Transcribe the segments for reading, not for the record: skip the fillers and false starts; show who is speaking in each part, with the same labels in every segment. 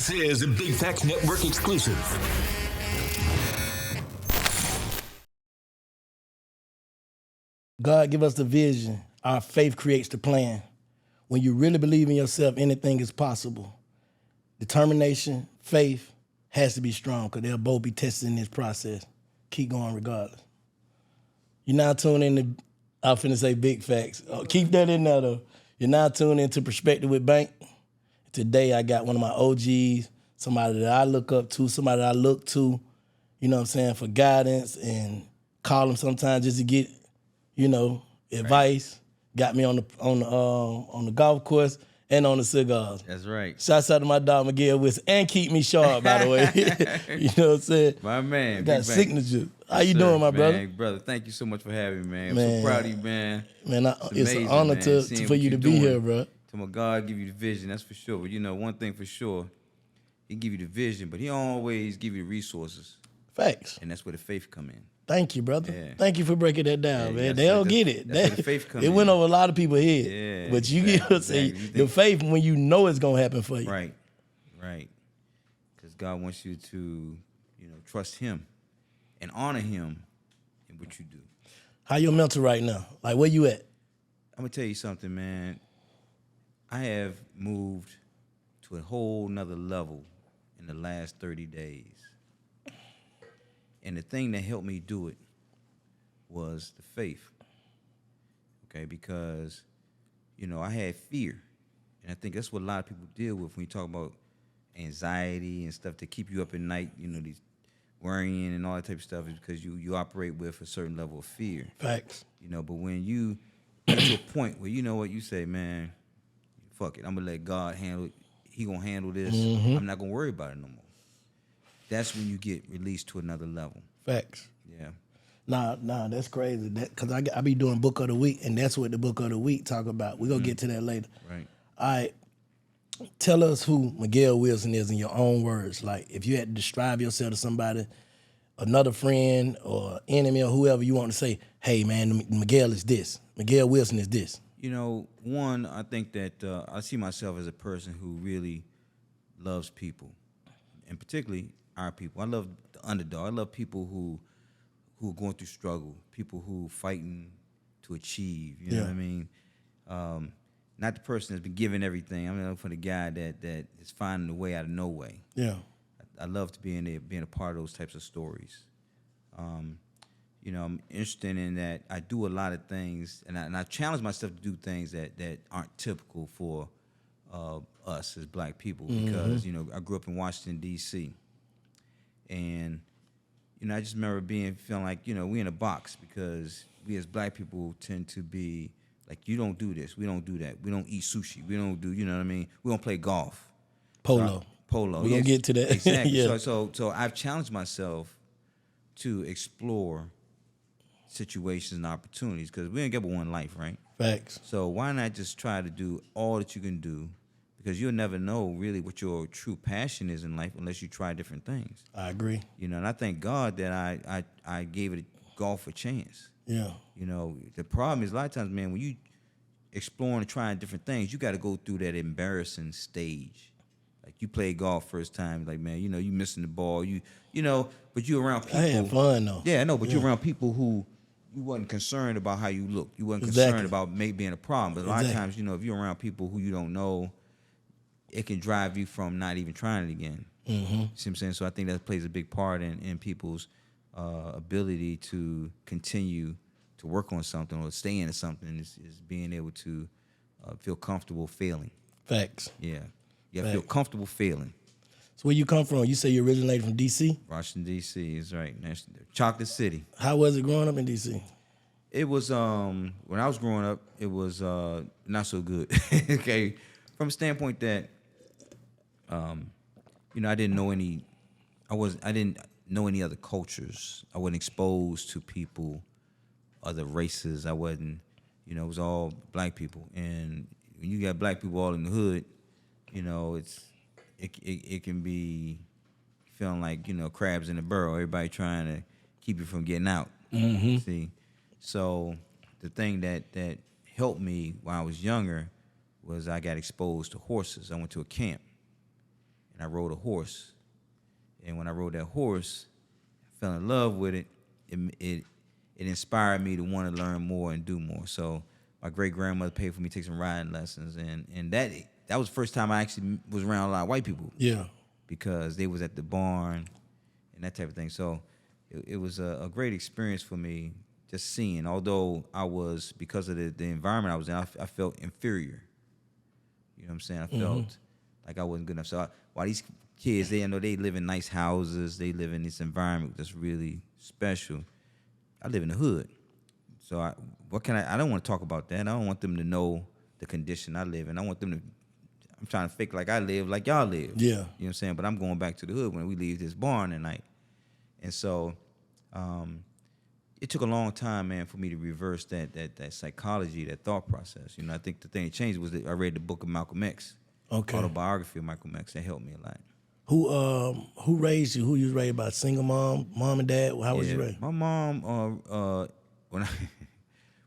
Speaker 1: This is a Big Facts Network exclusive.
Speaker 2: God give us the vision. Our faith creates the plan. When you really believe in yourself, anything is possible. Determination, faith has to be strong because they'll both be tested in this process. Keep going regardless. You're now tuning in to, I was finna say Big Facts. Keep that in there though. You're now tuning into Perspective with Bank. Today I got one of my OGs, somebody that I look up to, somebody that I look to, you know what I'm saying, for guidance and call him sometimes just to get, you know, advice. Right. Got me on the golf course and on the cigars.
Speaker 3: That's right.
Speaker 2: Shouts out to my dog Miguel Wilson and keep me sharp, by the way. You know what I'm saying?
Speaker 3: My man.
Speaker 2: Got signature. How you doing, my brother?
Speaker 3: Brother, thank you so much for having me, man. I'm so proud of you, man.
Speaker 2: Man, it's an honor for you to be here, bro.
Speaker 3: To my God give you the vision, that's for sure. But you know, one thing for sure, he give you the vision, but he always give you the resources.
Speaker 2: Facts.
Speaker 3: And that's where the faith come in.
Speaker 2: Thank you, brother.
Speaker 3: Yeah.
Speaker 2: Thank you for breaking that down, man. They don't get it.
Speaker 3: That's where the faith come
Speaker 2: in. It went over a lot of people's head.
Speaker 3: Yeah,
Speaker 2: but you get what I'm saying. Your faith when you know it's gonna happen for you.
Speaker 3: Right. Because God wants you to, you know, trust him and honor him in what you do.
Speaker 2: How your mental right now? Like where you at?
Speaker 3: I'm gonna tell you something, man. I have moved to a whole nother level in the last 30 days. And the thing that helped me do it was the faith. Okay, because, you know, I had fear. And I think that's what a lot of people deal with when you talk about anxiety and stuff that keep you up at night, you know, these worrying and all that type of stuff is because you operate with a certain level of fear.
Speaker 2: Facts.
Speaker 3: You know, but when you get to a point where you know what, you say, man, fuck it, I'm gonna let God handle it. He gonna handle this. I'm not gonna worry about it no more. That's when you get released to another level.
Speaker 2: Facts.
Speaker 3: Yeah.
Speaker 2: Nah, that's crazy. Because I be doing Book of the Week, and that's what the Book of the Week talk about. We're going to get to that later.
Speaker 3: Right.
Speaker 2: All right. Tell us who Miguel Wilson is in your own words. Like, if you had to describe yourself to somebody, another friend or enemy or whoever you want to say, hey, man, Miguel is this. Miguel Wilson is this.
Speaker 3: You know, one, I think that I see myself as a person who really loves people, and particularly our people. I love the underdog. I love people who are going through struggle, people who fighting to achieve. You know what I mean? Not the person that's been given everything. I mean, for the guy that is finding a way out of no way.
Speaker 2: Yeah.
Speaker 3: I love to be in there, being a part of those types of stories. You know, I'm interested in that. I do a lot of things, and I challenge myself to do things that aren't typical for us as black people because, you know, I grew up in Washington, D.C., and, you know, I just remember feeling like, you know, we in a box because we as black people tend to be like, you don't do this, we don't do that, we don't eat sushi, we don't do, you know what I mean? We don't play golf.
Speaker 2: Polo.
Speaker 3: We're
Speaker 2: going to get to that.
Speaker 3: Exactly.
Speaker 2: Yeah.
Speaker 3: So I've challenged myself to explore situations and opportunities because we ain't got but one life, right?
Speaker 2: Facts.
Speaker 3: So why not just try to do all that you can do, because you'll never know really what your true passion is in life unless you try different things.
Speaker 2: I agree.
Speaker 3: You know, and I thank God that I gave it golf a chance.
Speaker 2: Yeah.
Speaker 3: You know, the problem is a lot of times, man, when you exploring and trying different things, you got to go through that embarrassing stage. Like you play golf first time, like, man, you know, you missing the ball, you know, but you around people.
Speaker 2: I had fun though.
Speaker 3: Yeah, I know, but you're around people who you wasn't concerned about how you look. You wasn't concerned about maybe being a problem. But a lot of times, you know, if you're around people who you don't know, it can drive you from not even trying it again. See what I'm saying? So I think that plays a big part in people's ability to continue to work on something or stay into something is being able to feel comfortable failing.
Speaker 2: Facts.
Speaker 3: Yeah. You have to feel comfortable failing.
Speaker 2: So where you come from? You say you originated from D.C.?
Speaker 3: Washington, D.C. is right. Chocolate City.
Speaker 2: How was it growing up in D.C.?
Speaker 3: It was, when I was growing up, it was not so good. Okay. From a standpoint that, you know, I didn't know any other cultures. I wasn't exposed to people, other races. I wasn't, you know, it was all black people. And when you got black people all in the hood, you know, it can be feeling like, you know, crabs in a barrel. Everybody trying to keep you from getting out. See, so the thing that helped me when I was younger was I got exposed to horses. I went to a camp, and I rode a horse. And when I rode that horse, I fell in love with it. It inspired me to want to learn more and do more. So my great grandmother paid for me to take some riding lessons, and that was the first time I actually was around a lot of white people.
Speaker 2: Yeah. Because
Speaker 3: they was at the barn and that type of thing. So it was a great experience for me just seeing. Although I was, because of the environment I was in, I felt inferior. You know what I'm saying? I felt like I wasn't good enough. So while these kids, they live in nice houses, they live in this environment that's really special. I live in the hood. So I don't want to talk about that. I don't want them to know the condition I live in. I'm trying to fake like I live, like y'all live.
Speaker 2: Yeah.
Speaker 3: You know what I'm saying? But I'm going back to the hood when we leave this barn at night. And so it took a long time, man, for me to reverse that psychology, that thought process. You know, I think the thing that changed was that I read the book of Malcolm X. Okay. Autobiography of Malcolm X. That helped me a lot.
Speaker 2: Who raised you? Who you was raised by? Single mom and dad? How was you raised?
Speaker 3: My mom,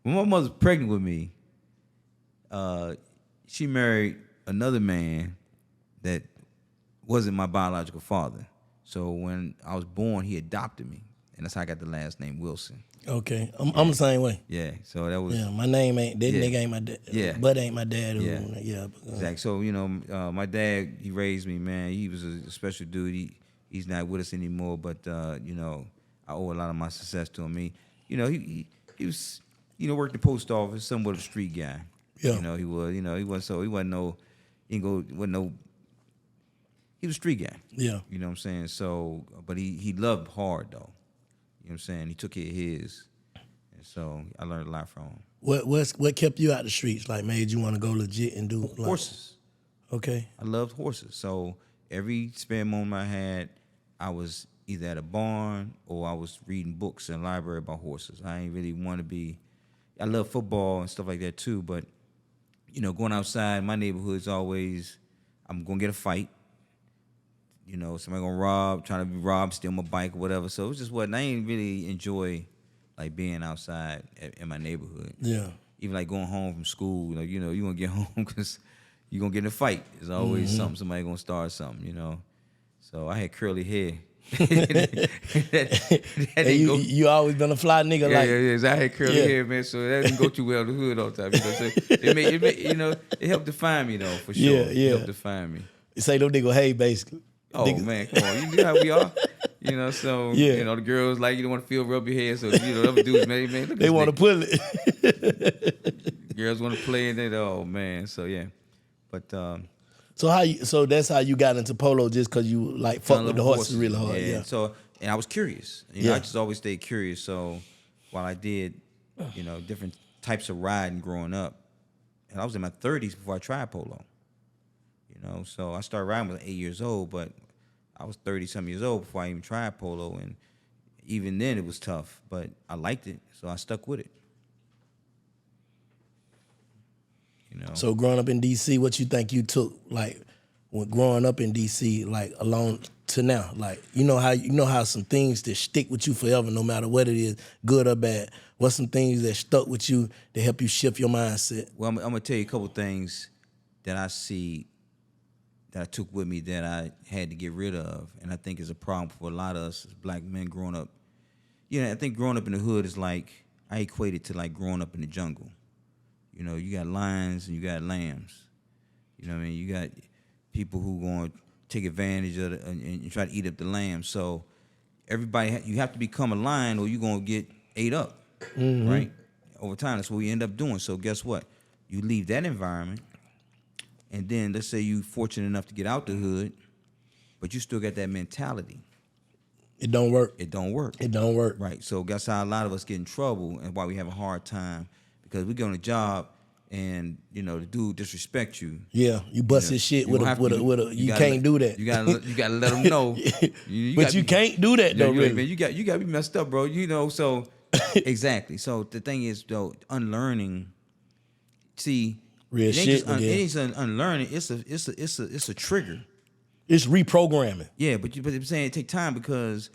Speaker 3: when my mother was pregnant with me, she married another man that wasn't my biological father. So when I was born, he adopted me, and that's how I got the last name Wilson.
Speaker 2: Okay, I'm the same way.
Speaker 3: Yeah, so that was.
Speaker 2: Yeah, my name ain't that nigga ain't my dad. Yeah, but ain't my dad.
Speaker 3: Exactly. So my dad, he raised me, man. He was a special dude. He's not with us anymore, but I owe a lot of my success to him. He was worked the post office, somewhat of a street guy. Yeah. He was a street guy. Yeah. You know what I'm saying? So, but he loved hard though. You know what I'm saying? He took care of his. And so I learned a lot from him.
Speaker 2: What kept you out the streets? Like made you want to go legit and do
Speaker 3: horses.
Speaker 2: Okay.
Speaker 3: I loved horses. So every spare moment I had, I was either at a barn or I was reading books in the library about horses. I ain't really want to be. I love football and stuff like that too, but going outside, my neighborhood's always, I'm gonna get a fight. Somebody trying to rob, steal my bike or whatever. So it was just I ain't really enjoy like being outside in my neighborhood. Yeah. Even like going home from school, you gonna get home because you gonna get in a fight. There's always somebody gonna start something, So I had curly hair.
Speaker 2: You always been a fly nigga,
Speaker 3: I had curly hair, man. So that didn't go too well in the hood all the time. So it helped define me though, for sure. Yeah. It helped define me.
Speaker 2: You say them nigga, hey, basically.
Speaker 3: Oh man, come on! You know how we are, So the girls like you don't want to feel rub your hair, so the other dudes, man, look.
Speaker 2: They want to pull it.
Speaker 3: Girls want to play in it. Oh man, so yeah, but
Speaker 2: so that's how you got into polo, just because you like fuck with the horses really hard. Yeah.
Speaker 3: So I was curious. I just always stayed curious. So while I did, different types of riding growing up, and I was in my 30s before I tried polo. So I started riding when I was 8 years old, but I was 30-some years old before I even tried polo, and even then it was tough, but I liked it, so I stuck with it.
Speaker 2: So growing up in D.C., what you think you took, like, when growing up in D.C., like, along to now? Like, how some things that stick with you forever, no matter what it is, good or bad. What's some things that stuck with you that help you shift your mindset?
Speaker 3: Well, I'm going to tell you a couple things that I see that I took with me that I had to get rid of, and I think is a problem for a lot of us as black men growing up. I think growing up in the hood is like, I equate it to like growing up in the jungle. You got lions and you got lambs. You got people who going to take advantage of it and try to eat up the lamb. So everybody, you have to become a lion or you're going to get ate up, right? Over time, that's what we end up doing. So guess what? You leave that environment, and then let's say you fortunate enough to get out the hood, but you still got that mentality.
Speaker 2: It don't work.
Speaker 3: It don't work.
Speaker 2: It don't work.
Speaker 3: Right. So that's how a lot of us get in trouble and why we have a hard time, because we get on a job and the dude disrespect you.
Speaker 2: Yeah, you bust his shit with a. You can't do that.
Speaker 3: You gotta let him know.
Speaker 2: But you can't do that though. Really,
Speaker 3: you got to be messed up, bro. So exactly. So the thing is though, unlearning. See.
Speaker 2: Real shit.
Speaker 3: It ain't unlearning. It's a trigger.
Speaker 2: It's reprogramming.
Speaker 3: Yeah, but I'm saying it take time because,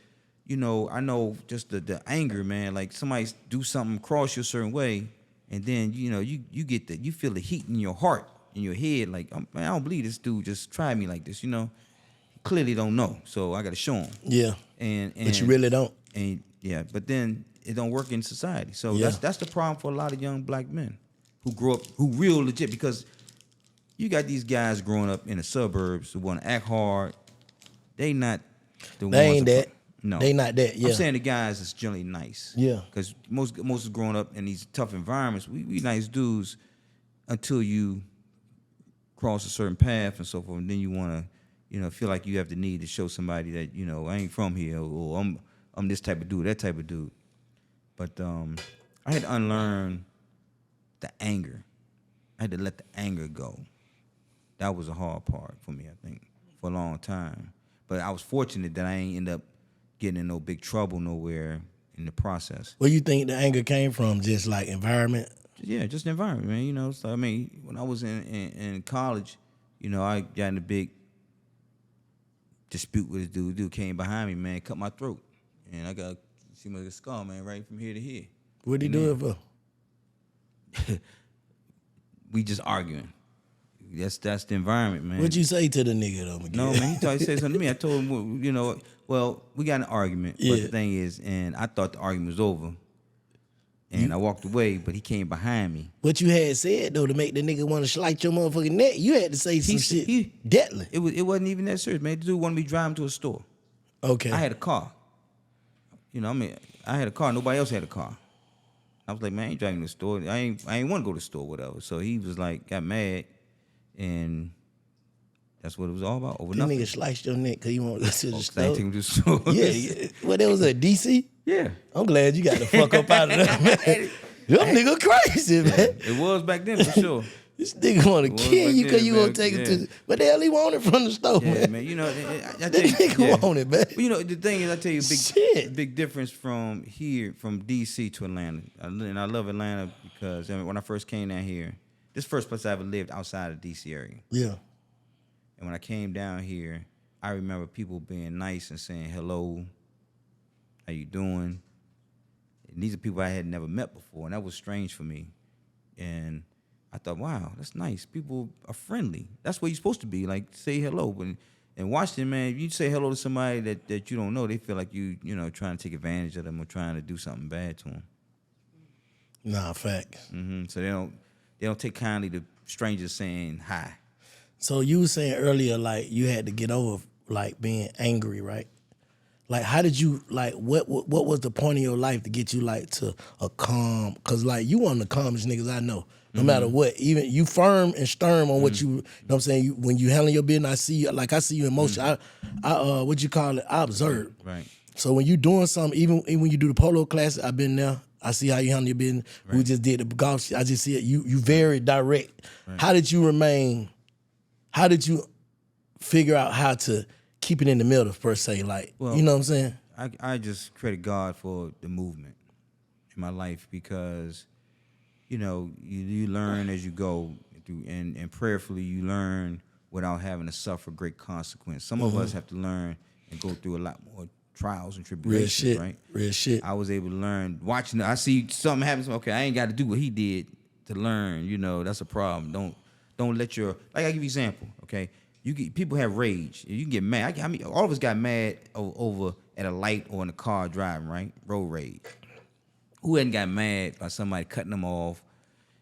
Speaker 3: I know just the anger, man. Like somebody do something cross you a certain way, and then you get that, you feel the heat in your heart, in your head. Like, man, I don't believe this dude just tried me like this. clearly don't know, so I got to show them.
Speaker 2: Yeah.
Speaker 3: And
Speaker 2: but you really don't.
Speaker 3: And yeah, but then it don't work in society. So that's the problem for a lot of young black men who grow up who real legit, because you got these guys growing up in the suburbs who want to act hard. They not the
Speaker 2: They
Speaker 3: ones
Speaker 2: ain't that.
Speaker 3: No,
Speaker 2: they not that. Yeah.
Speaker 3: I'm saying the guys is generally nice.
Speaker 2: Yeah.
Speaker 3: Because most is growing up in these tough environments. We nice dudes until you cross a certain path and so forth, and then you want to, feel like you have the need to show somebody that, I ain't from here, or I'm this type of dude, that type of dude. But I had to unlearn the anger. I had to let the anger go. That was a hard part for me, I think, for a long time. But I was fortunate that I ain't end up getting in no big trouble nowhere in the process.
Speaker 2: Where you think the anger came from? Just like environment?
Speaker 3: Yeah, just the environment, man. So I mean, when I was in college, I got in a big dispute with this dude. Dude came behind me, man, cut my throat, and I got see my scar, man, right from here to here.
Speaker 2: What'd he do it for?
Speaker 3: We just arguing. That's the environment, man.
Speaker 2: What'd you say to the nigga though, Miguel?
Speaker 3: No, man, he said something to me. I told him, well, we got an argument.
Speaker 2: Yeah.
Speaker 3: But the thing is, and I thought the argument was over. And I walked away, but he came behind me.
Speaker 2: What you had said though to make the nigga want to slice your motherfucking neck, you had to say some shit deadly.
Speaker 3: It wasn't even that serious, man. The dude wanted me to drive him to a store.
Speaker 2: Okay.
Speaker 3: I had a car. I had a car. Nobody else had a car. I was like, man, I ain't driving to the store. I ain't want to go to the store, whatever. So he was like, got mad, and that's what it was all about. Over
Speaker 2: This
Speaker 3: nothing.
Speaker 2: nigga sliced your neck because you want to go to the
Speaker 3: I
Speaker 2: store.
Speaker 3: ain't taking him to the store.
Speaker 2: Yeah. What, that was a DC?
Speaker 3: Yeah.
Speaker 2: I'm glad you got the fuck up out of there, man. Them nigga crazy, man.
Speaker 3: It was back then, for sure.
Speaker 2: This nigga want to kill you because you want to take it to the... But the hell he want it from the store,
Speaker 3: Yeah,
Speaker 2: man.
Speaker 3: man. I
Speaker 2: That
Speaker 3: tell you,
Speaker 2: nigga want it, man.
Speaker 3: Well, the thing is, I tell you,
Speaker 2: Shit.
Speaker 3: big difference from here, from D.C. to Atlanta. And I love Atlanta because when I first came down here, this first place I ever lived outside of D.C. area.
Speaker 2: Yeah.
Speaker 3: And when I came down here, I remember people being nice and saying, hello, how you doing? And these are people I had never met before, and that was strange for me. And I thought, wow, that's nice. People are friendly. That's what you're supposed to be, like say hello. But in Washington, man, if you say hello to somebody that you don't know, they feel like you trying to take advantage of them or trying to do something bad to them.
Speaker 2: Nah, facts.
Speaker 3: So they don't take kindly to strangers saying hi.
Speaker 2: So you were saying earlier, like, you had to get over, like, being angry, right? Like, how did you, like, what was the point of your life to get you, like, to a calm? Because, like, you one of the calmest niggas I know. No matter what. Even you firm and stern on what you know what I'm saying? When you handle your business, I see you in motion. I what you call it? I observe.
Speaker 3: Right.
Speaker 2: So when you doing something, even when you do the polo class, I've been there. I see how you handle your business. Right. We just did the golf. I just see it. You very direct. Right. How did you figure out how to keep it in the middle, per se? Like, well, you know what I'm saying?
Speaker 3: I just credit God for the movement in my life because, you learn as you go, and prayerfully you learn without having to suffer great consequence. Some of us have to learn and go through a lot more trials and tribulations, right?
Speaker 2: Real shit.
Speaker 3: I was able to learn watching. I see something happens. Okay, I ain't got to do what he did to learn. That's a problem. Don't let your I give you an example. Okay, people have rage. You can get mad. I mean, all of us got mad over at a light or in a car driving, right? Road rage. Who hadn't got mad by somebody cutting them off?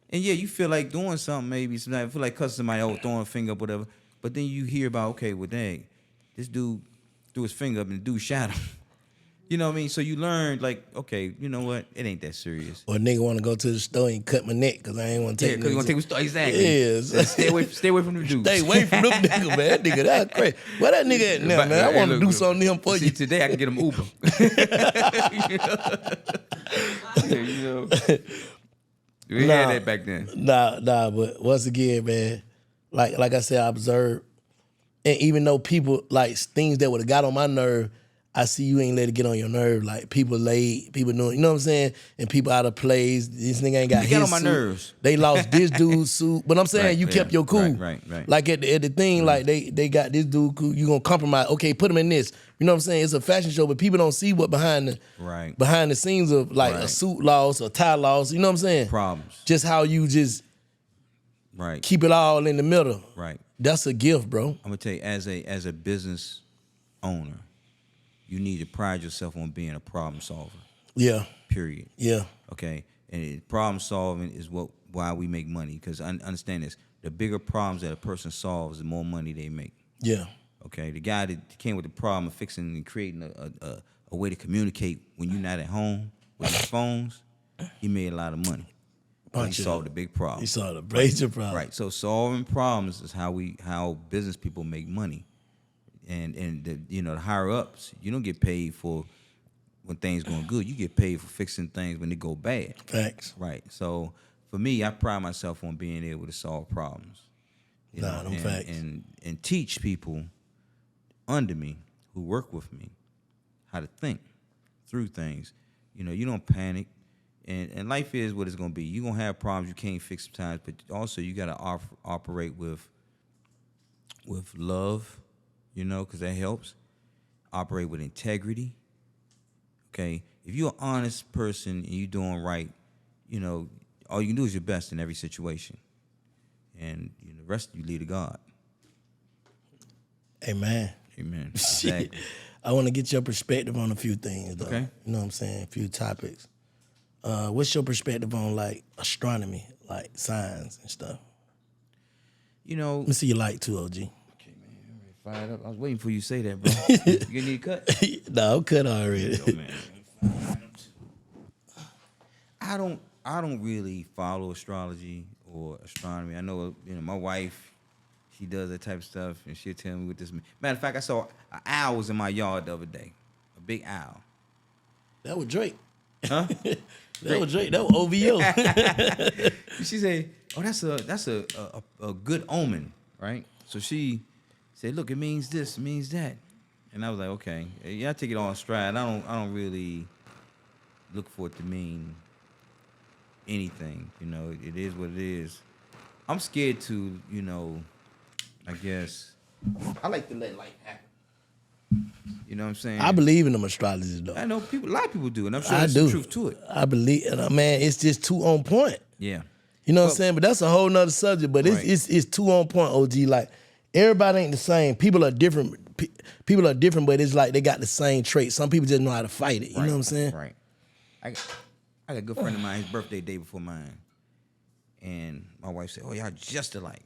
Speaker 3: And yeah, you feel like doing something maybe. Sometimes you feel like cussing somebody out, throwing a finger up, whatever. But then you hear about, okay, well, dang, this dude threw his finger up and the dude shot him. You know what I mean? So you learn, like, okay, you know what? It ain't that serious.
Speaker 2: Or a nigga want to go to the store and cut my neck because I ain't want to take it.
Speaker 3: Yeah, because you want to take the store. Exactly.
Speaker 2: Yeah.
Speaker 3: Stay away from the dudes.
Speaker 2: Stay away from them niggas, man. That nigga, that's crazy. Where that nigga at now, man? I want to do something to him for you.
Speaker 3: Today I can get him Uber. We had that back then.
Speaker 2: Nah, but once again, man, like I said, I observed. And even though people, like, things that would have got on my nerve, I see you ain't let it get on your nerve. Like, people late, people doing, you know what I'm saying? And people out of place. This nigga ain't got his
Speaker 3: got on my
Speaker 2: suit.
Speaker 3: nerves.
Speaker 2: They lost this dude's suit. But I'm saying
Speaker 3: Right,
Speaker 2: you kept your cool.
Speaker 3: Right.
Speaker 2: Like at the thing, like they got this dude cool. You gonna compromise. Okay, put him in this. You know what I'm saying? It's a fashion show, but people don't see what behind the scenes of like a suit loss or tie loss. You know what I'm saying?
Speaker 3: Problems.
Speaker 2: Just how you just keep it all in the middle.
Speaker 3: Right.
Speaker 2: That's a gift, bro.
Speaker 3: I'm gonna tell you, as a business owner, you need to pride yourself on being a problem solver.
Speaker 2: Yeah.
Speaker 3: Period.
Speaker 2: Yeah.
Speaker 3: Okay, and problem solving is why we make money. Because understand this: the bigger problems that a person solves, the more money they make.
Speaker 2: Yeah.
Speaker 3: Okay, the guy that came with the problem of fixing and creating a way to communicate when you're not at home with his phones, he made a lot of money. But he solved a big problem.
Speaker 2: He solved a major problem.
Speaker 3: Right. So solving problems is how business people make money, and the higher ups, you don't get paid for when things going good. You get paid for fixing things when they go bad.
Speaker 2: Facts.
Speaker 3: Right. So for me, I pride myself on being able to solve problems.
Speaker 2: Facts.
Speaker 3: And teach people under me who work with me how to think through things. You don't panic. And life is what it's going to be. You're going to have problems you can't fix sometimes, but also you got to operate with love, because that helps. Operate with integrity, okay? If you're an honest person and you're doing right, all you can do is your best in every situation. And the rest of you lead to God.
Speaker 2: Amen.
Speaker 3: Amen. Exactly.
Speaker 2: I want to get your perspective on a few things, though.
Speaker 3: Okay.
Speaker 2: You know what I'm saying? A few topics. What's your perspective on, like, astronomy, like signs and stuff? Let me see your light, too, OG.
Speaker 3: Okay, man. I'm ready to fire it up. I was waiting for you to say that, bro. You need a cut?
Speaker 2: No, I'm cut already.
Speaker 3: Yo, man. I don't really follow astrology or astronomy. I know, my wife, she does that type of stuff, and she'll tell me what this means. Matter of fact, I saw an owl was in my yard the other day. A big owl.
Speaker 2: That was Drake.
Speaker 3: Huh?
Speaker 2: That was Drake. That was OVO.
Speaker 3: She said, "Oh, that's a good omen, right?" So she said, "Look, it means this, it means that," and I was like, "Okay, yeah, I take it all in stride. I don't really look for it to mean anything. It is what it is. I'm scared to, I guess I like to let life happen. You know what I'm saying?
Speaker 2: I believe in them astrologers, though.
Speaker 3: I know a lot of people do, and I'm sure there's some truth to it.
Speaker 2: I believe, man, it's just too on point.
Speaker 3: Yeah.
Speaker 2: You know what I'm saying? But that's a whole nother subject. But it's too on point, OG. Like, everybody ain't the same. People are different. People are different, but it's like they got the same traits. Some people just know how to fight it. You know what I'm saying?
Speaker 3: Right. I got a good friend of mine, his birthday day before mine. And my wife said, "Oh, y'all just alike."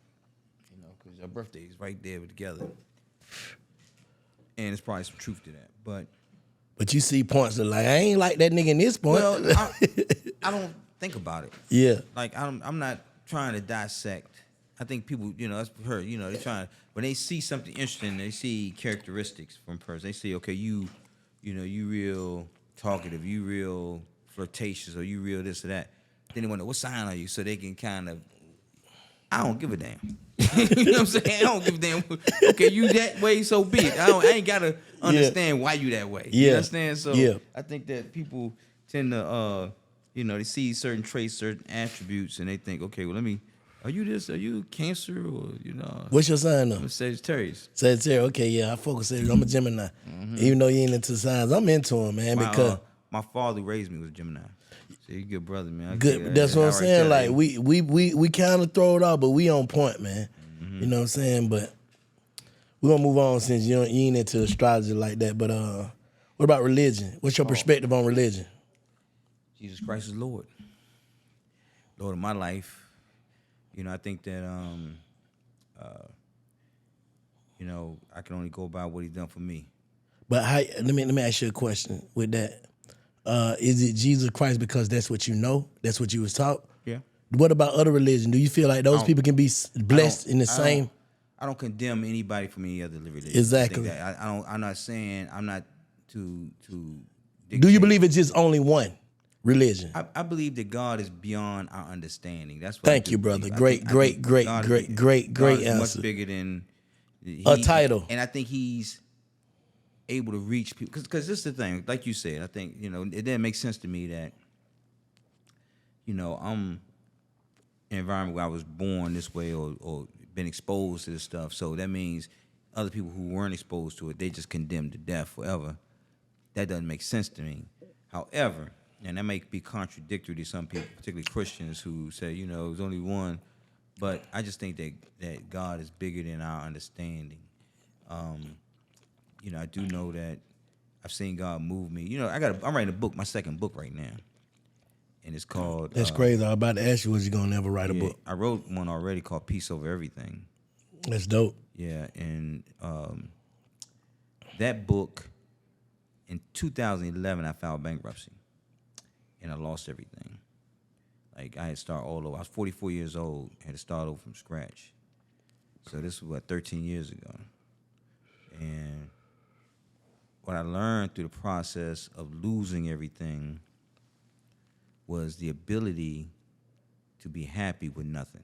Speaker 3: Because our birthdays right there together. And there's probably some truth to that.
Speaker 2: But you see points that like, I ain't like that nigga in this point.
Speaker 3: Well, I don't think about it.
Speaker 2: Yeah.
Speaker 3: Like, I'm not trying to dissect. I think people, that's her, they're trying, when they see something interesting, they see characteristics from a person. They say, okay, you real talkative, you real flirtatious, or you real this or that. Then they wonder, what sign are you? So they can kind of, I don't give a damn. You know what I'm saying? I don't give a damn. Okay, you that way, so be it. I ain't got to understand why you that way. You understand? So I think that people tend to, they see certain traits, certain attributes, and they think, okay, well, are you this? Are you Cancer? Or,
Speaker 2: What's your sign, though?
Speaker 3: I'm Sagittarius.
Speaker 2: Sagittarius, okay, yeah, I focus Sagittarius. I'm a Gemini. Mm-hmm. Even though you ain't into signs, I'm into them, man, because
Speaker 3: my father who raised me was a Gemini. So you good brother, man.
Speaker 2: Good. That's what I'm saying. Like, we kind of throw it off, but we on point, man. Mm-hmm. You know what I'm saying? But we're going to move on since you ain't into astrology like that. But what about religion? What's your perspective on religion?
Speaker 3: Jesus Christ is Lord. Lord of my life. I think that, I can only go by what he's done for me. But
Speaker 2: let me ask you a question with that. Is it Jesus Christ because that's what you know? That's what you was taught?
Speaker 3: Yeah.
Speaker 2: What about other religion? Do you feel like those people can be blessed in the same?
Speaker 3: I don't condemn anybody from any other religion.
Speaker 2: Exactly.
Speaker 3: I'm not saying, I'm not to dictate.
Speaker 2: Do you believe it's just only one religion?
Speaker 3: I believe that God is beyond our understanding. That's what
Speaker 2: Thank you, brother. Great answer.
Speaker 3: Much bigger than
Speaker 2: a title.
Speaker 3: And I think he's able to reach people, because this is the thing, like you said, I think, it didn't make sense to me that, I'm in an environment where I was born this way or been exposed to this stuff, so that means other people who weren't exposed to it, they just condemned to death forever. That doesn't make sense to me. However, and that may be contradictory to some people, particularly Christians, who say, there's only one, but I just think that God is bigger than our understanding. I do know that I've seen God move me. I'm writing a book, my second book right now, and it's called.
Speaker 2: That's crazy. I was about to ask you, was you gonna ever write a book?
Speaker 3: I wrote one already called Peace Over Everything.
Speaker 2: That's dope.
Speaker 3: Yeah, and that book, in 2011, I filed bankruptcy, and I lost everything. Like, I had to start all over. I was 44 years old, had to start over from scratch. So this was, 13 years ago. And what I learned through the process of losing everything was the ability to be happy with nothing.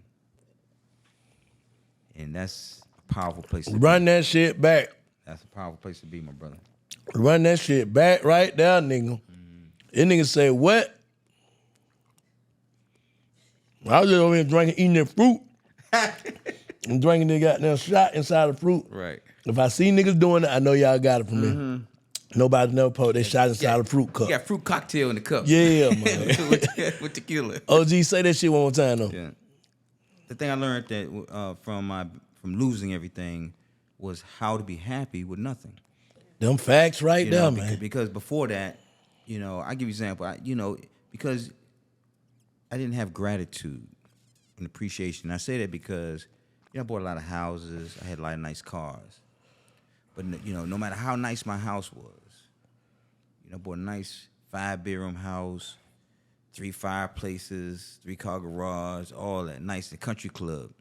Speaker 3: And that's a powerful place to be.
Speaker 2: Run that shit back.
Speaker 3: That's a powerful place to be, my brother.
Speaker 2: Run that shit back right there, nigga. That nigga say, what? I was just over here drinking, eating that fruit. And drinking the goddamn shot inside the fruit.
Speaker 3: Right.
Speaker 2: If I see niggas doing it, I know y'all got it from me. Nobody never put that shot inside a fruit cup.
Speaker 3: You got fruit cocktail in the cup.
Speaker 2: Yeah, man.
Speaker 3: with tequila.
Speaker 2: OG, say that shit one more time, though.
Speaker 3: Yeah. The thing I learned that from losing everything was how to be happy with nothing.
Speaker 2: Them facts right there, man.
Speaker 3: Because before that, I give you an example. Because I didn't have gratitude and appreciation. I say that because, I bought a lot of houses. I had a lot of nice cars. But, no matter how nice my house was, I bought a nice 5-bedroom house, 3 fireplaces, 3-car garage, all that nice, the country club.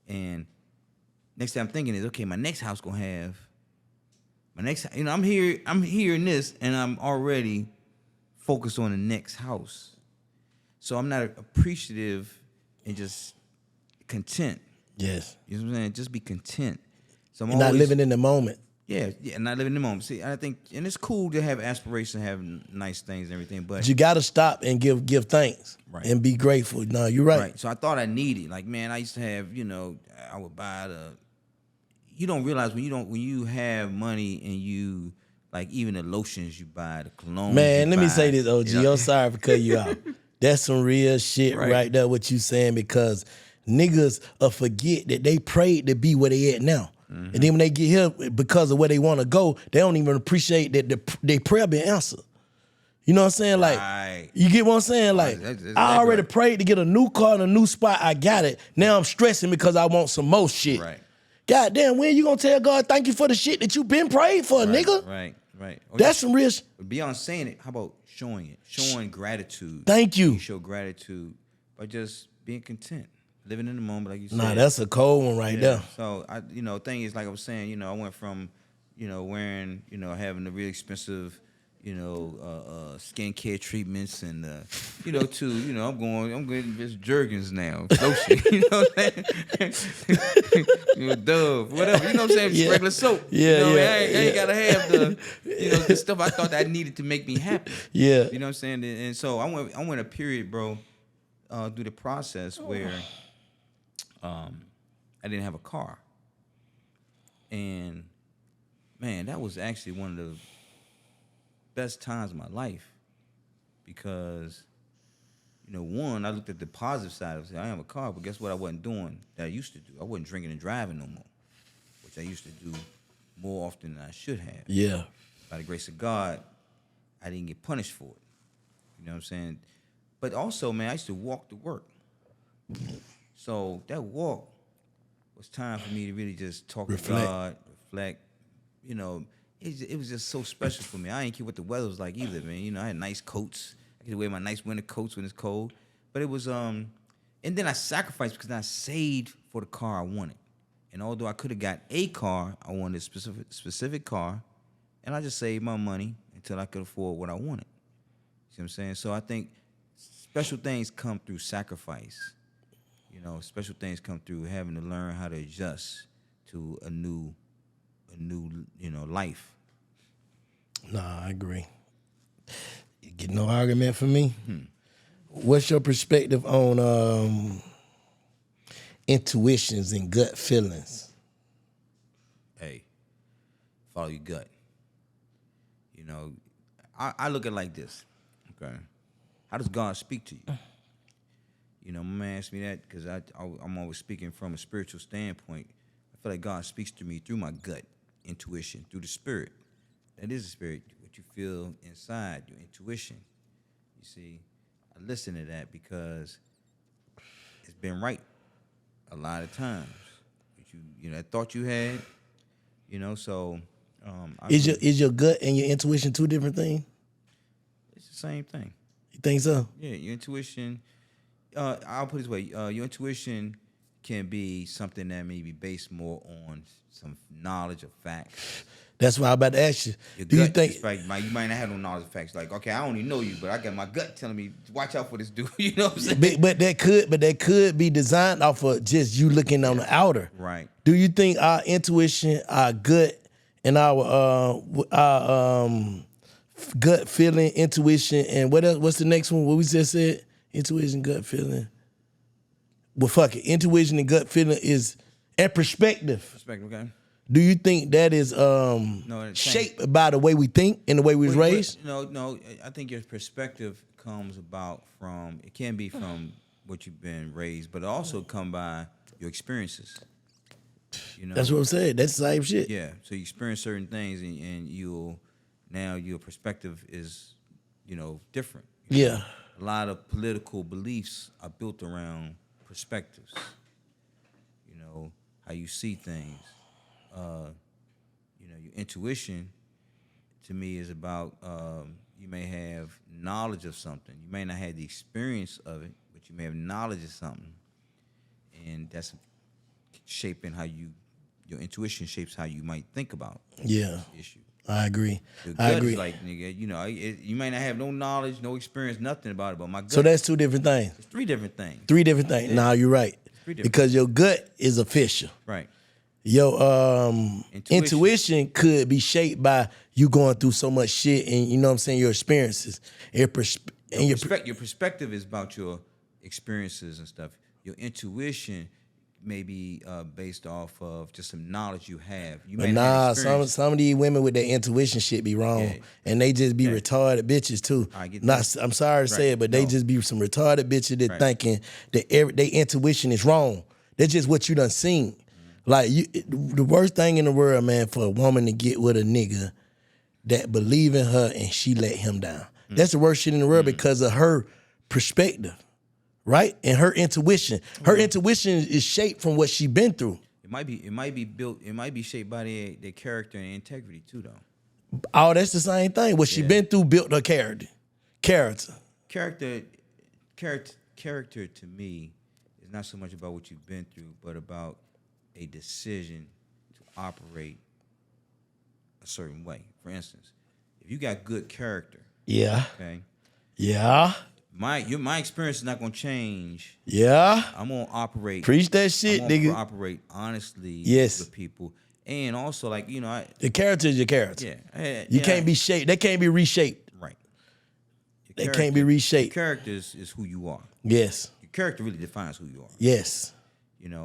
Speaker 3: And next thing I'm thinking is, okay, my next house gonna have my next. I'm hearing this, and I'm already focused on the next house. So I'm not appreciative and just content.
Speaker 2: Yes.
Speaker 3: You know what I'm saying? Just be content. So I'm
Speaker 2: You're not living in the moment.
Speaker 3: Yeah, not living in the moment. See, I think, and it's cool to have aspirations, have nice things and everything, but
Speaker 2: you got to stop and give thanks.
Speaker 3: Right.
Speaker 2: And be grateful. No, you're right.
Speaker 3: Right. So I thought I needed, like, man, I used to have, I would buy you don't realize when you have money and you, like, even the lotions you buy, the cologne.
Speaker 2: Man, let me say this, OG. I'm sorry for cutting you out. That's some real shit right there, what you saying, because niggas forget that they prayed to be where they at now. Mm-hmm. And then when they get here because of where they want to go, they don't even appreciate that their prayer been answered. You know what I'm saying? Like, you get what I'm saying? Like,
Speaker 3: that's
Speaker 2: I already
Speaker 3: right.
Speaker 2: prayed to get a new car and a new spot. I got it. Now I'm stressing because I want some more shit.
Speaker 3: Right.
Speaker 2: God damn, when you gonna tell God thank you for the shit that you been prayed for, nigga?
Speaker 3: Right.
Speaker 2: That's some real
Speaker 3: Beyond saying it, how about showing it? Showing gratitude.
Speaker 2: Thank you.
Speaker 3: You show gratitude by just being content. Living in the moment, like you said.
Speaker 2: Nah, that's a cold one right there.
Speaker 3: So, thing is, like I was saying, I went from, wearing, having the really expensive, skincare treatments and, to, I'm getting just Jergens now, lotion, what I'm saying? Dove, whatever, you know what I'm saying?
Speaker 2: Yeah.
Speaker 3: Regular soap.
Speaker 2: Yeah,
Speaker 3: I ain't gotta have the stuff I thought I needed to make me happy.
Speaker 2: Yeah.
Speaker 3: You know what I'm saying? And so I went a period, bro, through the process where I didn't have a car. And, man, that was actually one of the best times of my life because, one, I looked at the positive side of it. I have a car, but guess what I wasn't doing that I used to do? I wasn't drinking and driving no more, which I used to do more often than I should have.
Speaker 2: Yeah.
Speaker 3: By the grace of God, I didn't get punished for it. You know what I'm saying? But also, man, I used to walk to work. So that walk was time for me to really just talk to God, reflect. It was just so special for me. I didn't care what the weather was like either, man. I had nice coats. I could wear my nice winter coats when it's cold. But it was, and then I sacrificed because I saved for the car I wanted. And although I could have got a car, I wanted a specific car, and I just saved my money until I could afford what I wanted. See what I'm saying? So I think special things come through sacrifice. Special things come through having to learn how to adjust to a new life.
Speaker 2: Nah, I agree. You get no argument from me. What's your perspective on intuitions and gut feelings?
Speaker 3: Hey, follow your gut. I look at it like this. Okay, how does God speak to you? My man asked me that because I'm always speaking from a spiritual standpoint. I feel like God speaks to me through my gut. intuition through the spirit. That is the spirit, what you feel inside, your intuition. You see, I listen to that because it's been right a lot of times. That thought you had, so
Speaker 2: Is your gut and your intuition two different things?
Speaker 3: it's the same thing.
Speaker 2: You think so?
Speaker 3: Yeah, your intuition, I'll put it this way, your intuition can be something that may be based more on some knowledge of facts.
Speaker 2: That's why I'm about to ask you.
Speaker 3: Your
Speaker 2: Do you
Speaker 3: gut
Speaker 2: think
Speaker 3: is like, you might not have no knowledge of facts. Like, okay, I only know you, but I got my gut telling me, watch out for this dude. You know what I'm saying?
Speaker 2: but that could be designed off of just you looking on the outer.
Speaker 3: Right.
Speaker 2: Do you think our intuition, our gut, and our gut feeling, intuition, and what else? What's the next one? What we just said? Intuition, gut feeling. Well, fuck it. Intuition and gut feeling and perspective.
Speaker 3: Perspective, okay.
Speaker 2: Do you think that is shaped by the way we think and the way we was raised?
Speaker 3: No. I think your perspective comes about from, it can be from what you've been raised, but it also come by your experiences.
Speaker 2: That's what I'm saying. That's the same shit.
Speaker 3: Yeah. So you experience certain things, and now your perspective is, different.
Speaker 2: Yeah.
Speaker 3: A lot of political beliefs are built around perspectives. How you see things. Your intuition, to me, is about you may have knowledge of something. You may not have the experience of it, but you may have knowledge of something, and that's shaping your intuition shapes how you might think about the issue.
Speaker 2: I agree.
Speaker 3: Your gut is like, nigga, you may not have no knowledge, no experience, nothing about it, but my gut.
Speaker 2: So that's two different things.
Speaker 3: It's three different things.
Speaker 2: Yeah. Nah, you're right. Because your gut is official.
Speaker 3: Right.
Speaker 2: Your intuition could be shaped by you going through so much shit and your experiences. Your
Speaker 3: perspective is about your experiences and stuff. Your intuition may be based off of just some knowledge you have.
Speaker 2: Some of these women with their intuition shit be wrong, and they just be retarded bitches too.
Speaker 3: I get that.
Speaker 2: I'm sorry to say it, but they just be some retarded bitches that thinking that their intuition is wrong. That's just what you done seen. Like the worst thing in the world, man, for a woman to get with a nigga that believe in her and she let him down. That's the worst shit in the world because of her perspective, right? And her intuition. Her intuition is shaped from what she been through.
Speaker 3: It might be shaped by their character and integrity too, though.
Speaker 2: Oh, that's the same thing. What she been through built her character.
Speaker 3: Character to me is not so much about what you've been through, but about a decision to operate a certain way. For instance, if you got good character, okay, my experience is not gonna change.
Speaker 2: Yeah,
Speaker 3: I'm gonna operate.
Speaker 2: Preach that shit, nigga.
Speaker 3: Operate honestly with people, and also
Speaker 2: the character is your character.
Speaker 3: Yeah,
Speaker 2: you can't be shaped. That can't be reshaped.
Speaker 3: Right.
Speaker 2: That can't be reshaped.
Speaker 3: Your character is who you are.
Speaker 2: Yes.
Speaker 3: Your character really defines who you are.
Speaker 2: Yes.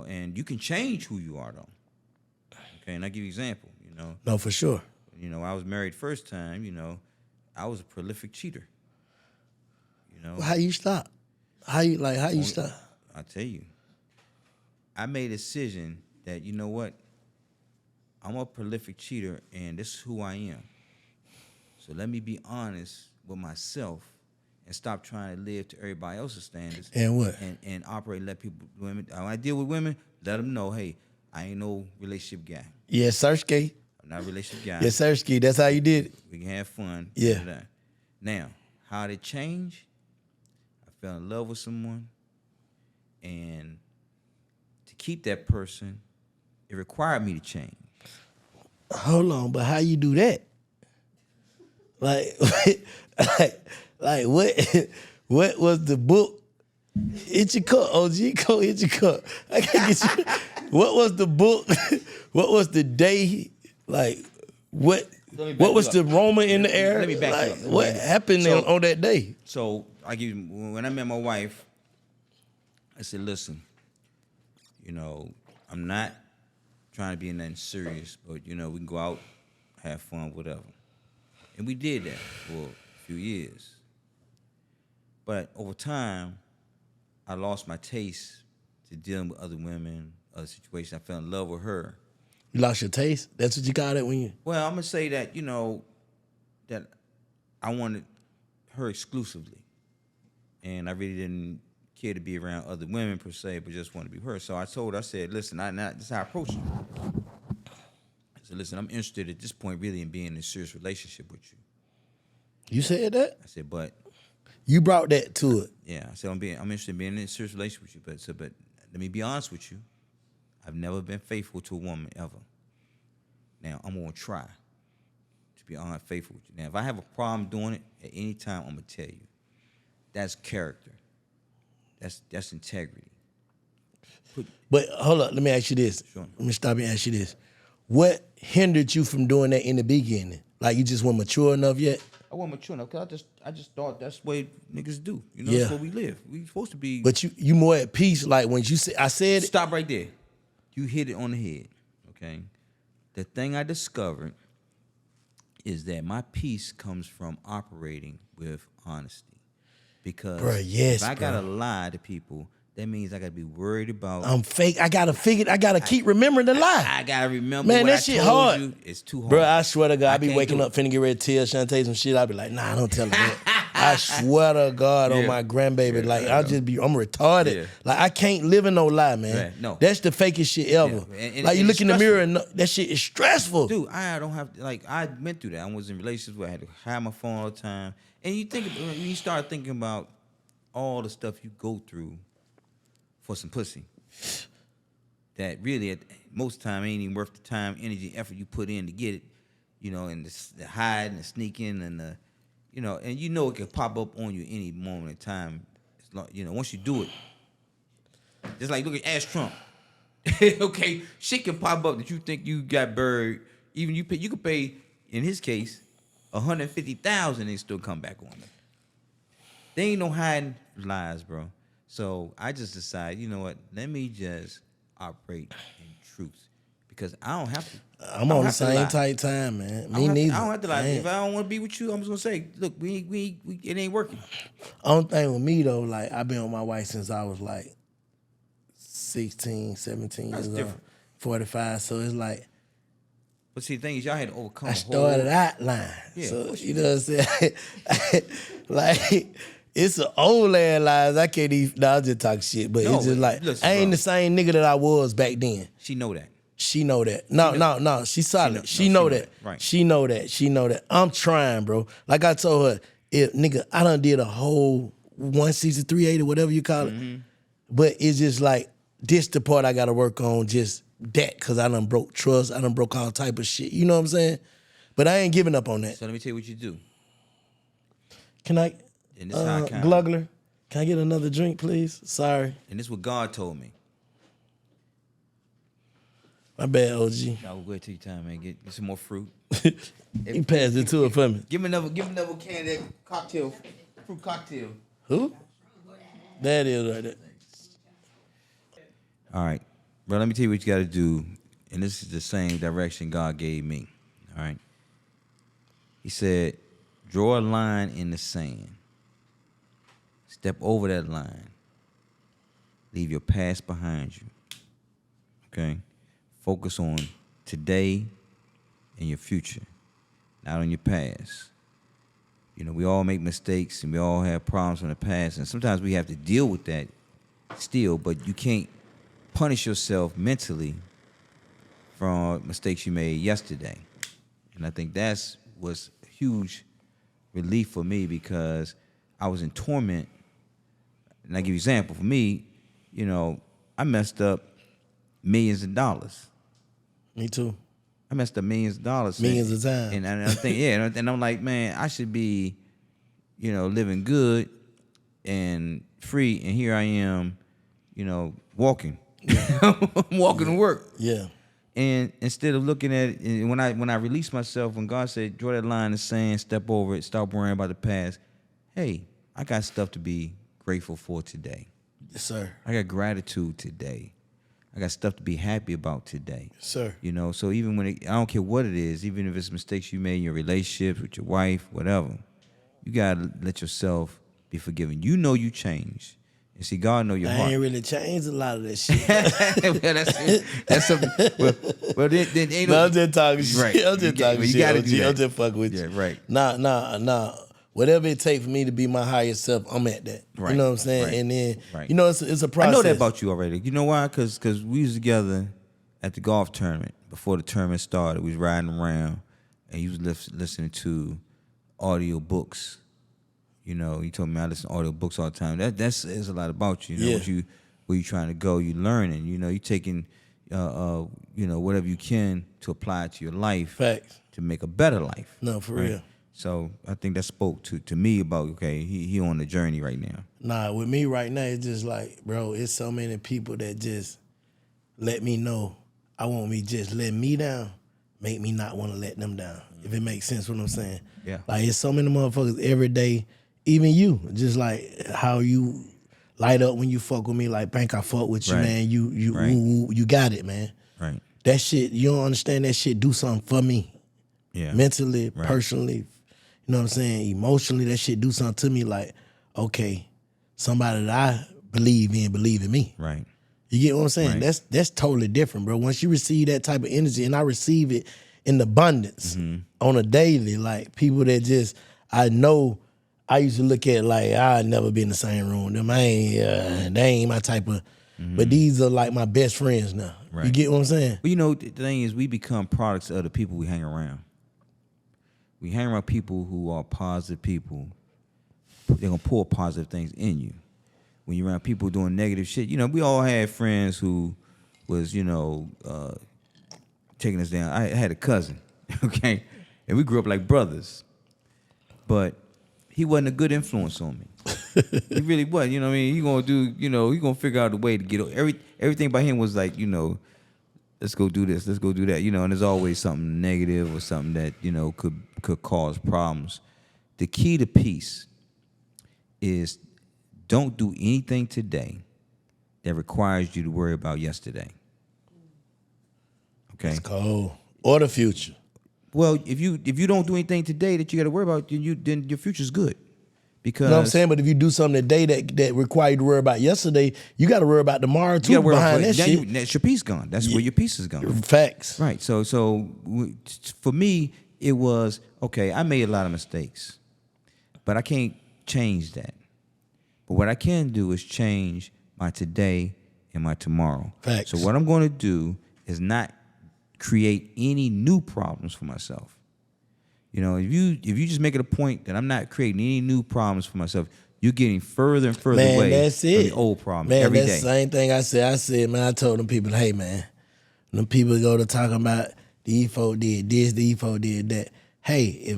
Speaker 3: And you can change who you are, though. Okay, and I'll give you an example,
Speaker 2: No, for sure.
Speaker 3: I was married first time, I was a prolific cheater.
Speaker 2: Well, how you stop? How you stop?
Speaker 3: I tell you, I made a decision that, you know what? I'm a prolific cheater, and this is who I am. So let me be honest with myself and stop trying to live to everybody else's standards.
Speaker 2: And what?
Speaker 3: And operate, women. When I deal with women, let them know, hey, I ain't no relationship guy.
Speaker 2: Yes, Sirski.
Speaker 3: I'm not a relationship guy.
Speaker 2: Yes, Sirski. That's how you did it.
Speaker 3: We can have fun.
Speaker 2: Yeah.
Speaker 3: Now, how did it change? I fell in love with someone, and to keep that person, it required me to change.
Speaker 2: Hold on, but how you do that? Like what was the book? Hit your cup, OG. Go hit your cup. I can't get you. What was the book? What was the day? Like what was the aroma in the air?
Speaker 3: Let me back you up.
Speaker 2: What happened on that day?
Speaker 3: So when I met my wife, I said, listen, I'm not trying to be in nothing serious, but we can go out, have fun, whatever. And we did that for a few years. But over time, I lost my taste to dealing with other women, other situations. I fell in love with her.
Speaker 2: You lost your taste? That's what you call it when you...
Speaker 3: Well, I'm gonna say that, you know, that I wanted her exclusively. And I really didn't care to be around other women per se, but just wanted to be her. So I told her, I said, listen, this is how I approached it. I said, listen, I'm interested at this point really in being in a serious relationship with you.
Speaker 2: You said that?
Speaker 3: I said, but
Speaker 2: you brought that to it.
Speaker 3: Yeah, I said I'm interested in being in a serious relationship with you, but let me be honest with you. I've never been faithful to a woman ever. Now I'm gonna try to be faithful with you. Now, if I have a problem doing it at any time, I'm gonna tell you. That's character. That's integrity.
Speaker 2: But hold up, let me ask you this.
Speaker 3: Sure.
Speaker 2: Let me stop and ask you this. What hindered you from doing that in the beginning? Like you just weren't mature enough yet?
Speaker 3: I wasn't mature enough because I just thought that's the way niggas do. You know,
Speaker 2: Yeah.
Speaker 3: that's where we live. We supposed to be.
Speaker 2: But you more at peace. Like when you said, I said.
Speaker 3: Stop right there. You hit it on the head. Okay. The thing I discovered is that my peace comes from operating with honesty. Because if I gotta lie to people, that means I gotta be worried about.
Speaker 2: I'm fake. I gotta keep remembering the lie.
Speaker 3: I gotta remember.
Speaker 2: Man,
Speaker 3: what
Speaker 2: that
Speaker 3: I
Speaker 2: shit
Speaker 3: told
Speaker 2: hard.
Speaker 3: You. It's too hard,
Speaker 2: bro. I swear to God, I be
Speaker 3: can't
Speaker 2: waking up finna get ready to tell Shantae some shit. I be like, nah, don't tell her that. I swear to God on my grandbaby, like I'm retarded. Yeah. Like I can't live in no lie, man.
Speaker 3: Right. No,
Speaker 2: that's the fakest shit ever. Yeah. And like you look in the mirror and that shit is stressful.
Speaker 3: Dude, I don't have like I went through that. I was in relationships where I had to hide my phone all the time. And you start thinking about all the stuff you go through for some pussy that really at most time ain't even worth the time, energy, effort you put in to get it, you know, and the hide and the sneaking and the, you know, and you know it can pop up on you any moment in time. It's like, you know, once you do it, just like look at Ash Trump. Okay, shit can pop up that you think you got buried. Even you could pay, in his case, $150,000 and still come back on it. There ain't no hiding lies, bro. So I just decided, you know what? Let me just operate in truth because I don't have to.
Speaker 2: I'm on the same tight time, man. Me neither.
Speaker 3: I don't have to lie. If I don't want to be with you, I'm just gonna say, look, it ain't working.
Speaker 2: Only thing with me though, like I've been with my wife since I was like 16, 17 years old, 45. So it's like.
Speaker 3: But see, the thing is, y'all had to overcome.
Speaker 2: I started out lying. Yeah, so you know what I'm saying? Like. It's an old ass lies. I can't even. No, I just talk shit. But it's just like listen, I ain't the same nigga that I was back then.
Speaker 3: She know that.
Speaker 2: She know that. No. She's solid. She know that.
Speaker 3: Right.
Speaker 2: She know that. I'm trying, bro. Like I told her, nigga, I done did a whole 160, 380, whatever you call it. Mm-hmm. But it's just like this the part I got to work on. Just that because I done broke trust. I done broke all type of shit. You know what I'm saying? But I ain't giving up on that.
Speaker 3: So let me tell you what you do.
Speaker 2: Can I?
Speaker 3: And this is how I count.
Speaker 2: Glugler, can I get another drink, please? Sorry.
Speaker 3: And this is what God told me.
Speaker 2: My bad, OG.
Speaker 3: I will wait till your time, man. Get some more fruit.
Speaker 2: He passed it to her for me.
Speaker 3: Give me another can of that cocktail, fruit cocktail.
Speaker 2: Who? That is right there.
Speaker 3: All right, bro. Let me tell you what you got to do, and this is the same direction God gave me. All right. He said, draw a line in the sand. Step over that line. Leave your past behind you. Okay? Focus on today and your future, not on your past. You know, we all make mistakes and we all have problems from the past, and sometimes we have to deal with that still, but you can't punish yourself mentally from mistakes you made yesterday. And I think that's was a huge relief for me because I was in torment. And I give you an example. For me, you know, I messed up millions of dollars.
Speaker 2: Me too.
Speaker 3: I messed up millions of dollars.
Speaker 2: Millions of times.
Speaker 3: And I think, yeah, and I'm like, man, I should be, you know, living good and free. And here I am, you know, walking. I'm walking to work.
Speaker 2: Yeah.
Speaker 3: And instead of looking at it, and when I released myself, when God said, draw that line in the sand, step over it, stop worrying about the past, hey, I got stuff to be grateful for today.
Speaker 2: Yes, sir.
Speaker 3: I got gratitude today. I got stuff to be happy about today.
Speaker 2: Yes, sir.
Speaker 3: You know, so even when I don't care what it is, even if it's mistakes you made in your relationships with your wife, whatever, you got to let yourself be forgiven. You know you changed. And see, God know your
Speaker 2: I
Speaker 3: heart.
Speaker 2: ain't really changed a lot of that shit.
Speaker 3: That's something. Well, then ain't
Speaker 2: No, I'm just talking shit.
Speaker 3: Right.
Speaker 2: I'm just talking
Speaker 3: You
Speaker 2: shit.
Speaker 3: gotta do that.
Speaker 2: I'm just fucking with you.
Speaker 3: Yeah, right.
Speaker 2: Nah. Whatever it takes for me to be my higher self, I'm at that.
Speaker 3: Right.
Speaker 2: You know what I'm saying?
Speaker 3: Right.
Speaker 2: And then,
Speaker 3: Right.
Speaker 2: you know, it's a process.
Speaker 3: I know that about you already. You know why? Because we was together at the golf tournament. Before the tournament started, we was riding around, and you was listening to audio books. You know, you told me I listen to audio books all the time. That says a lot about you. You know, where you trying to go, you learning. You know, you taking, whatever you can to apply it to your life.
Speaker 2: Facts.
Speaker 3: To make a better life.
Speaker 2: No, for real.
Speaker 3: So I think that spoke to me about, okay, he on the journey right now.
Speaker 2: Nah, with me right now, it's just like, bro, it's so many people that just let me know. I want me just let me down, make me not want to let them down. If it makes sense what I'm saying.
Speaker 3: Yeah.
Speaker 2: Like, it's so many motherfuckers every day, even you, just like how you light up when you fuck with me, like, Bank, I fuck with you,
Speaker 3: Right.
Speaker 2: man. You
Speaker 3: Right.
Speaker 2: you got it, man.
Speaker 3: Right.
Speaker 2: That shit, you don't understand that shit do something for me.
Speaker 3: Yeah.
Speaker 2: Mentally,
Speaker 3: Right.
Speaker 2: personally, you know what I'm saying? Emotionally, that shit do something to me like, okay, somebody that I believe in me.
Speaker 3: Right.
Speaker 2: You get what I'm saying?
Speaker 3: Right.
Speaker 2: That's totally different, bro. Once you receive that type of energy, and I receive it in abundance on a daily, like people that just, I know, I used to look at like, I'd never be in the same room. Them they ain't my type of, but these are like my best friends now.
Speaker 3: Right.
Speaker 2: You get what I'm saying?
Speaker 3: Well, you know, the thing is, we become products of the people we hang around. We hang around people who are positive people. They're going to pull positive things in you. When you're around people doing negative shit, you know, we all had friends who was, taking us down. I had a cousin, okay? And we grew up like brothers. But he wasn't a good influence on me. He really wasn't, you know what I mean? He going to do, he going to figure out a way to get everything about him was like, let's go do this, let's go do that, and there's always something negative or something that, could cause problems. The key to peace is don't do anything today that requires you to worry about yesterday. Okay?
Speaker 2: It's cold. Or the future.
Speaker 3: Well, if you don't do anything today that you got to worry about, then your future's good. Because
Speaker 2: You know what I'm saying? But if you do something today that require you to worry about yesterday, you got to worry about tomorrow too.
Speaker 3: you gotta worry
Speaker 2: behind
Speaker 3: about
Speaker 2: that shit.
Speaker 3: that's your peace gone. That's where your peace is gone.
Speaker 2: Facts.
Speaker 3: Right. So for me, it was, okay, I made a lot of mistakes, but I can't change that. But what I can do is change my today and my tomorrow.
Speaker 2: Facts.
Speaker 3: So what I'm going to do is not create any new problems for myself. If you just make it a point that I'm not creating any new problems for myself, you're getting further and further away
Speaker 2: that's it.
Speaker 3: from the old problem
Speaker 2: Man,
Speaker 3: every
Speaker 2: that's
Speaker 3: day.
Speaker 2: the same thing I said. I told them people, hey, man, them people go to talking about the E4 did this, the E4 did that. Hey,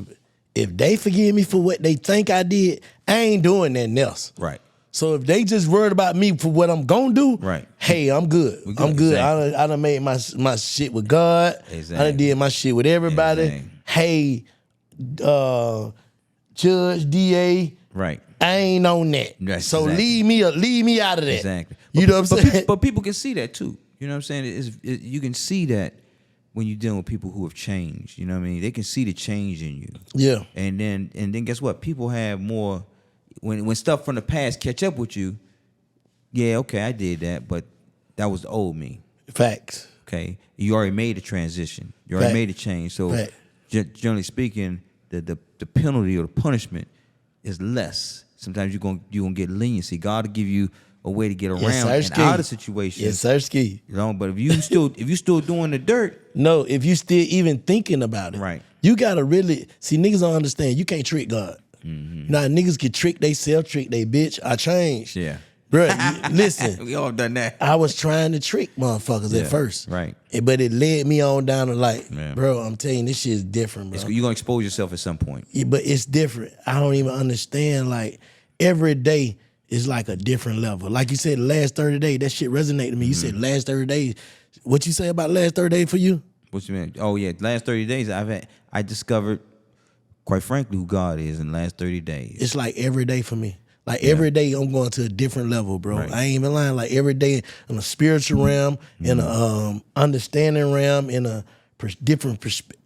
Speaker 2: if they forgive me for what they think I did, I ain't doing nothing else.
Speaker 3: Right.
Speaker 2: So if they just worried about me for what I'm gonna do,
Speaker 3: Right.
Speaker 2: hey, I'm good. I'm good.
Speaker 3: Exactly.
Speaker 2: I done made my shit with God.
Speaker 3: Exactly.
Speaker 2: I done did my shit with everybody.
Speaker 3: Exactly.
Speaker 2: Hey, Judge, DA,
Speaker 3: Right.
Speaker 2: I ain't on that.
Speaker 3: Right,
Speaker 2: So
Speaker 3: exactly.
Speaker 2: leave me out of that.
Speaker 3: Exactly.
Speaker 2: You know what I'm saying?
Speaker 3: But people can see that too. You know what I'm saying? You can see that when you're dealing with people who have changed. You know what I mean? They can see the change in you.
Speaker 2: Yeah.
Speaker 3: And then guess what? People have more when stuff from the past catch up with you. Yeah, okay, I did that, but that was the old me.
Speaker 2: Facts.
Speaker 3: Okay, you already made a transition. You already
Speaker 2: Fact.
Speaker 3: made a change. So
Speaker 2: Fact.
Speaker 3: generally speaking, the penalty or the punishment is less. Sometimes you're gonna get leniency. God will give you a way to get around
Speaker 2: Yes,
Speaker 3: and out of situations.
Speaker 2: Yes, sir, ski.
Speaker 3: But if you still doing the dirt,
Speaker 2: No, if you still even thinking about it,
Speaker 3: Right.
Speaker 2: You gotta really see. Niggas don't understand. You can't trick God.
Speaker 3: Mm-hmm.
Speaker 2: Now niggas can trick they self, trick they bitch. I changed.
Speaker 3: yeah,
Speaker 2: Bro, listen.
Speaker 3: we all done that.
Speaker 2: I was trying to trick motherfuckers
Speaker 3: Yeah,
Speaker 2: at first,
Speaker 3: right.
Speaker 2: But it led me on down to like,
Speaker 3: Yeah.
Speaker 2: bro, I'm telling you, this shit is different, bro.
Speaker 3: You're gonna expose yourself at some point.
Speaker 2: Yeah, but it's different. I don't even understand. Like every day is like a different level. Like you said, the last 30 days, that shit resonated to me. You said last 30 days. What you say about last 30 days for you?
Speaker 3: What you mean? Oh yeah, last 30 days I discovered, quite frankly, who God is in the last 30 days.
Speaker 2: It's like every day for me. Like every day I'm going to a different level, bro.
Speaker 3: Right.
Speaker 2: I ain't even lying. Like every day in a spiritual realm, in a understanding realm, in a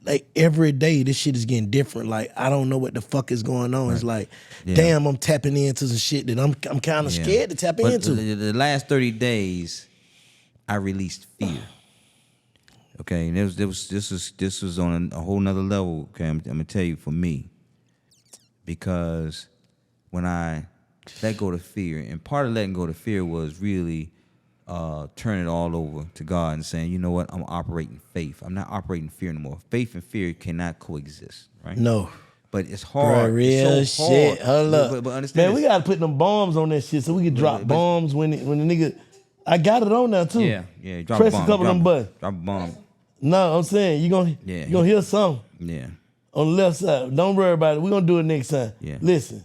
Speaker 2: like every day this shit is getting different. Like I don't know what the fuck is going on. It's like, damn, I'm tapping into some shit that I'm kind of scared to tap into.
Speaker 3: The last 30 days, I released fear. Okay, and this was on a whole nother level. Okay, I'm gonna tell you for me, because when I let go to fear, and part of letting go to fear was really turning it all over to God and saying, you know what, I'm operating faith. I'm not operating fear anymore. Faith and fear cannot coexist, right?
Speaker 2: No.
Speaker 3: But it's hard.
Speaker 2: Bro, real
Speaker 3: it's so
Speaker 2: shit.
Speaker 3: hard.
Speaker 2: Hold up.
Speaker 3: But understand
Speaker 2: man, we gotta put them bombs on that shit so we can drop bombs when the nigga. I got it on there too.
Speaker 3: Yeah. Drop
Speaker 2: Press
Speaker 3: a bomb.
Speaker 2: a couple of them buttons.
Speaker 3: Drop a bomb.
Speaker 2: No, I'm saying you gonna hear something.
Speaker 3: Yeah.
Speaker 2: On the left side. Don't worry about it. We're gonna do it next time.
Speaker 3: Yeah.
Speaker 2: Listen.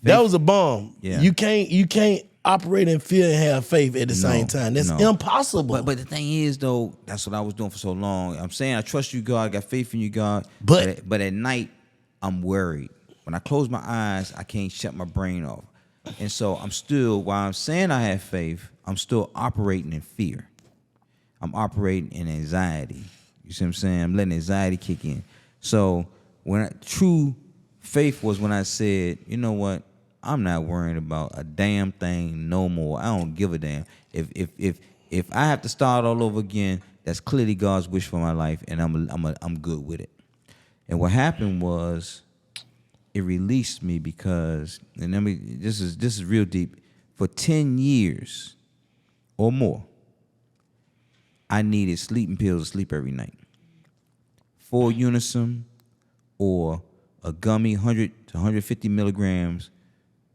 Speaker 2: That was a bomb.
Speaker 3: Yeah.
Speaker 2: You can't operate in fear and have faith at the same time. That's impossible.
Speaker 3: But the thing is, though, that's what I was doing for so long. I'm saying I trust you, God. I got faith in you, God. But at night, I'm worried. When I close my eyes, I can't shut my brain off. And so I'm still, while I'm saying I have faith, I'm still operating in fear. I'm operating in anxiety. You see what I'm saying? I'm letting anxiety kick in. So true faith was when I said, you know what? I'm not worrying about a damn thing no more. I don't give a damn. If I have to start all over again, that's clearly God's wish for my life, and I'm good with it. And what happened was, it released me because, and this is real deep. For 10 years or more, I needed sleeping pills to sleep every night. 4 Unison or a gummy 100 to 150 milligrams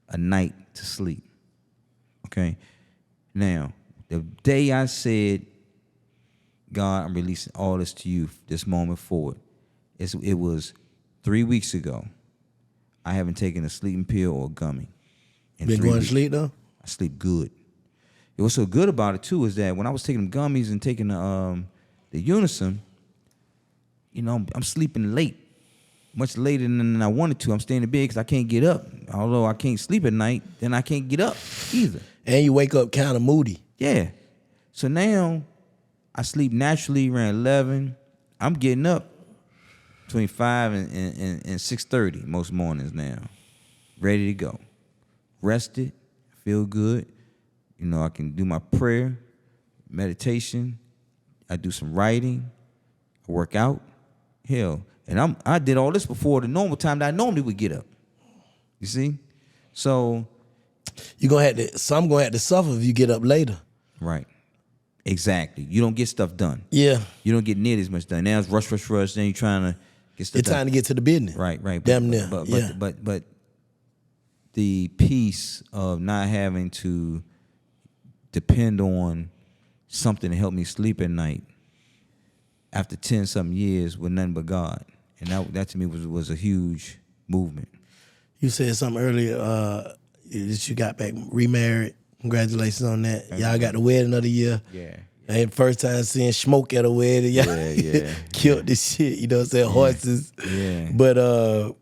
Speaker 3: a night to sleep. Okay? Now, the day I said, God, I'm releasing all this to you this moment forward, it was 3 weeks ago. I haven't taken a sleeping pill or a gummy.
Speaker 2: Been going to sleep, though?
Speaker 3: I sleep good. What's so good about it, too, is that when I was taking the gummies and taking the Unison, you know, I'm sleeping late. Much later than I wanted to. I'm staying in bed because I can't get up. Although I can't sleep at night, then I can't get up either.
Speaker 2: And you wake up kind of moody.
Speaker 3: Yeah. So now I sleep naturally around 11. I'm getting up between 5 and 6:30 most mornings now. Ready to go. Rested. Feel good. You know, I can do my prayer, meditation. I do some writing. I work out. Hell. And I did all this before the normal time that I normally would get up. You see? So
Speaker 2: some gonna have to suffer if you get up later.
Speaker 3: Right. Exactly. You don't get stuff done.
Speaker 2: Yeah.
Speaker 3: You don't get nearly as much done. Now it's rush. Then you're trying to get stuff done.
Speaker 2: It's time to get to the business.
Speaker 3: Right.
Speaker 2: Damn near.
Speaker 3: But the peace of not having to depend on something to help me sleep at night after 10-something years with nothing but God. And that to me was a huge movement.
Speaker 2: You said something earlier that you got back remarried. Congratulations on that. Y'all got the wedding of the year.
Speaker 3: Yeah.
Speaker 2: I had first time seeing smoke at a wedding. Y'all killed this shit. You know what I'm saying? Horses.
Speaker 3: Yeah.
Speaker 2: But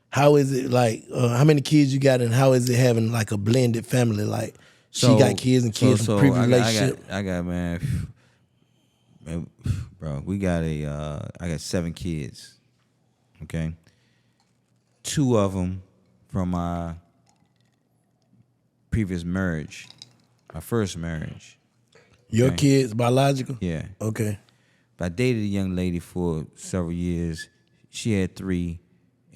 Speaker 2: how is it like? How many kids you got, and how is it having like a blended family? Like she got kids and kids from previous relationship.
Speaker 3: I got man, bro. We got I got 7 kids. Okay. 2 of them from my previous marriage, my first marriage.
Speaker 2: Your kids, biological?
Speaker 3: Yeah.
Speaker 2: Okay.
Speaker 3: But I dated a young lady for several years. She had 3,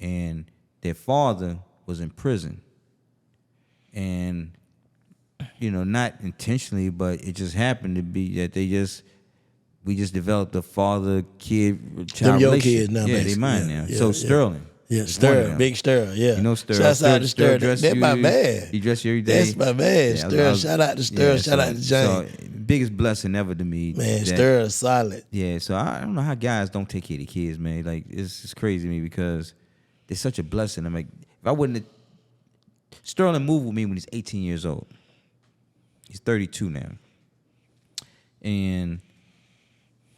Speaker 3: and their father was in prison. And, you know, not intentionally, but it just happened to be that we just developed a father-kid-child
Speaker 2: your
Speaker 3: relationship.
Speaker 2: kids now,
Speaker 3: yeah,
Speaker 2: basically.
Speaker 3: they mine now.
Speaker 2: Yeah,
Speaker 3: so
Speaker 2: yeah.
Speaker 3: Sterling.
Speaker 2: Yeah, Stir, big Stir, yeah.
Speaker 3: You know Stir.
Speaker 2: Shouts out to Stir. That's my man.
Speaker 3: He dress you every day.
Speaker 2: That's my man. Stir. Shout out to Stir. Shout out to James.
Speaker 3: So, biggest blessing ever to me.
Speaker 2: Man, Stir is solid.
Speaker 3: Yeah, so I don't know how guys don't take care of their kids, man. Like, it's crazy to me because it's such a blessing. I'm like, if I wouldn't have... Sterling moved with me when he's 18 years old. He's 32 now. And,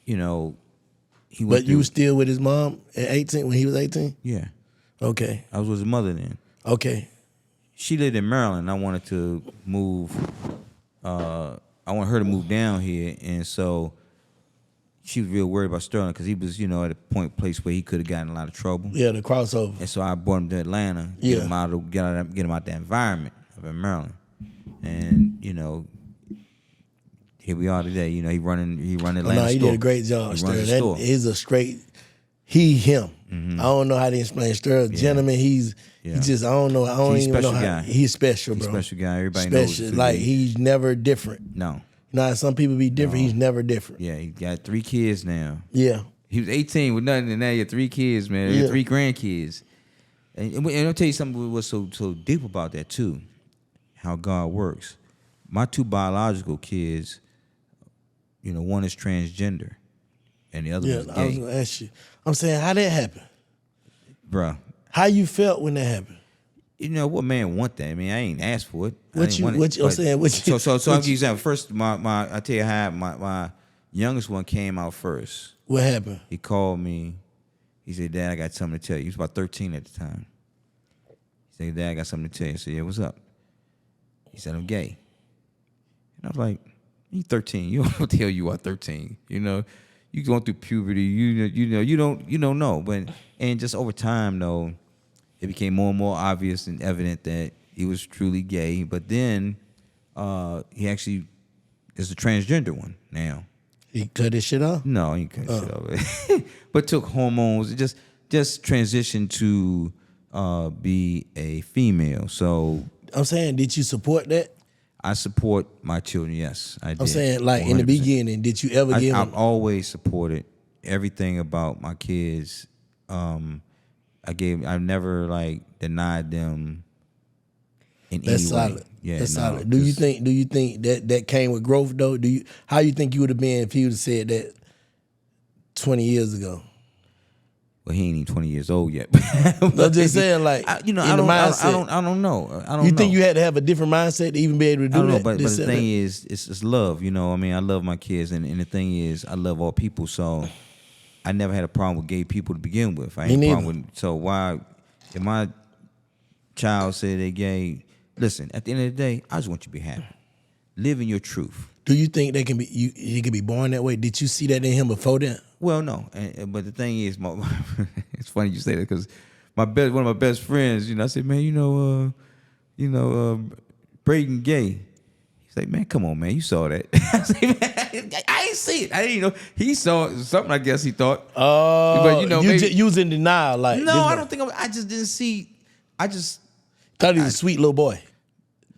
Speaker 3: you know...
Speaker 2: But you was still with his mom at 18 when he was 18?
Speaker 3: Yeah.
Speaker 2: Okay.
Speaker 3: I was with his mother then.
Speaker 2: Okay.
Speaker 3: She lived in Maryland. I wanted to move. I want her to move down here, and so she was real worried about Sterling because he was, at a place where he could have gotten in a lot of trouble.
Speaker 2: Yeah, the crossover.
Speaker 3: And so I brought him to Atlanta, get him out that environment of in Maryland. And, here we are today. He running Atlanta store.
Speaker 2: He did a great job, Sterling. That is a straight, him. Mm-hmm. I don't know how to explain Sterling. Gentleman, he just, I don't know. I don't even know how. He's special, bro.
Speaker 3: He's a special guy. Everybody knows it.
Speaker 2: Like, he's never different.
Speaker 3: No.
Speaker 2: Some people be different. He's never different.
Speaker 3: Yeah, he got 3 kids now.
Speaker 2: Yeah.
Speaker 3: He was 18 with nothing, and now he had 3 kids, man. He had 3 grandkids. And I'll tell you something what's so deep about that, too, how God works. My 2 biological kids, one is transgender, and the other one is gay.
Speaker 2: I was going to ask you. I'm saying, how that happen?
Speaker 3: Bruh.
Speaker 2: How you felt when that happened?
Speaker 3: What man want that? I mean, I ain't asked for it.
Speaker 2: So I'll give you an
Speaker 3: example. First, I tell you how my youngest one came out first.
Speaker 2: What happened?
Speaker 3: He called me. He said, "Dad, I got something to tell you." He was about 13 at the time. He said, "Dad, I got something to tell you." I said, "Yeah, what's up?" He said, "I'm gay." And I was like, "You 13? You don't know what the hell you are 13? You going through puberty. You don't know." And just over time, though, it became more and more obvious and evident that he was truly gay. But then he actually is a transgender one now.
Speaker 2: He cut his shit off?
Speaker 3: No, he cut his shit off. But took hormones. Just transitioned to be a female. So
Speaker 2: I'm saying, did you support that?
Speaker 3: I support my children, yes. I did.
Speaker 2: I'm saying, like, 100%. In the beginning, did you ever give them?
Speaker 3: I've always supported everything about my kids. I've never denied them in any
Speaker 2: solid.
Speaker 3: way. Yeah,
Speaker 2: that's solid. Do you think that came with growth though? How you think you would have been if he would have said that 20 years ago?
Speaker 3: Well, he ain't even 20 years old yet.
Speaker 2: I'm just saying, I don't know. You think you had to have a different mindset to even be able to do that?
Speaker 3: I don't know, but the thing is, it's love. I love my kids, and the thing is, I love all people, so I never had a problem with gay people to begin with. So why, if my child said they're gay, listen, at the end of the day, I just want you to be happy. Live in your truth.
Speaker 2: Do you think they can be? He can be born that way? Did you see that in him before that?
Speaker 3: Well, no, but the thing is, it's funny you say that because one of my best friends, I said, man, Braden gay. He's like, man, come on, man, you saw that. I said, man, I ain't see it. I didn't know. He saw something. I guess he thought.
Speaker 2: Oh, but you was in denial, like.
Speaker 3: No, I don't think. I just didn't see. I just
Speaker 2: thought he was a sweet little boy.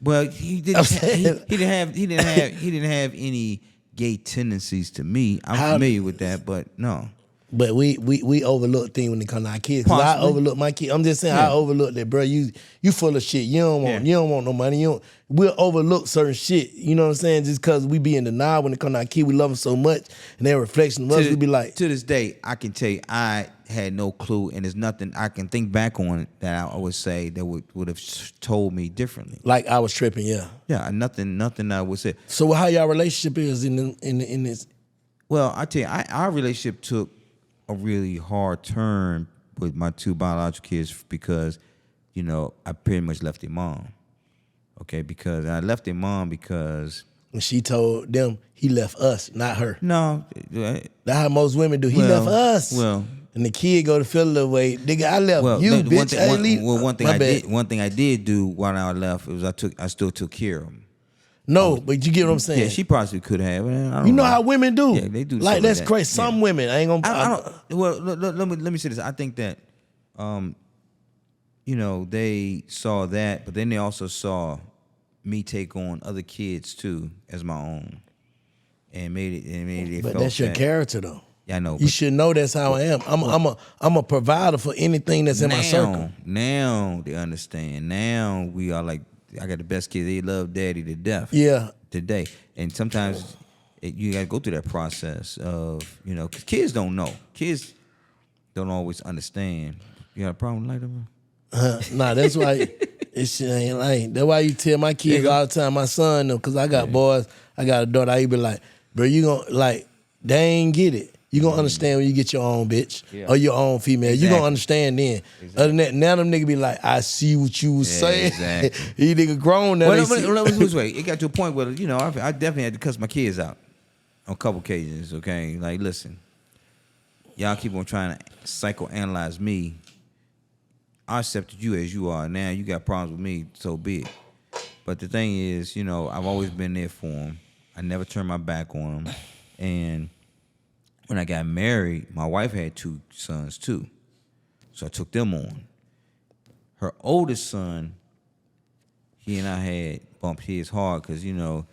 Speaker 3: Well, he didn't. He didn't have any gay tendencies to me. I'm familiar with that, but no.
Speaker 2: But we overlook things when it comes to our kids. Cause I overlook my kids. I'm just saying, I overlook that, bro. You full of shit. You don't want no money. We'll overlook certain shit. You know what I'm saying? Just because we be in denial when it comes to our kids, we love them so much, and their reflection of us, we be like.
Speaker 3: To this day, I can tell you, I had no clue, and there's nothing I can think back on that I would say that would have told me differently.
Speaker 2: Like I was tripping, yeah.
Speaker 3: Yeah, nothing I would say.
Speaker 2: So how y'all relationship is in this?
Speaker 3: Well, I tell you, our relationship took a really hard turn with my 2 biological kids because, I pretty much left their mom. Okay, because I left their mom because
Speaker 2: when she told them he left us, not her.
Speaker 3: No,
Speaker 2: that's how most women do. He left us.
Speaker 3: Well,
Speaker 2: and the kid go to feel the way, nigga. I left you, bitch.
Speaker 3: One thing I did do while I left was I still took care of him.
Speaker 2: No, but you get what I'm saying.
Speaker 3: Yeah, she possibly could have.
Speaker 2: You know how women do.
Speaker 3: Yeah, they do.
Speaker 2: Like that's
Speaker 3: that.
Speaker 2: crazy. Some women, I ain't gonna.
Speaker 3: Well, let me say this. I think that, they saw that, but then they also saw me take on other kids too as my own, and made it.
Speaker 2: But that's your character, though.
Speaker 3: Yeah, I know.
Speaker 2: You should know that's how I am. I'm a provider for anything that's in my circle.
Speaker 3: Now they understand. Now we are like. I got the best kids. They love daddy to death.
Speaker 2: Yeah.
Speaker 3: Today. And sometimes you got to go through that process of, because kids don't know. Kids don't always understand. You got a problem like that, bro?
Speaker 2: Nah, that's why it's ain't. That's why you tell my kids all the time, my son, because I got boys, I got a daughter, I be like, bro, you gonna, they ain't get it. You gonna understand when you get your own bitch or your own female. Exactly. You gonna understand then. Exactly. Other than that, now them niggas be like, I see what you was saying.
Speaker 3: Exactly.
Speaker 2: He nigga grown now.
Speaker 3: Well, let me this way. It got to a point where, I definitely had to cuss my kids out. on a couple occasions, okay? Like, listen, y'all keep on trying to psychoanalyze me. I accepted you as you are. Now you got problems with me, so be it. But the thing is, you know, I've always been there for him. I never turned my back on him. And when I got married, my wife had 2 sons too. So I took them on. Her oldest son, he and I had bumped heads hard because, you know,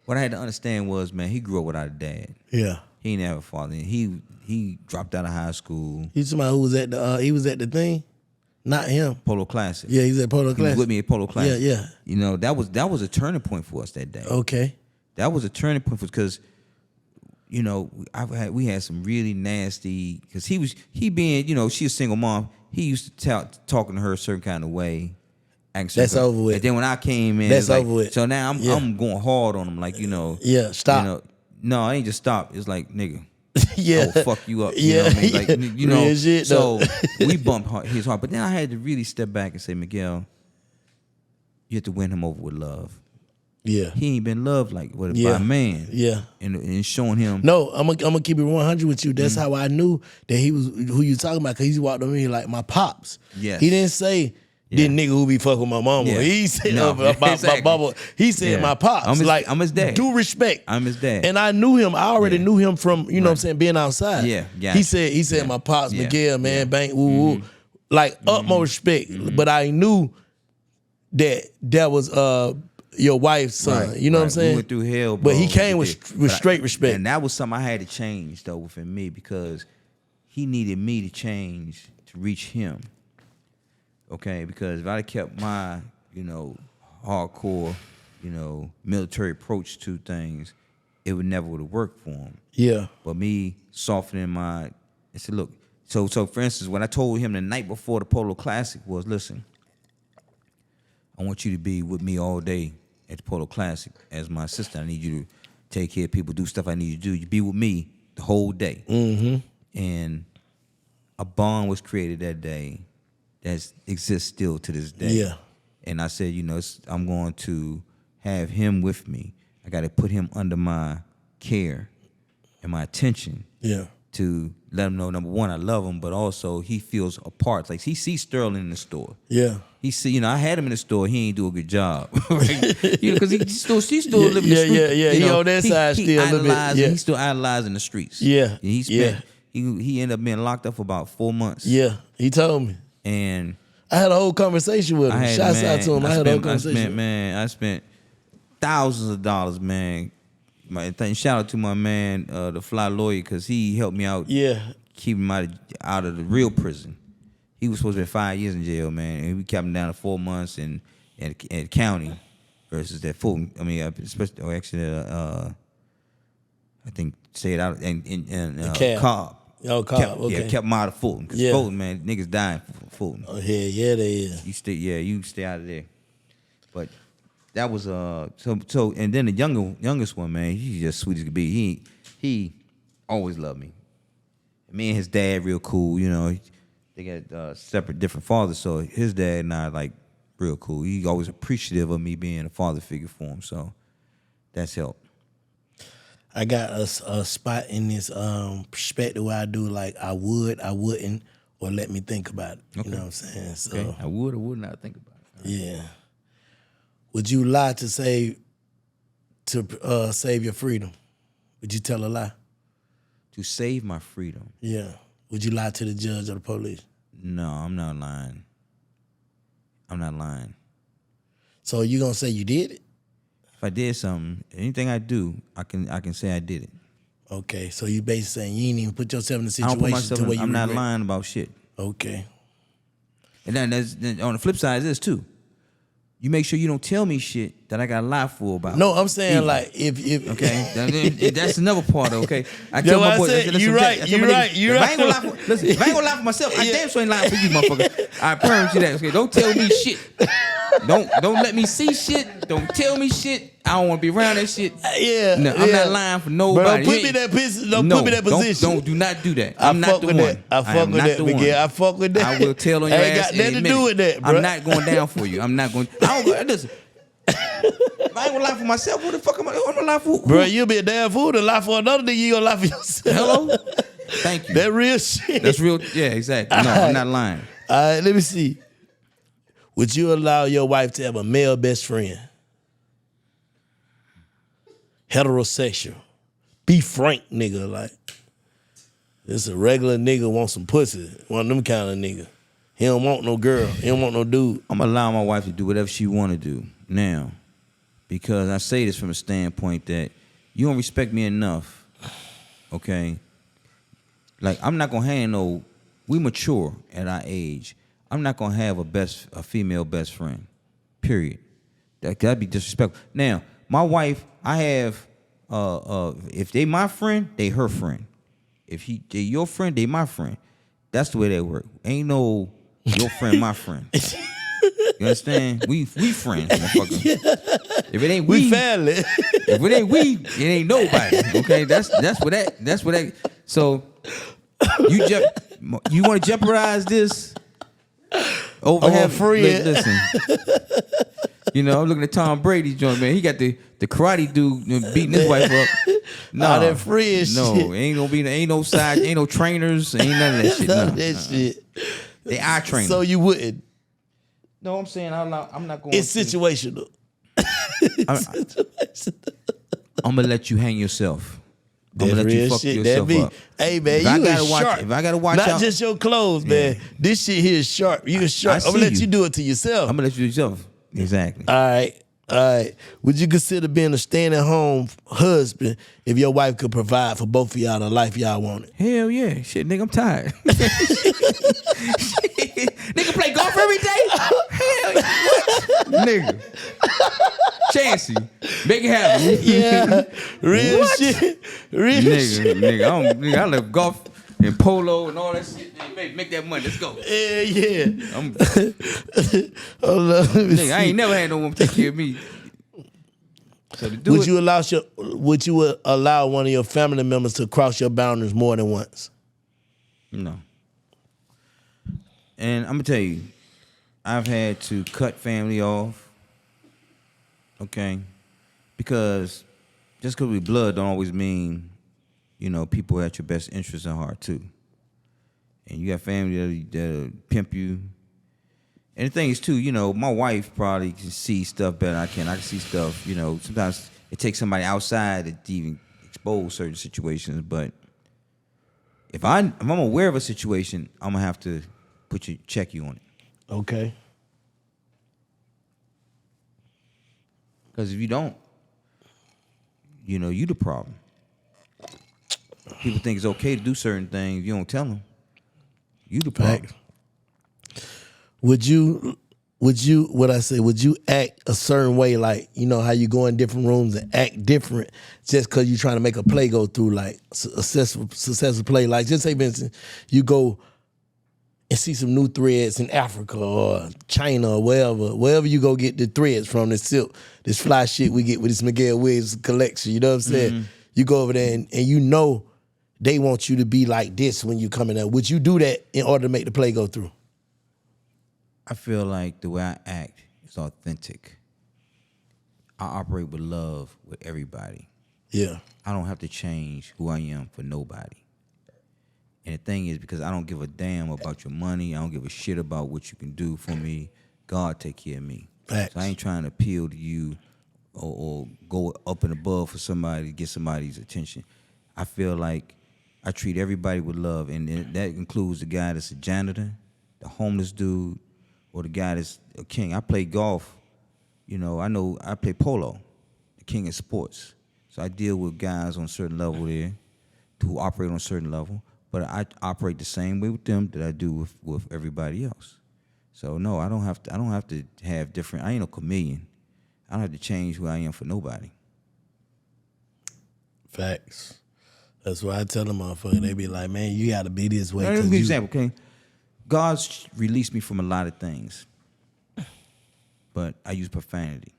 Speaker 3: what I had to understand was, man, he grew up without a dad.
Speaker 2: Yeah.
Speaker 3: He didn't have a father. He dropped out of high school.
Speaker 2: You somebody who was at the he was at the thing? Not him.
Speaker 3: Polo Classic.
Speaker 2: Yeah, he's at Polo Classic.
Speaker 3: He was with me at Polo Classic.
Speaker 2: Yeah, yeah.
Speaker 3: You know, that was a turning point for us that day.
Speaker 2: Okay.
Speaker 3: That was a turning point for us because, you know, we had some really nasty, because he being, you know, she's a single mom. He used to talking to her a certain kind of way.
Speaker 2: That's over with.
Speaker 3: And then when I came in,
Speaker 2: that's
Speaker 3: like,
Speaker 2: over with.
Speaker 3: So now I'm going hard on him, like, you know.
Speaker 2: Yeah, stop.
Speaker 3: You know, no, I ain't just stop. It's like, nigga.
Speaker 2: Yeah.
Speaker 3: I will fuck you up. You know what I mean? Like, you know.
Speaker 2: Real shit,
Speaker 3: so we bumped his heart. But then I had to really step back and say, Miguel, you have to win him over with love.
Speaker 2: Yeah.
Speaker 3: He ain't been loved like by a man.
Speaker 2: Yeah.
Speaker 3: And showing him.
Speaker 2: No, I'm gonna keep it 100 with you. That's how I knew that he was who you talking about, because he walked on me like my pops.
Speaker 3: Yes.
Speaker 2: He didn't say this nigga who be fucking with my mama.
Speaker 3: Yeah.
Speaker 2: He said about
Speaker 3: exactly.
Speaker 2: my baba. He said my pops.
Speaker 3: I'm his dad.
Speaker 2: Due respect.
Speaker 3: I'm his dad.
Speaker 2: And I knew him. I already knew him from, you know what I'm saying, being outside.
Speaker 3: Yeah.
Speaker 2: He said my pops, Miguel, man, bank, woo woo. Like utmost respect. But I knew that was your wife's son.
Speaker 3: Right,
Speaker 2: you know what I'm saying?
Speaker 3: We went through hell, bro.
Speaker 2: But he came with straight respect.
Speaker 3: And that was something I had to change, though, within me, because he needed me to change to reach him. Okay? Because if I had kept my, you know, hardcore, you know, military approach to things, it would never would have worked for him.
Speaker 2: Yeah.
Speaker 3: But me softening I said, look, so for instance, when I told him the night before the Polo Classic was, listen, I want you to be with me all day at the Polo Classic as my assistant. I need you to take care of people, do stuff I need you to do. You be with me the whole day. Mm-hmm. And a bond was created that day that exists still to this day.
Speaker 2: Yeah.
Speaker 3: And I said, you know, I'm going to have him with me. I got to put him under my care and my attention. Yeah. To let him know, number one, I love him, but also he feels a part. Like, he sees Sterling in the store. Yeah. He see, you know, I had him in the store. He ain't do a good job, right? You know, because he's still living the streets.
Speaker 2: Yeah. He on that side still a little bit. Yeah.
Speaker 3: He's still idolizing the streets.
Speaker 2: Yeah.
Speaker 3: He ended up being locked up for about 4 months.
Speaker 2: Yeah. He told me.
Speaker 3: And
Speaker 2: I had a whole conversation with him. Shouts out to him. I had a whole conversation.
Speaker 3: I spent thousands of dollars, man. Shout out to my man, the fly lawyer, because he helped me out. Yeah. Keep him out of the real prison. He was supposed to be 5 years in jail, man, and we kept him down to 4 months in county versus that Fulton. I mean, especially I think say it out in Cobb.
Speaker 2: Oh, Cobb. Okay.
Speaker 3: Yeah, kept him out of Fulton, because Fulton, man, niggas dying for Fulton.
Speaker 2: Oh yeah, they is.
Speaker 3: You stay out of there, but. That was so and then the youngest one, man, he's just sweet as could be. He always loved me. Me and his dad real cool, you know. They got separate, different fathers, so his dad and I like real cool. He always appreciative of me being a father figure for him, so that's helped.
Speaker 2: I got a spot in this perspective where I do like I would, I wouldn't, or let me think about it. Okay. You know what I'm saying? So
Speaker 3: okay. I would or would not think about it.
Speaker 2: Right. Yeah. Would you lie to save your freedom? Would you tell a lie?
Speaker 3: To save my freedom?
Speaker 2: Yeah. Would you lie to the judge or the police?
Speaker 3: No, I'm not lying. I'm not lying.
Speaker 2: So you gonna say you did it?
Speaker 3: If I did something, anything I do, I can say I did it.
Speaker 2: Okay, so you basically saying you ain't even put yourself in a situation where you
Speaker 3: I'm not
Speaker 2: regret.
Speaker 3: lying about shit.
Speaker 2: Okay.
Speaker 3: And then on the flip side is this too. You make sure you don't tell me shit that I got to lie for about.
Speaker 2: No, I'm saying like if
Speaker 3: okay, that's another part. Okay, I tell my boy,
Speaker 2: you right.
Speaker 3: If I ain't gonna lie for myself, I damn sure ain't lying for you, motherfucker. I promise you that. Okay, don't tell me shit. Don't let me see shit. Don't tell me shit. I don't want to be around that shit. No, I'm not lying for nobody.
Speaker 2: Bro, don't put me in that position.
Speaker 3: Do not do that. I'm not the one.
Speaker 2: I fuck with that, Miguel. I fuck with that.
Speaker 3: I will tell on your ass.
Speaker 2: Ain't got nothing to do with that, bro.
Speaker 3: I'm not going down for you. I'm not going. Listen. If I ain't gonna lie for myself, what the fuck am I gonna lie for?
Speaker 2: Bro, you'll be a damn fool to lie for another nigga. You gonna lie for yourself.
Speaker 3: Hello? Thank you.
Speaker 2: That real shit.
Speaker 3: That's real. Yeah, exactly. No, I'm not lying.
Speaker 2: All right, let me see. Would you allow your wife to have a male best friend? Heterosexual. Be frank, nigga. Like, it's a regular nigga want some pussy. One of them kind of nigga. He don't want no girl. He don't want no dude.
Speaker 3: I'm gonna allow my wife to do whatever she want to do now, because I say this from a standpoint that you don't respect me enough, okay? Like, I'm not gonna have no. We mature at our age. I'm not gonna have a female best friend. Period. That'd be disrespectful. Now, my wife, I have. If they my friend, they her friend. If they your friend, they my friend. That's the way they work. Ain't no your friend, my friend. You understand? We friends, motherfucker. Yeah. If it ain't we
Speaker 2: family.
Speaker 3: If it ain't we, it ain't nobody. Okay, that's what that. So you want to jeopardize this over having friend? Listen. You know, I'm looking at Tom Brady's joint, man. He got the karate dude beating his wife up.
Speaker 2: No, that friend shit.
Speaker 3: No, ain't no side, ain't no trainers, ain't none of that shit.
Speaker 2: None of that shit.
Speaker 3: They eye trainers.
Speaker 2: So you wouldn't.
Speaker 3: No, I'm saying I'm not going.
Speaker 2: It's situational.
Speaker 3: I'm gonna let you hang yourself. I'm
Speaker 2: That's
Speaker 3: gonna let you
Speaker 2: real
Speaker 3: fuck
Speaker 2: shit.
Speaker 3: yourself up.
Speaker 2: Hey man,
Speaker 3: If I
Speaker 2: you
Speaker 3: gotta
Speaker 2: is
Speaker 3: watch,
Speaker 2: sharp.
Speaker 3: if I gotta watch
Speaker 2: not
Speaker 3: out,
Speaker 2: just your clothes, man. This shit here is sharp. You is sharp. I'm gonna let you do it to yourself.
Speaker 3: I'm gonna let you do it yourself. Exactly.
Speaker 2: All right. Would you consider being a staying-at-home husband if your wife could provide for both of y'all the life y'all wanted?
Speaker 3: Hell yeah. Shit, nigga, I'm tired. Nigga play golf every day? Hell yeah. Nigga. Chancey. Make it happen.
Speaker 2: Yeah. Real shit. Real shit.
Speaker 3: Nigga, I love golf and polo and all that shit. Make that money. Let's go.
Speaker 2: Yeah.
Speaker 3: Nigga, I ain't never had no woman take care of me. So to do
Speaker 2: would you allow one of your family members to cross your boundaries more than once?
Speaker 3: No. And I'm gonna tell you, I've had to cut family off. Okay, because just because we blood don't always mean, you know, people at your best interest at heart too. And you got family that'll pimp you. And the thing is too, you know, my wife probably can see stuff better than I can. I can see stuff, you know, sometimes it takes somebody outside to even expose certain situations. But if I'm aware of a situation, I'm gonna have to check you on it.
Speaker 2: Okay.
Speaker 3: Because if you don't, you know, you the problem. People think it's okay to do certain things. You don't tell them. You the problem.
Speaker 2: Would you act a certain way, like, you know, how you go in different rooms and act different just because you're trying to make a play go through, like a successful play? Like, just say, for instance, you go and see some new threads in Africa or China or wherever you go get the threads from, the silk, this fly shit we get with this Miguel Wilson collection, you know what I'm saying? Mm-hmm. You go over there and you know they want you to be like this when you coming out. Would you do that in order to make the play go through?
Speaker 3: I feel like the way I act is authentic. I operate with love with everybody.
Speaker 2: Yeah.
Speaker 3: I don't have to change who I am for nobody. And the thing is, because I don't give a damn about your money, I don't give a shit about what you can do for me. God take care of me.
Speaker 2: Facts.
Speaker 3: So I ain't trying to appeal to you or go up and above for somebody to get somebody's attention. I feel like I treat everybody with love, and that includes the guy that's a janitor, the homeless dude, or the guy that's a king. I play golf. You know I play polo, the king of sports. So I deal with guys on a certain level there who operate on a certain level. But I operate the same way with them that I do with everybody else. So no, I don't have to have different. I ain't no chameleon. I don't have to change who I am for nobody.
Speaker 2: Facts. That's why I tell them, motherfucker, they be like, man, you gotta be this way.
Speaker 3: Let me give you an example, okay? God's released me from a lot of things, but I use profanity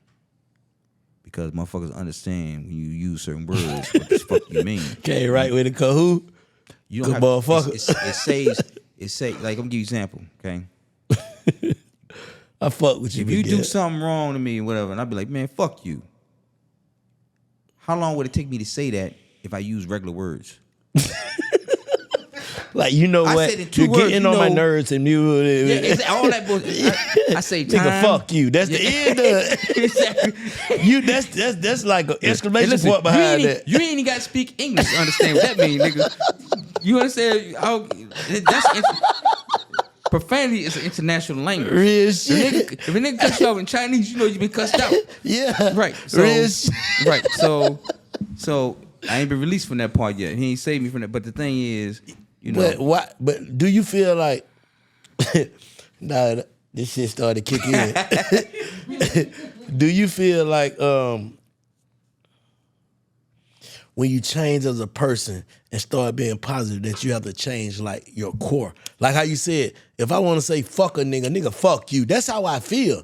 Speaker 3: because motherfuckers understand when you use certain words what the fuck you mean.
Speaker 2: Okay, right with the Kahoot.
Speaker 3: You don't
Speaker 2: good
Speaker 3: have,
Speaker 2: motherfucker.
Speaker 3: It says, like, I'm gonna give you an example, okay?
Speaker 2: I fuck with you.
Speaker 3: If you
Speaker 2: Miguel.
Speaker 3: do something wrong to me, whatever, and I'd be like, man, fuck you. How long would it take me to say that if I use regular words?
Speaker 2: Like, you know
Speaker 3: I
Speaker 2: what?
Speaker 3: said in 2
Speaker 2: You're
Speaker 3: words,
Speaker 2: getting
Speaker 3: you
Speaker 2: on my
Speaker 3: know-
Speaker 2: nerves, and you.
Speaker 3: All that bullshit. I say time.
Speaker 2: Nigga, fuck you. That's the end of it.
Speaker 3: Exactly.
Speaker 2: You. That's like an exclamation
Speaker 3: Listen,
Speaker 2: point behind
Speaker 3: you
Speaker 2: that.
Speaker 3: ain't even got to speak English to understand what that means, nigga. You understand? Profanity is an international language.
Speaker 2: Real shit.
Speaker 3: If a nigga cuss you out in Chinese, you know you been cussed out.
Speaker 2: Yeah.
Speaker 3: Right. So,
Speaker 2: Real shit.
Speaker 3: right. So I ain't been released from that part yet. He ain't saved me from that. But the thing is, you know.
Speaker 2: But what? But do you feel like? Nah, this shit started kicking in. Do you feel like when you change as a person and start being positive, that you have to change like your core? Like how you said, if I want to say fuck a nigga, fuck you. That's how I feel.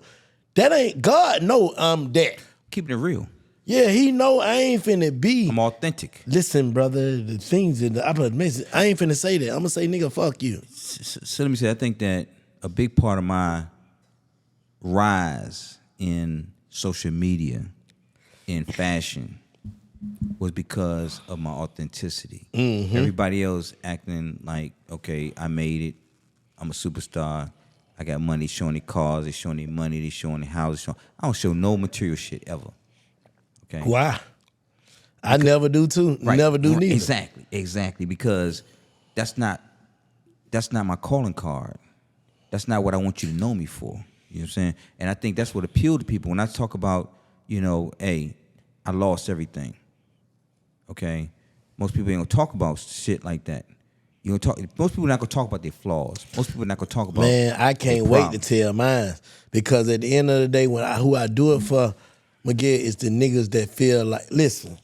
Speaker 2: That ain't God. No, I'm that.
Speaker 3: Keeping it real.
Speaker 2: Yeah, he know I ain't finna be.
Speaker 3: I'm authentic.
Speaker 2: Listen, brother, the things that I ain't finna say that. I'm gonna say nigga, fuck you.
Speaker 3: So let me say, I think that a big part of my rise in social media, in fashion, was because of my authenticity.
Speaker 2: Mm-hmm.
Speaker 3: Everybody else acting like, okay, I made it. I'm a superstar. I got money, showing their cars, they showing their money, they showing their houses. I don't show no material shit ever. Okay.
Speaker 2: Why? I never do too.
Speaker 3: Right.
Speaker 2: Never do neither.
Speaker 3: Exactly. Because that's not my calling card. That's not what I want you to know me for. You know what I'm saying? And I think that's what appealed to people when I talk about, hey, I lost everything. Okay? Most people ain't gonna talk about shit like that. Most people not gonna talk about their flaws. Most people not gonna talk about.
Speaker 2: Man, I can't wait to tell mine, because at the end of the day, who I do it for, Miguel, is the niggas that feel like. Listen,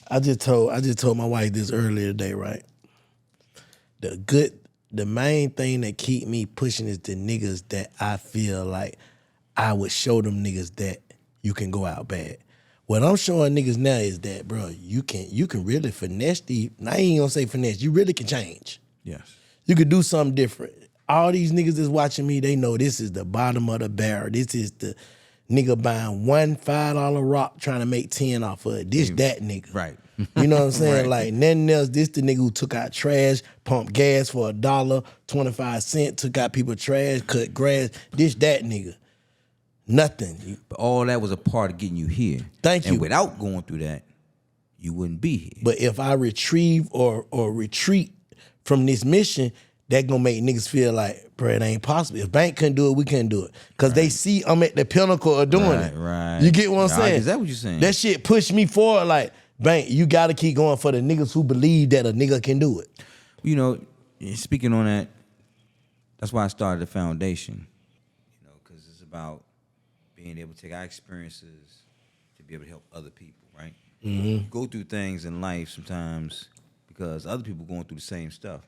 Speaker 2: I just told my wife this earlier today, right? The main thing that keep me pushing is the niggas that I feel like I would show them niggas that you can go out bad. What I'm showing niggas now is that, bro, you can really finesse I ain't gonna say finesse. You really can change.
Speaker 3: Yes.
Speaker 2: You could do something different. All these niggas that's watching me, they know this is the bottom of the barrel. This is the nigga buying one $5 rock trying to make 10 off of it. This that nigga.
Speaker 3: Right.
Speaker 2: You know what I'm saying?
Speaker 3: Right.
Speaker 2: Like nothing else. This the nigga who took out trash, pumped gas for $1.25, took out people trash, cut grass. This that nigga. Nothing.
Speaker 3: But all that was a part of getting you here.
Speaker 2: Thank you.
Speaker 3: And without going through that, you wouldn't be here.
Speaker 2: But if I retrieve or retreat from this mission, that gonna make niggas feel like, bro, it ain't possible. If Bank couldn't do it, we couldn't do it. Because they see I'm at the pinnacle of doing it.
Speaker 3: Right.
Speaker 2: You get what I'm saying?
Speaker 3: Is that what you're saying?
Speaker 2: That shit pushed me forward like, Bank, you gotta keep going for the niggas who believe that a nigga can do it.
Speaker 3: Speaking on that, that's why I started the foundation. Because it's about being able to take our experiences to be able to help other people, right? Mm-hmm. You go through things in life sometimes because other people going through the same stuff,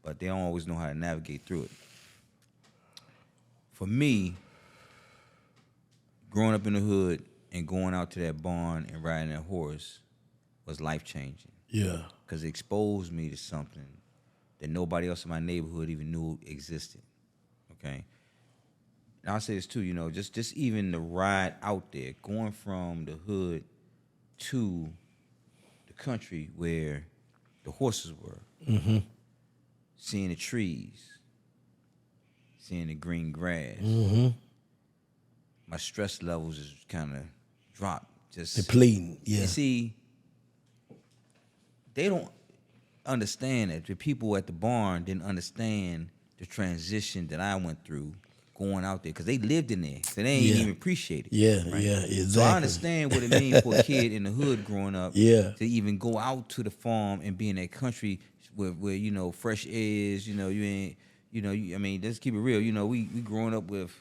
Speaker 3: but they don't always know how to navigate through it. For me, growing up in the hood and going out to that barn and riding that horse was life-changing.
Speaker 2: Yeah.
Speaker 3: Because it exposed me to something that nobody else in my neighborhood even knew existed, okay? And I'll say this too, just even the ride out there, going from the hood to the country where the horses were,
Speaker 2: Mm-hmm.
Speaker 3: seeing the trees, seeing the green grass.
Speaker 2: Mm-hmm.
Speaker 3: My stress levels just kind of dropped. Just
Speaker 2: Depleting, yeah.
Speaker 3: You see, they don't understand it. The people at the barn didn't understand the transition that I went through going out there because they lived in there. So they ain't even appreciate it.
Speaker 2: Yeah,
Speaker 3: right?
Speaker 2: yeah, exactly.
Speaker 3: So I understand what it means for a kid in the hood growing up
Speaker 2: Yeah.
Speaker 3: to even go out to the farm and be in that country where fresh air is, you ain't, I mean, let's keep it real. We growing up with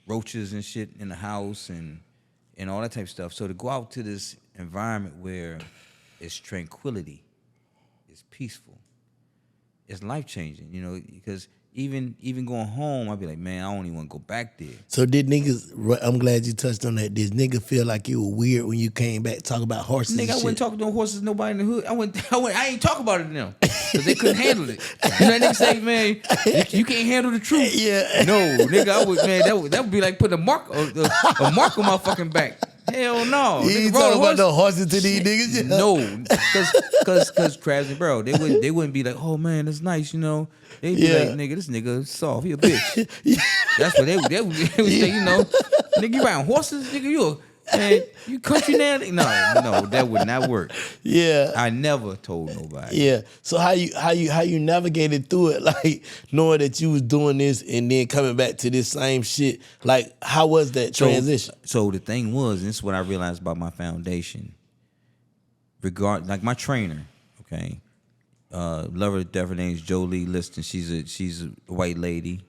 Speaker 3: roaches and shit in the house and all that type of stuff. So to go out to this environment where it's tranquility, it's peaceful, it's life-changing, because even going home, I'd be like, man, I don't even want to go back there.
Speaker 2: So did niggas, I'm glad you touched on that. Did nigga feel like you were weird when you came back talk about horses
Speaker 3: Nigga,
Speaker 2: and
Speaker 3: I
Speaker 2: shit?
Speaker 3: wouldn't talk to no horses, nobody in the hood. I ain't talk about it to them. Because they couldn't handle it. You know, niggas say, man, you can't handle the truth.
Speaker 2: Yeah.
Speaker 3: No, nigga, that would be like putting a mark on my fucking back. Hell no.
Speaker 2: You ain't talking about no horses to these niggas? Yeah.
Speaker 3: No, because Krabs and bro, they wouldn't be like, oh man, that's nice, you know. They'd be like, nigga, this nigga soft, he a bitch. That's what they would say, you know. Nigga, you riding horses, nigga, you country now? No, that would not work.
Speaker 2: Yeah.
Speaker 3: I never told nobody.
Speaker 2: Yeah. So how you navigated through it, like knowing that you was doing this and then coming back to this same shit? Like, how was that transition?
Speaker 3: So the thing was, and this is what I realized about my foundation. Like my trainer, okay, love her to death. Her name's Jolie Liston. She's a white lady.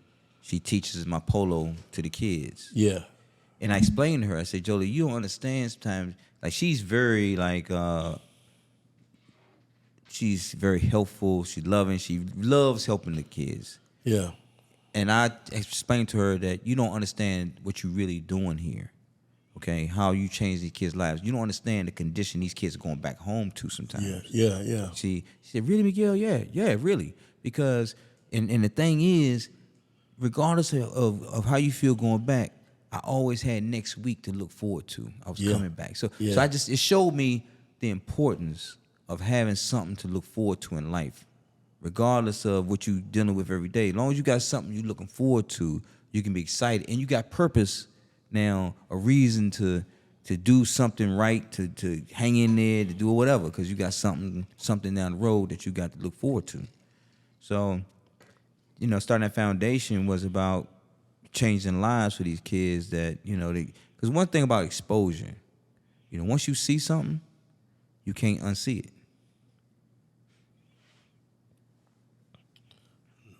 Speaker 3: She teaches my polo to the kids.
Speaker 2: Yeah.
Speaker 3: And I explained to her, I said, Jolie, you don't understand sometimes. Like, she's very, she's very helpful. She's loving. She loves helping the kids.
Speaker 2: Yeah.
Speaker 3: And I explained to her that you don't understand what you're really doing here, okay? How you change these kids' lives. You don't understand the condition these kids are going back home to sometimes.
Speaker 2: Yeah.
Speaker 3: She said, really, Miguel? Yeah, really. Because, and the thing is, regardless of how you feel going back, I always had next week to look forward to. I was coming back. So it showed me the importance of having something to look forward to in life, regardless of what you're dealing with every day. As long as you got something you're looking forward to, you can be excited. And you got purpose now, a reason to do something right, to hang in there, to do whatever, because you got something down the road that you got to look forward to. So, you know, starting that foundation was about changing lives for these kids that, you know, because one thing about exposure, you know, once you see something, you can't unsee it.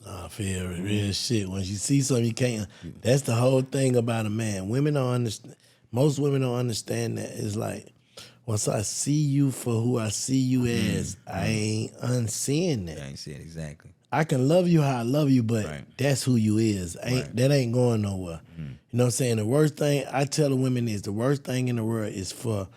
Speaker 2: Nah, feel real shit. Once you see something, you can't. That's the whole thing about a man. Women don't understand. Most women don't understand that. It's like, once I see you for who I see you as, I ain't unseeing that.
Speaker 3: I ain't seeing it exactly.
Speaker 2: I can love you how I love you, but that's who you is. That ain't going nowhere. You know what I'm saying? The worst thing I tell the women is the worst thing in the world is for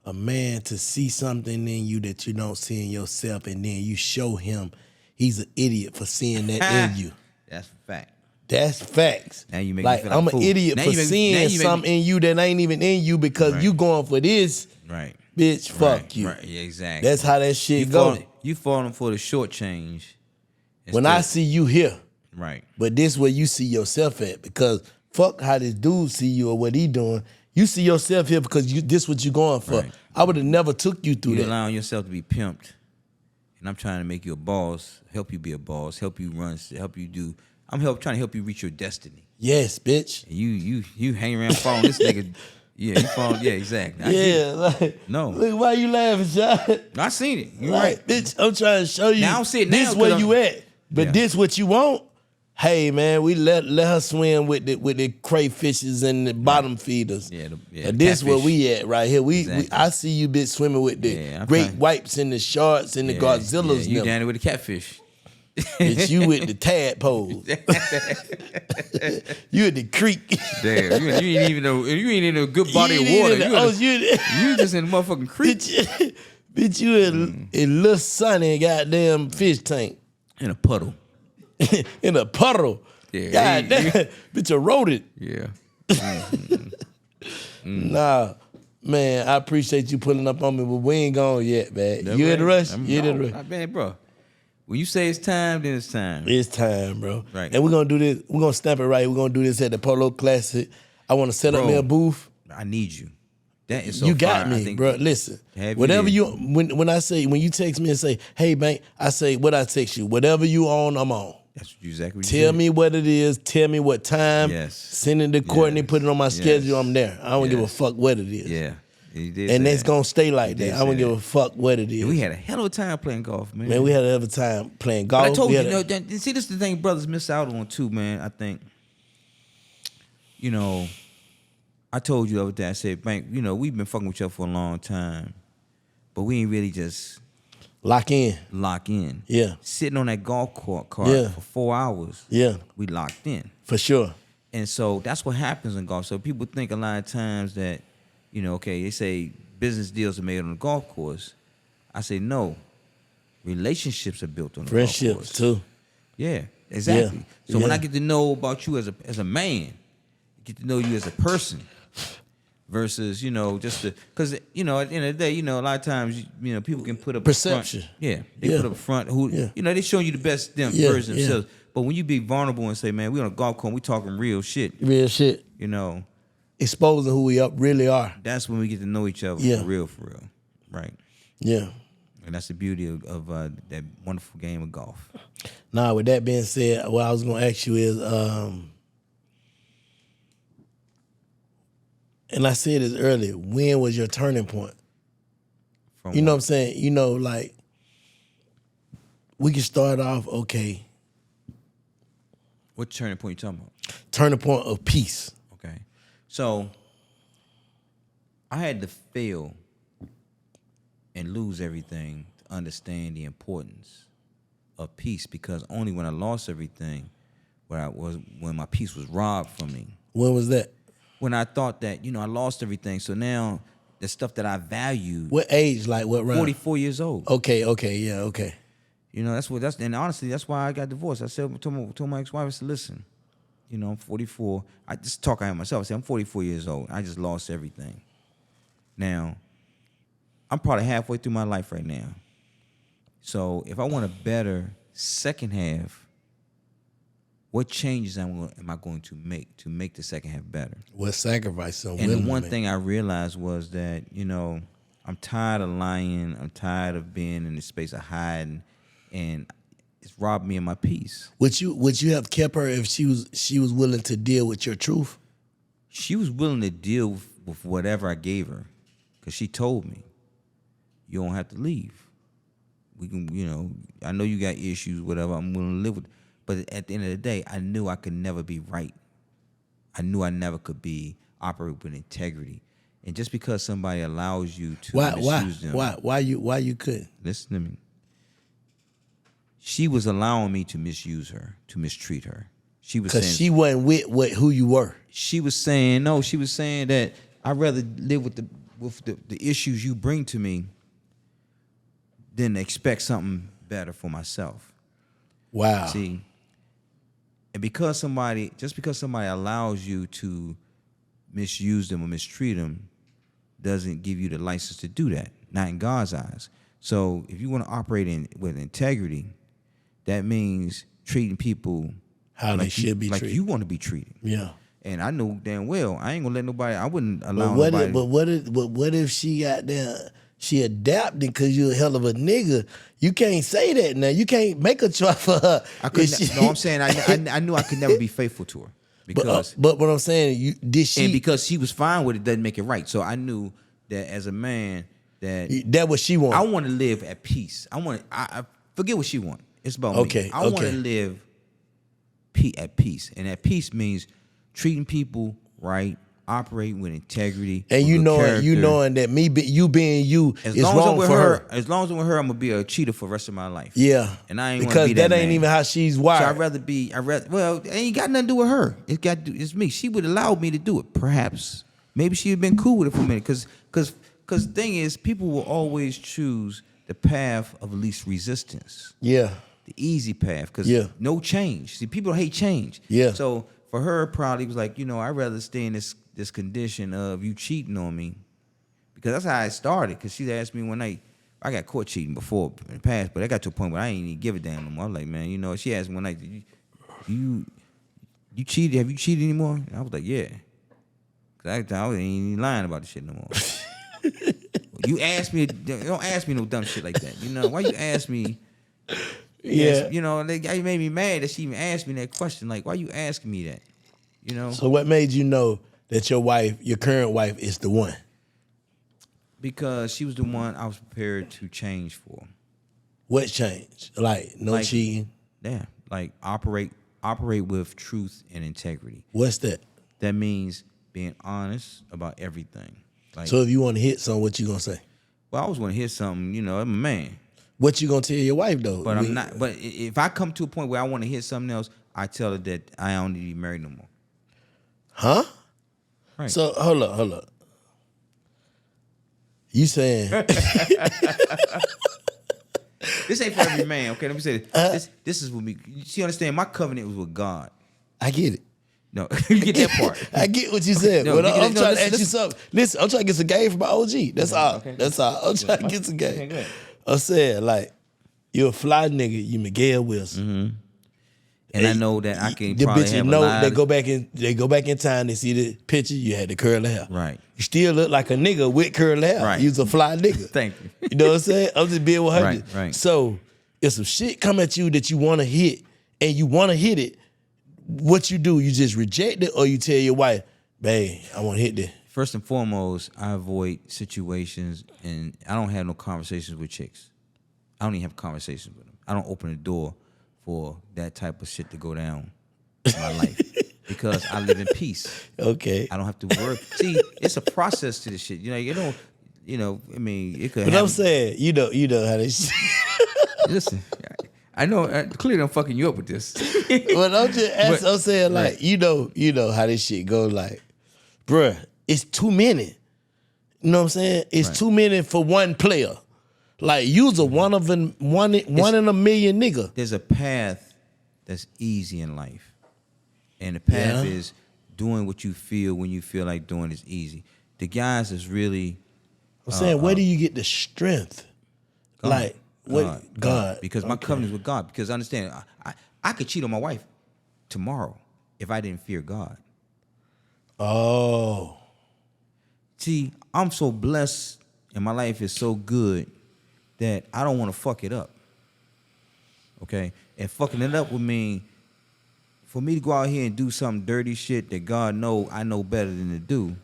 Speaker 2: a man to see something in you that you don't see in yourself, and then you show him he's an idiot for seeing that in you.
Speaker 3: That's a fact.
Speaker 2: That's facts.
Speaker 3: Now you make
Speaker 2: like
Speaker 3: me feel like
Speaker 2: I'm
Speaker 3: a fool.
Speaker 2: an idiot
Speaker 3: Now
Speaker 2: for
Speaker 3: you make- now
Speaker 2: seeing
Speaker 3: you make
Speaker 2: something
Speaker 3: me-
Speaker 2: in you that ain't even in you because you going for this.
Speaker 3: Right.
Speaker 2: Bitch, fuck you.
Speaker 3: Right. Yeah, exactly.
Speaker 2: That's how that shit go.
Speaker 3: You falling for the short change.
Speaker 2: When I see you here,
Speaker 3: right.
Speaker 2: but this where you see yourself at, because fuck how this dude see you or what he doing. You see yourself here because this what you going for.
Speaker 3: Right.
Speaker 2: I would have never took you through
Speaker 3: You're
Speaker 2: that.
Speaker 3: allowing yourself to be pimped, and I'm trying to make you a boss, help you be a boss, help you run, help you do. Trying to help you reach your destiny.
Speaker 2: Yes, bitch.
Speaker 3: And you hang around following this nigga. Yeah, you following. Yeah, exactly. I get it.
Speaker 2: Like
Speaker 3: No.
Speaker 2: Look, why you laughing, Sean?
Speaker 3: I seen it. You're
Speaker 2: Like,
Speaker 3: right.
Speaker 2: bitch, I'm trying to show you.
Speaker 3: Now I don't see it now
Speaker 2: this
Speaker 3: 'cause
Speaker 2: where
Speaker 3: I'm-
Speaker 2: you at, but
Speaker 3: Yeah.
Speaker 2: this what you want. Hey man, we let her swim with the crayfishes and the bottom feeders.
Speaker 3: Yeah,
Speaker 2: And this where
Speaker 3: catfish.
Speaker 2: we at right here.
Speaker 3: Exactly.
Speaker 2: I see you bitch swimming with the
Speaker 3: Yeah, I'm
Speaker 2: great
Speaker 3: trying-
Speaker 2: whites and the sharks and the Godzillas.
Speaker 3: Yeah, you
Speaker 2: them.
Speaker 3: down there with the catfish.
Speaker 2: Bitch, you with the tadpoles. You at the creek.
Speaker 3: Damn, you ain't even know. You ain't in a good body
Speaker 2: You
Speaker 3: of
Speaker 2: ain't
Speaker 3: water.
Speaker 2: in the-
Speaker 3: You just in the motherfucking creek
Speaker 2: bitch, you in Lil Sunny goddamn fish tank.
Speaker 3: in a puddle.
Speaker 2: In a puddle.
Speaker 3: Yeah,
Speaker 2: God damn, bitch, a rodent.
Speaker 3: Yeah.
Speaker 2: Nah, man, I appreciate you pulling up on me, but we ain't gone yet, man. You in the rush? You in the rush?
Speaker 3: Man, bro. When you say it's time, then it's time.
Speaker 2: It's time, bro.
Speaker 3: Right.
Speaker 2: And we're gonna do this. We're gonna stamp it right. We're gonna do this at the Polo Classic. I want to set up
Speaker 3: Bro,
Speaker 2: me a booth.
Speaker 3: I need you. That is so
Speaker 2: You got
Speaker 3: fire. I
Speaker 2: me,
Speaker 3: think
Speaker 2: bro. Listen,
Speaker 3: have you
Speaker 2: whatever
Speaker 3: there.
Speaker 2: you when I say when you text me and say, "Hey, bank," I say, "What I text you? Whatever you on, I'm on."
Speaker 3: That's exactly what you
Speaker 2: Tell
Speaker 3: said.
Speaker 2: me what it is. Tell me what time.
Speaker 3: Yes.
Speaker 2: Send it to Courtney.
Speaker 3: Yes.
Speaker 2: Put it on my
Speaker 3: Yes.
Speaker 2: schedule. I'm there. I don't give a
Speaker 3: Yes.
Speaker 2: fuck what it is.
Speaker 3: Yeah. You did
Speaker 2: And
Speaker 3: say
Speaker 2: it's
Speaker 3: that.
Speaker 2: gonna stay like
Speaker 3: did
Speaker 2: that. I
Speaker 3: say
Speaker 2: don't give
Speaker 3: that.
Speaker 2: a fuck what it is.
Speaker 3: And we had a hell of a time playing golf, man.
Speaker 2: Man, we had another time playing
Speaker 3: But
Speaker 2: golf.
Speaker 3: I told
Speaker 2: We
Speaker 3: you,
Speaker 2: had
Speaker 3: you know, see, this is the thing brothers miss out on too, man. I think, you know, I told you the other day, I said, Bank, you know, we've been fucking with you for a long time, but we ain't really just
Speaker 2: Lock in.
Speaker 3: lock in.
Speaker 2: Yeah.
Speaker 3: Sitting on that golf cart
Speaker 2: Yeah.
Speaker 3: for 4 hours.
Speaker 2: Yeah.
Speaker 3: We locked in.
Speaker 2: For sure.
Speaker 3: And so that's what happens in golf. So people think a lot of times that, okay, they say business deals are made on the golf course. I say no. Relationships are built on the golf course.
Speaker 2: Friendships too.
Speaker 3: Yeah, exactly.
Speaker 2: Yeah.
Speaker 3: So when
Speaker 2: Yeah.
Speaker 3: I get to know about you as a man, get to know you as a person, versus just because at the end of the day, a lot of times people can put up
Speaker 2: Perception.
Speaker 3: A front, yeah, they
Speaker 2: Yeah.
Speaker 3: put up a front who
Speaker 2: Yeah.
Speaker 3: they showing you the best
Speaker 2: Yeah,
Speaker 3: version of
Speaker 2: yeah.
Speaker 3: themselves. But when you be vulnerable and say, man, we on a golf course, we talking real shit,
Speaker 2: Real shit. Exposing who we really are.
Speaker 3: that's when we get to know each other
Speaker 2: Yeah.
Speaker 3: for real, right?
Speaker 2: Yeah.
Speaker 3: And that's the beauty of that wonderful game of golf.
Speaker 2: Now, with that being said, what I was gonna ask you is, and I said this earlier, when was your turning point?
Speaker 3: From
Speaker 2: You know what I'm saying? Like, we can start off, okay,
Speaker 3: what turning point you talking about?
Speaker 2: turning point of peace.
Speaker 3: Okay. So I had to fail and lose everything to understand the importance of peace, because only when I lost everything, when my peace was robbed from me.
Speaker 2: When was that?
Speaker 3: When I thought that, I lost everything. So now the stuff that I valued,
Speaker 2: What age? Like what round?
Speaker 3: 44 years old.
Speaker 2: Okay, yeah, okay.
Speaker 3: And honestly, that's why I got divorced. I said, told my ex-wife, I said, listen, I'm 44. I just talk out myself. I said, I'm 44 years old. I just lost everything. Now, I'm probably halfway through my life right now. So if I want a better second half, what changes am I going to make the second half better?
Speaker 2: What sacrifice?
Speaker 3: And the one thing I realized was that, I'm tired of lying. I'm tired of being in this space of hiding, and it's robbed me of my peace.
Speaker 2: Would you have kept her if she was willing to deal with your truth?
Speaker 3: She was willing to deal with whatever I gave her, because she told me, you don't have to leave. We can, I know you got issues, whatever, I'm willing to live with it. But at the end of the day, I knew I could never be right. I knew I never could operate with integrity. And just because somebody allows you to misuse them.
Speaker 2: Why you couldn't?
Speaker 3: Listen to me. She was allowing me to misuse her, to mistreat her. She was saying,
Speaker 2: because she wasn't with who you were.
Speaker 3: She was saying that I'd rather live with the issues you bring to me than expect something better for myself.
Speaker 2: Wow.
Speaker 3: See, and because somebody allows you to misuse them or mistreat them, doesn't give you the license to do that, not in God's eyes. So if you want to operate with integrity, that means treating people
Speaker 2: how they should be
Speaker 3: like
Speaker 2: treated.
Speaker 3: you want to be treated.
Speaker 2: Yeah.
Speaker 3: And I know damn well I ain't gonna let nobody. I wouldn't allow nobody.
Speaker 2: But what if she got there? She adapted because you're a hell of a nigga. You can't say that now. You can't make a choice for her.
Speaker 3: I couldn't. No, I'm saying I knew I could never be faithful to her because.
Speaker 2: But what I'm saying, did she?
Speaker 3: And because she was fine with it, doesn't make it right. So I knew that as a man, that
Speaker 2: what she wanted.
Speaker 3: I want to live at peace. I forget what she want. It's about me. I want to live at peace, and at peace means treating people right, operating with integrity,
Speaker 2: and you knowing that you being you is wrong for her.
Speaker 3: As long as I'm with her, I'm gonna be a cheater for the rest of my life.
Speaker 2: Yeah,
Speaker 3: and I ain't
Speaker 2: because
Speaker 3: wanna be that
Speaker 2: ain't
Speaker 3: man.
Speaker 2: even how she's wired.
Speaker 3: So it ain't got nothing to do with her. It's me. She would allow me to do it. Perhaps, maybe she'd have been cool with it for a minute. Because the thing is, people will always choose the path of least resistance.
Speaker 2: Yeah.
Speaker 3: The easy path, because no change. See, people hate change.
Speaker 2: Yeah.
Speaker 3: So for her, probably was like, I'd rather stay in this condition of you cheating on me, because that's how I started. Because she asked me one night, I got caught cheating before in the past, but I got to a point where I ain't even give a damn no more. I was like, man, she asked me one night, you cheated? Have you cheated anymore? And I was like, yeah. Because I ain't even lying about the shit no more. You ask me, don't ask me no dumb shit like that. Why you ask me?
Speaker 2: Yeah.
Speaker 3: It made me mad that she even asked me that question. Like, why you asking me that?
Speaker 2: So what made you know that your current wife is the one?
Speaker 3: Because she was the one I was prepared to change for.
Speaker 2: What changed? Like cheating?
Speaker 3: Yeah. Like operate with truth and integrity.
Speaker 2: What's that?
Speaker 3: That means being honest about everything. Like,
Speaker 2: so if you want to hit something, what you gonna say?
Speaker 3: Well, I always want to hear something, I'm a man.
Speaker 2: What you gonna tell your wife though?
Speaker 3: But I'm not. But if I come to a point where I want to hear something else, I tell her that I don't need to be married no more.
Speaker 2: Huh?
Speaker 3: Right.
Speaker 2: So hold up. You saying
Speaker 3: this ain't for every man, okay? Let me say this. This is with me. You understand? My covenant was with God.
Speaker 2: I get it.
Speaker 3: No, you get that part.
Speaker 2: I get what you said.
Speaker 3: No,
Speaker 2: but I'm trying to ask you
Speaker 3: listen.
Speaker 2: something. Listen, I'm trying to get some game from my OG. That's all.
Speaker 3: Okay.
Speaker 2: That's all. I'm trying to get some game.
Speaker 3: Okay, go ahead.
Speaker 2: I'm saying, like, you a fly nigga, you Miguel Wilson.
Speaker 3: Mm-hmm. And I know that I can
Speaker 2: the
Speaker 3: probably
Speaker 2: bitches
Speaker 3: have
Speaker 2: know
Speaker 3: a lot.
Speaker 2: they go back in time, they see the picture, you had the curly hair.
Speaker 3: Right.
Speaker 2: You still look like a nigga with curly hair.
Speaker 3: Right.
Speaker 2: You was a fly nigga.
Speaker 3: Thank you.
Speaker 2: You know what I'm saying? I'm just being 100.
Speaker 3: Right.
Speaker 2: So if some shit come at you that you want to hit and you want to hit it, what you do? You just reject it or you tell your wife, babe, I want to hit this.
Speaker 3: First and foremost, I avoid situations and I don't have no conversations with chicks. I don't even have conversations with them. I don't open the door for that type of shit to go down in my life because I live in peace.
Speaker 2: Okay.
Speaker 3: I don't have to work. See, it's a process to this shit. I mean, it could
Speaker 2: But
Speaker 3: happen.
Speaker 2: I'm saying, you know how this shit.
Speaker 3: Listen, I know, clearly I'm fucking you up with this.
Speaker 2: But I'm just asking, I'm saying, like,
Speaker 3: right.
Speaker 2: you know how this shit go, like, bruh, it's too many. You know what I'm saying? It's too many for one player. Like, you's a one in a million nigga.
Speaker 3: There's a path that's easy in life. And the path is doing what you feel when you feel like doing is easy. The guys is really...
Speaker 2: I'm saying, where do you get the strength?
Speaker 3: God.
Speaker 2: Like, what? God.
Speaker 3: Because my covenant is with God. Because understand, I could cheat on my wife tomorrow if I didn't fear God.
Speaker 2: Oh.
Speaker 3: See, I'm so blessed and my life is so good that I don't want to fuck it up. Okay? And fucking it up would mean for me to go out here and do some dirty shit that God know I know better than to do.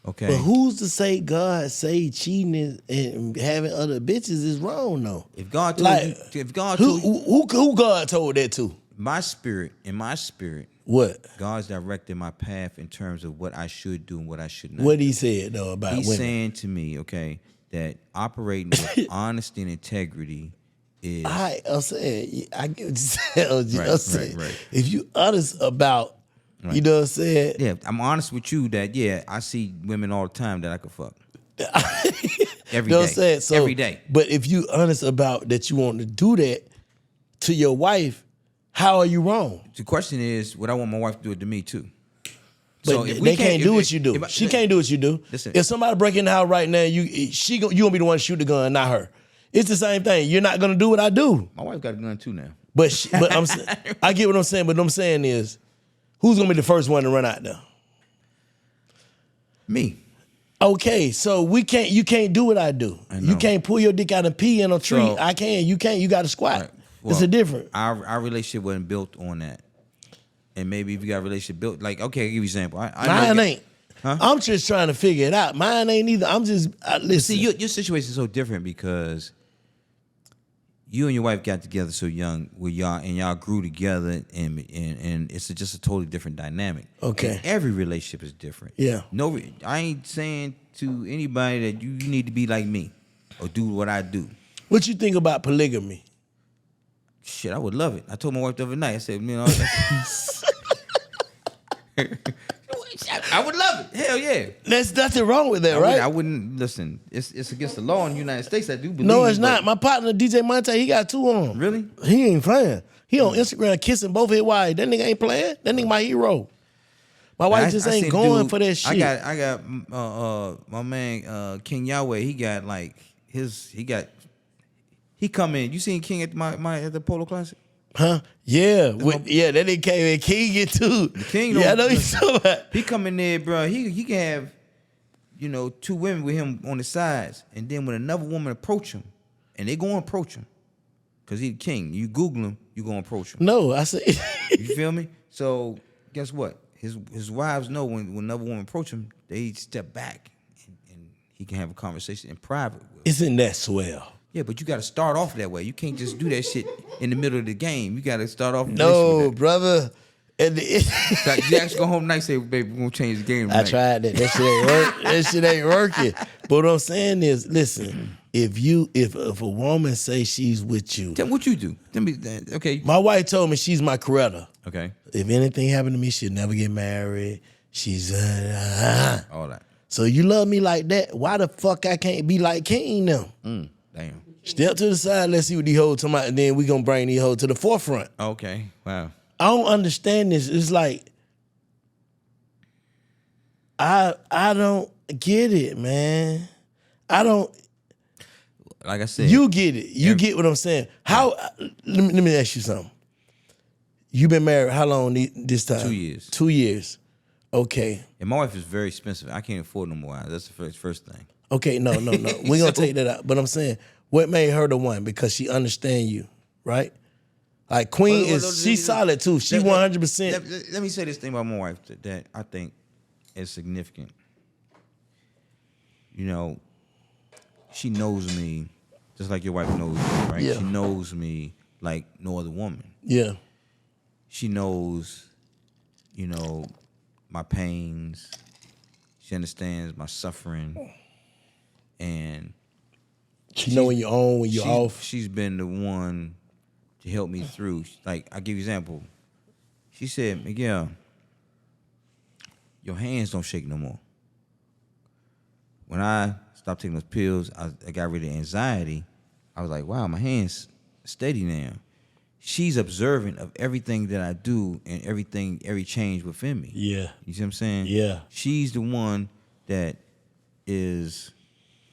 Speaker 3: Okay?
Speaker 2: But who's to say God say cheating and having other bitches is wrong though?
Speaker 3: If God told
Speaker 2: Like,
Speaker 3: you, if God told you,
Speaker 2: who God told that to?
Speaker 3: in my spirit,
Speaker 2: What?
Speaker 3: God's directing my path in terms of what I should do and what I should not.
Speaker 2: What he said though about
Speaker 3: He's
Speaker 2: women?
Speaker 3: saying to me, okay, that operating with honesty and integrity is
Speaker 2: I'm saying, I get what you said, OG.
Speaker 3: Right,
Speaker 2: I'm saying,
Speaker 3: right.
Speaker 2: if you honest about, you know what I'm saying?
Speaker 3: yeah. I'm honest with you that I see women all the time that I could fuck every
Speaker 2: You know
Speaker 3: day.
Speaker 2: what I'm saying? So,
Speaker 3: every day.
Speaker 2: But if you honest about that you want to do that to your wife, how are you wrong?
Speaker 3: The question is, would I want my wife to do it to me too?
Speaker 2: But
Speaker 3: So if
Speaker 2: they can't do what you do.
Speaker 3: if I-
Speaker 2: She can't do what you do.
Speaker 3: Listen.
Speaker 2: If somebody break in the house right now, you gonna be the one to shoot the gun, not her. It's the same thing. You're not gonna do what I do.
Speaker 3: My wife got a gun too now.
Speaker 2: But I get what I'm saying. But what I'm saying is, who's gonna be the first one to run out there?
Speaker 3: Me.
Speaker 2: Okay, so you can't do what I do.
Speaker 3: I know.
Speaker 2: You can't pull your dick out and pee in a tree.
Speaker 3: So-
Speaker 2: I can. You can't. You got to squat.
Speaker 3: Right.
Speaker 2: It's a different.
Speaker 3: Our relationship wasn't built on that. And maybe if you got a relationship built, like, okay, I'll give you an example.
Speaker 2: Mine ain't.
Speaker 3: Huh?
Speaker 2: I'm just trying to figure it out. Mine ain't either. I'm just listen.
Speaker 3: See, your situation is so different because you and your wife got together so young with y'all, and y'all grew together, and it's just a totally different dynamic.
Speaker 2: Okay.
Speaker 3: And every relationship is different.
Speaker 2: Yeah.
Speaker 3: No, I ain't saying to anybody that you need to be like me or do what I do.
Speaker 2: What you think about polygamy?
Speaker 3: Shit, I would love it. I told my wife the other night. I said, I would love it. Hell yeah.
Speaker 2: There's nothing wrong with that, right?
Speaker 3: I wouldn't listen. It's against the law in the United States. I do believe.
Speaker 2: No, it's
Speaker 3: but-
Speaker 2: not. My partner DJ Monte, he got 2 on.
Speaker 3: Really?
Speaker 2: He ain't playing. He on Instagram kissing both his wives. That nigga ain't playing. That nigga my hero. My wife just ain't
Speaker 3: seen
Speaker 2: going
Speaker 3: dude-
Speaker 2: for that shit.
Speaker 3: I got my man King Yahweh. He got like he come in. You seen King at at the Polo Classic?
Speaker 2: Huh? Yeah. That nigga came in. King get too.
Speaker 3: The King.
Speaker 2: Yeah, I know you talking about.
Speaker 3: He come in there, bro. He can have 2 women with him on the sides, and then when another woman approach him, and they gonna approach him, cause he the king. You Google him, you gonna approach him.
Speaker 2: No, I said.
Speaker 3: You feel me? So guess what? His wives know when another woman approach him, they step back and he can have a conversation in private with her.
Speaker 2: Isn't that swell?
Speaker 3: Yeah, but you got to start off that way. You can't just do that shit in the middle of the game. You got to start off.
Speaker 2: No, brother. And
Speaker 3: You actually go home tonight and say, baby, we're going to change the game
Speaker 2: I
Speaker 3: tonight.
Speaker 2: tried that. That shit ain't work. That shit ain't working. But what I'm saying is, listen, if a woman say she's with you,
Speaker 3: Tell me what you do. Tell me, okay.
Speaker 2: my wife told me she's my Coretta.
Speaker 3: Okay.
Speaker 2: If anything happened to me, she'll never get married. She's
Speaker 3: All that.
Speaker 2: So you love me like that? Why the fuck I can't be like King now?
Speaker 3: Damn.
Speaker 2: Step to the side. Let's see what these hoes talking about, and then we gonna bring these hoes to the forefront.
Speaker 3: Okay. Wow.
Speaker 2: I don't understand this. It's like I don't get it, man. I don't.
Speaker 3: Like I said,
Speaker 2: You get it. You get what I'm saying. How? Let me ask you something. You been married how long this time?
Speaker 3: 2 years.
Speaker 2: 2 years. Okay.
Speaker 3: And my wife is very expensive. I can't afford no more. That's the first thing.
Speaker 2: Okay, no. We're gonna take that out. But I'm saying, what made her the one? Because she understand you, right? Like Queen she's solid too. She 100%.
Speaker 3: Let me say this thing about my wife that I think is significant. You know, she knows me just like your wife knows me, right?
Speaker 2: Yeah.
Speaker 3: She knows me like no other woman.
Speaker 2: Yeah.
Speaker 3: She knows, you know, my pains. She understands my suffering. And
Speaker 2: She know when you're on, when you're off.
Speaker 3: She's been the one to help me through. Like, I give you an example. She said, Miguel, your hands don't shake no more. When I stopped taking those pills, I got rid of anxiety. I was like, wow, my hands steady now. She's observant of everything that I do and every change within me.
Speaker 2: Yeah.
Speaker 3: You see what I'm saying?
Speaker 2: Yeah.
Speaker 3: She's the one that is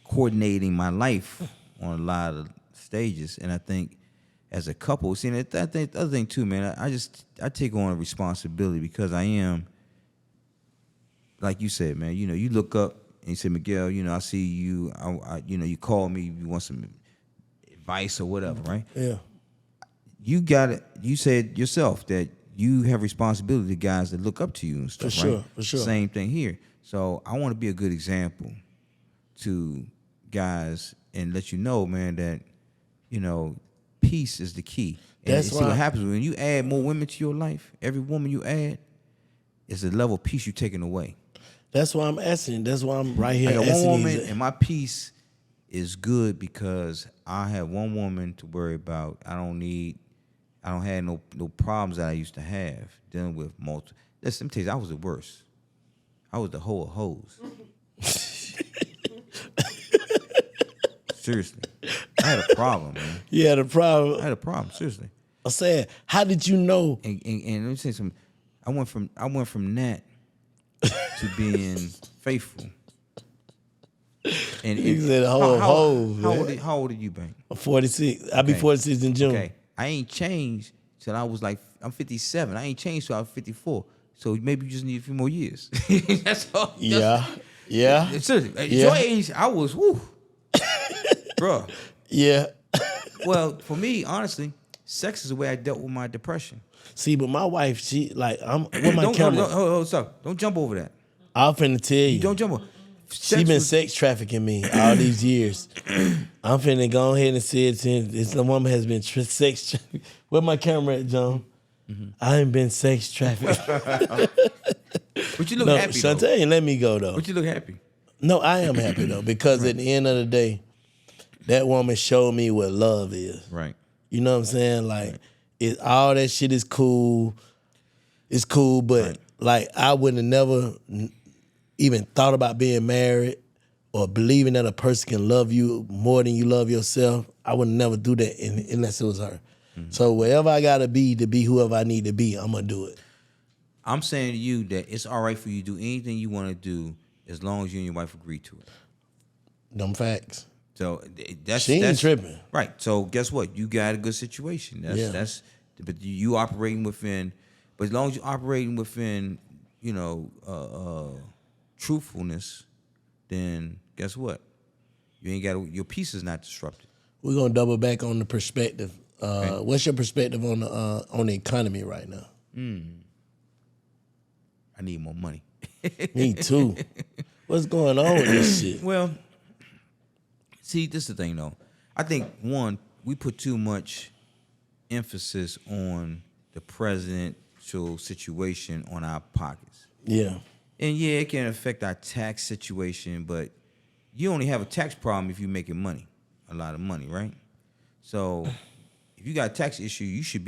Speaker 3: coordinating my life on a lot of stages. And I think as a couple, see, I think the other thing too, man, I take on a responsibility because I am, like you said, man, you know, you look up and you say, Miguel, you know, I see you, you know, you call me, you want some advice or whatever, right?
Speaker 2: Yeah.
Speaker 3: You got it. You said yourself that you have responsibility to guys that look up to you and stuff, right?
Speaker 2: For sure.
Speaker 3: Same thing here. So I want to be a good example to guys and let you know, man, that, you know, peace is the key. And
Speaker 2: That's
Speaker 3: see what happens when you add more women to your life. Every woman you add is a level of peace you're taking away.
Speaker 2: That's why I'm asking. That's why I'm right here.
Speaker 3: I got
Speaker 2: asking
Speaker 3: one woman,
Speaker 2: these-
Speaker 3: and my peace is good because I have one woman to worry about. I don't have no problems that I used to have dealing with multiple. Listen, let me tell you, I was the worst. I was the hoe of hoes. Seriously. I had a problem, man.
Speaker 2: You had a problem.
Speaker 3: I had a problem, seriously.
Speaker 2: I'm saying, how did you know?
Speaker 3: And let me say something. I went from that to being faithful. And
Speaker 2: He said hoe.
Speaker 3: How old are you, Bank?
Speaker 2: I'm 46. I'll be 46 in June.
Speaker 3: Okay. I ain't changed till I was like, I'm 57. I ain't changed till I was 54. So maybe you just need a few more years. That's all.
Speaker 2: Yeah.
Speaker 3: Seriously. At
Speaker 2: Yeah.
Speaker 3: your age, I was, woo. Bro.
Speaker 2: Yeah.
Speaker 3: Well, for me, honestly, sex is the way I dealt with my depression.
Speaker 2: See, but my wife, she like, I'm with my camera.
Speaker 3: Hold, stop. Don't jump over that.
Speaker 2: I'm finna tell you.
Speaker 3: Don't jump over.
Speaker 2: She been sex trafficking me all these years. I'm finna go ahead and say it. This woman has been sex trafficking. Where my camera at, John? I ain't been sex trafficked.
Speaker 3: But you look happy, though.
Speaker 2: Shantae, let me go, though.
Speaker 3: But you look happy.
Speaker 2: No, I am happy, though, because at the end of the day, that woman showed me what love is.
Speaker 3: Right.
Speaker 2: You know what I'm saying? Like, all that shit is cool. It's cool, but like I would have never even thought about being married or believing that a person can love you more than you love yourself. I would never do that unless it was her. Mm-hmm. So wherever I gotta be to be whoever I need to be, I'm gonna do it.
Speaker 3: I'm saying to you that it's all right for you to do anything you want to do as long as you and your wife agree to it.
Speaker 2: Them facts.
Speaker 3: So that's
Speaker 2: tripping.
Speaker 3: Right. So guess what? You got a good situation. But you operating within. But as long as you're operating within, you know, truthfulness, then guess what? You ain't got your peace is not disrupted.
Speaker 2: We're gonna double back on the perspective.
Speaker 3: Okay.
Speaker 2: What's your perspective on the economy right now?
Speaker 3: I need more money.
Speaker 2: Me too. What's going on with this shit?
Speaker 3: Well, see, this is the thing, though. I think, one, we put too much emphasis on the presidential situation on our pockets.
Speaker 2: Yeah.
Speaker 3: And, yeah, it can affect our tax situation, but you only have a tax problem if you're making money. a lot of money, right? So if you got a tax issue, you should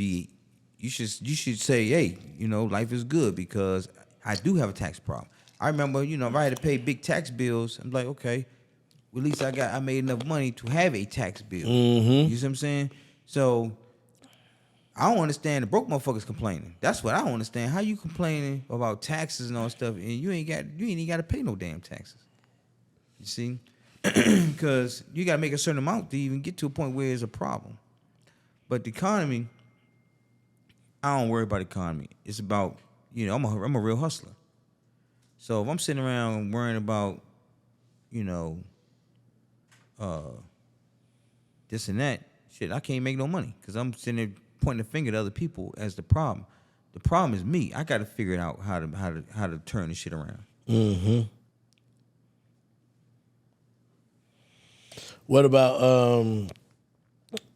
Speaker 3: say, hey, life is good because I do have a tax problem. I remember, if I had to pay big tax bills, I'm like, okay, well, at least I made enough money to have a tax bill.
Speaker 2: Mm-hmm.
Speaker 3: You see what I'm saying? So I don't understand the broke motherfuckers complaining. That's what I don't understand. How you complaining about taxes and all stuff, and you ain't even got to pay no damn taxes. You see? Because you got to make a certain amount to even get to a point where it's a problem. But the economy, I don't worry about the economy. It's about, I'm a real hustler. So if I'm sitting around worrying about, this and that, shit, I can't make no money because I'm sitting there pointing the finger at other people as the problem. The problem is me. I got to figure it out how to turn this shit around.
Speaker 2: Mm-hmm. What about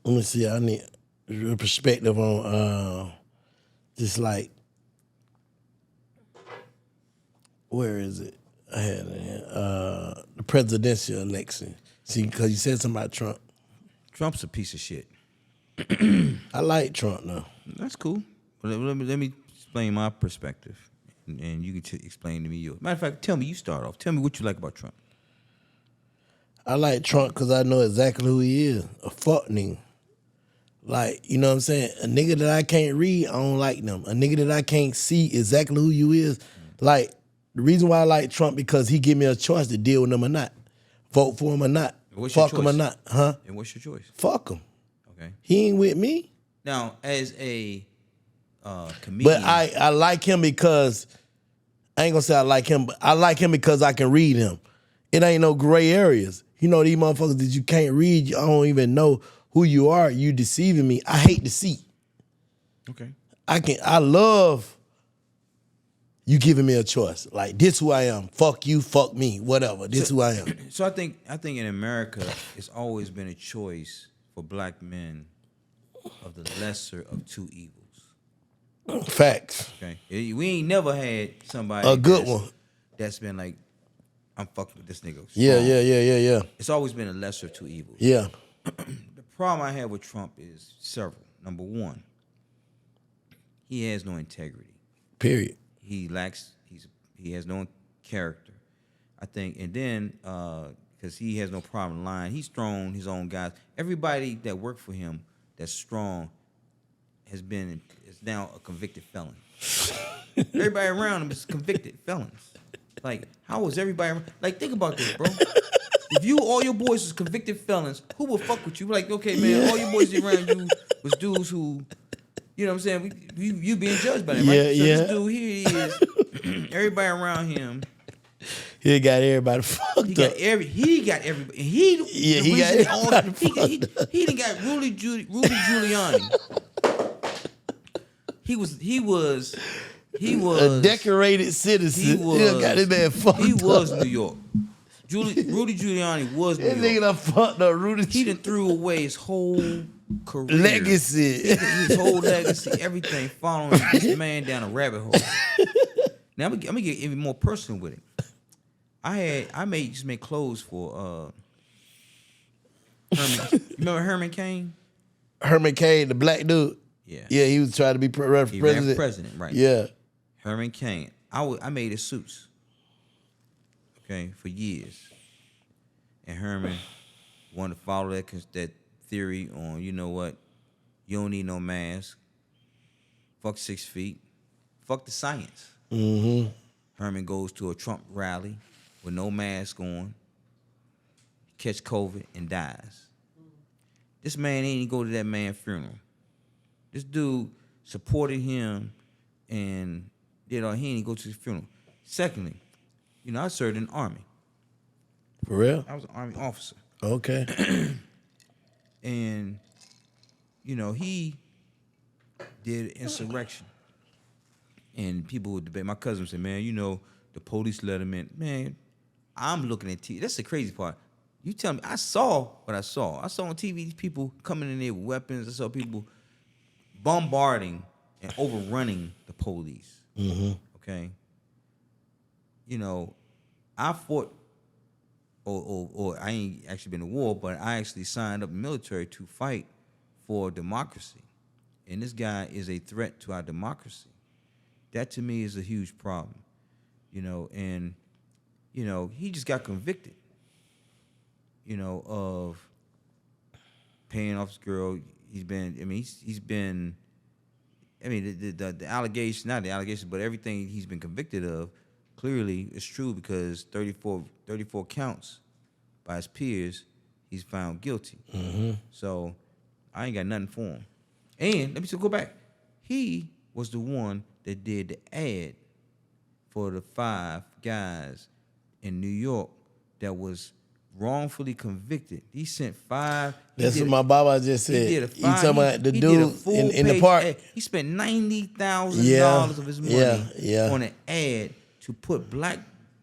Speaker 2: let me see, I need your perspective on just like, where is it? I had it here. The presidential election. See, because you said something about Trump.
Speaker 3: Trump's a piece of shit.
Speaker 2: I like Trump though.
Speaker 3: That's cool. Let me explain my perspective, and you can explain to me yours. Matter of fact, tell me, you start off. Tell me what you like about Trump.
Speaker 2: I like Trump because I know exactly who he is. A fuck nigga. Like, you know what I'm saying? A nigga that I can't read, I don't like them. A nigga that I can't see exactly who you is. Like, the reason why I like Trump because he give me a choice to deal with him or not. Vote for him or not. Fuck him or not. Huh?
Speaker 3: And what's your choice?
Speaker 2: Fuck him.
Speaker 3: Okay.
Speaker 2: He ain't with me.
Speaker 3: Now, as a comedian.
Speaker 2: But I like him because, I ain't gonna say I like him, but I like him because I can read him. It ain't no gray areas. These motherfuckers that you can't read, I don't even know who you are, you deceiving me. I hate deceit.
Speaker 3: Okay.
Speaker 2: I love you giving me a choice. Like, this who I am. Fuck you, fuck me, whatever. This who I am.
Speaker 3: So I think in America, it's always been a choice for black men of the lesser of two evils.
Speaker 2: Facts.
Speaker 3: Okay. We ain't never had somebody
Speaker 2: A good one.
Speaker 3: That's been like, I'm fucking with this nigga.
Speaker 2: Yeah.
Speaker 3: It's always been a lesser of two evils.
Speaker 2: Yeah.
Speaker 3: The problem I have with Trump is several. Number one, he has no integrity.
Speaker 2: Period.
Speaker 3: He has no character, I think. And then, because he has no problem lying, he's thrown his own guys. Everybody that worked for him that's strong is now a convicted felon. Everybody around him is convicted felons. Like, how was everybody? Like, think about this, bro. If all your boys was convicted felons, who would fuck with you? Like, okay, man, all your boys around you was dudes who, you know what I'm saying? You being judged by them, right? So this dude here, he is. Everybody around him.
Speaker 2: He got everybody fucked up.
Speaker 3: He got everybody. He got everybody. He done got Rudy Giuliani. He was
Speaker 2: a decorated citizen. He got his man fucked up.
Speaker 3: He was New York. Rudy Giuliani was New York.
Speaker 2: That nigga done fucked up Rudy.
Speaker 3: He done threw away his whole career.
Speaker 2: Legacy.
Speaker 3: His whole legacy, everything following this man down a rabbit hole. Now I'm gonna get even more personal with it. I used to make clothes for Herman. You remember Herman Cain?
Speaker 2: Herman Cain, the black dude.
Speaker 3: Yeah.
Speaker 2: Yeah, he was trying to be president.
Speaker 3: He ran for president, right?
Speaker 2: Yeah.
Speaker 3: Herman Cain. I made his suits. Okay, for years. And Herman wanted to follow that theory on, you know what? You don't need no mask. Fuck 6 feet. Fuck the science.
Speaker 2: Mm-hmm.
Speaker 3: Herman goes to a Trump rally with no mask on, catch COVID, and dies. This man ain't even go to that man's funeral. This dude supported him and he ain't even go to his funeral. Secondly, I served in the Army.
Speaker 2: For real?
Speaker 3: I was an Army officer.
Speaker 2: Okay.
Speaker 3: And, he did insurrection. And people would debate. My cousin would say, man, the police let him in. Man, I'm looking at TV. That's the crazy part. You tell me, I saw what I saw. I saw on TV these people coming in there with weapons. I saw people bombarding and overrunning the police.
Speaker 2: Mm-hmm.
Speaker 3: Okay? I fought or I ain't actually been to war, but I actually signed up in the military to fight for democracy. And this guy is a threat to our democracy. That to me is a huge problem. And he just got convicted, of paying off this girl. He's been, the allegation, not the allegation, but everything he's been convicted of clearly is true because 34 counts by his peers, he's found guilty.
Speaker 2: Mm-hmm.
Speaker 3: So I ain't got nothing for him. And let me still go back. He was the one that did the ad for the 5 guys in New York that was wrongfully convicted. He sent 5.
Speaker 2: That's what my Baba just said.
Speaker 3: He did a
Speaker 2: You
Speaker 3: 5.
Speaker 2: talking about the dude in the park?
Speaker 3: Ad. He spent $90,000 of his money on an ad to put black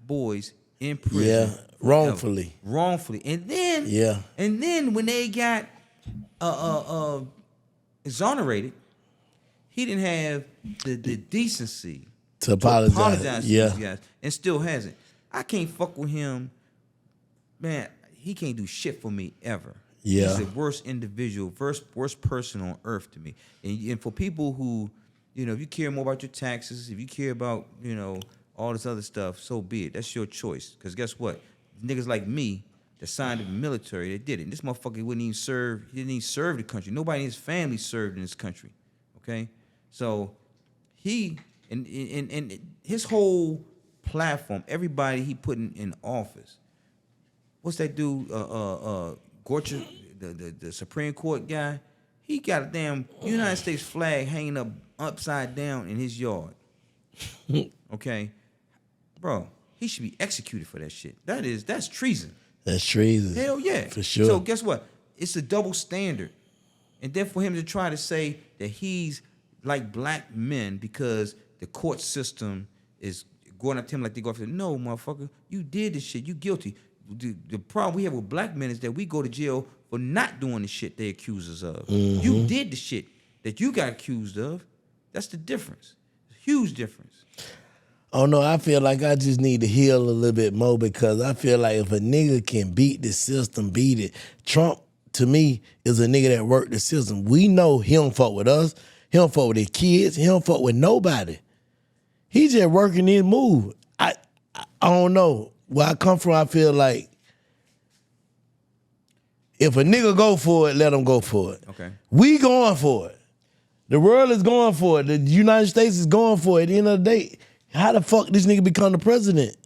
Speaker 3: boys in prison.
Speaker 2: Yeah, wrongfully.
Speaker 3: And then when they got exonerated, he didn't have the decency
Speaker 2: to apologize
Speaker 3: to these guys, and still hasn't. I can't fuck with him, man. He can't do shit for me ever.
Speaker 2: Yeah,
Speaker 3: he's the worst individual, worst person on earth to me. And for people who, if you care more about your taxes, if you care about, all this other stuff, so be it. That's your choice. Because guess what? Niggas like me that signed in the military, they did it. And this motherfucker wouldn't even serve. He didn't even serve the country. Nobody in his family served in this country. Okay, so he and his whole platform, everybody he put in office. What's that dude? Gorcha, the Supreme Court guy. He got a damn United States flag hanging up upside down in his yard. Okay, bro, he should be executed for that shit. That's treason.
Speaker 2: That's treason.
Speaker 3: Hell yeah,
Speaker 2: for sure.
Speaker 3: So guess what? It's a double standard. And then for him to try to say that he's like black men because the court system is going up to him like they go after, no, motherfucker, you did this shit, you guilty. The problem we have with black men is that we go to jail for not doing the shit they accuse us of.
Speaker 2: Mm-hmm.
Speaker 3: You did the shit that you got accused of. That's the difference. Huge difference.
Speaker 2: Oh no, I feel like I just need to heal a little bit more because I feel like if a nigga can beat the system, beat it. Trump, to me, is a nigga that worked the system. We know he don't fuck with us. He don't fuck with his kids. He don't fuck with nobody. He just working his move. I don't know. Where I come from, I feel like if a nigga go for it, let him go for it.
Speaker 3: Okay.
Speaker 2: We going for it. The world is going for it. The United States is going for it. At the end of the day, how the fuck this nigga become the president?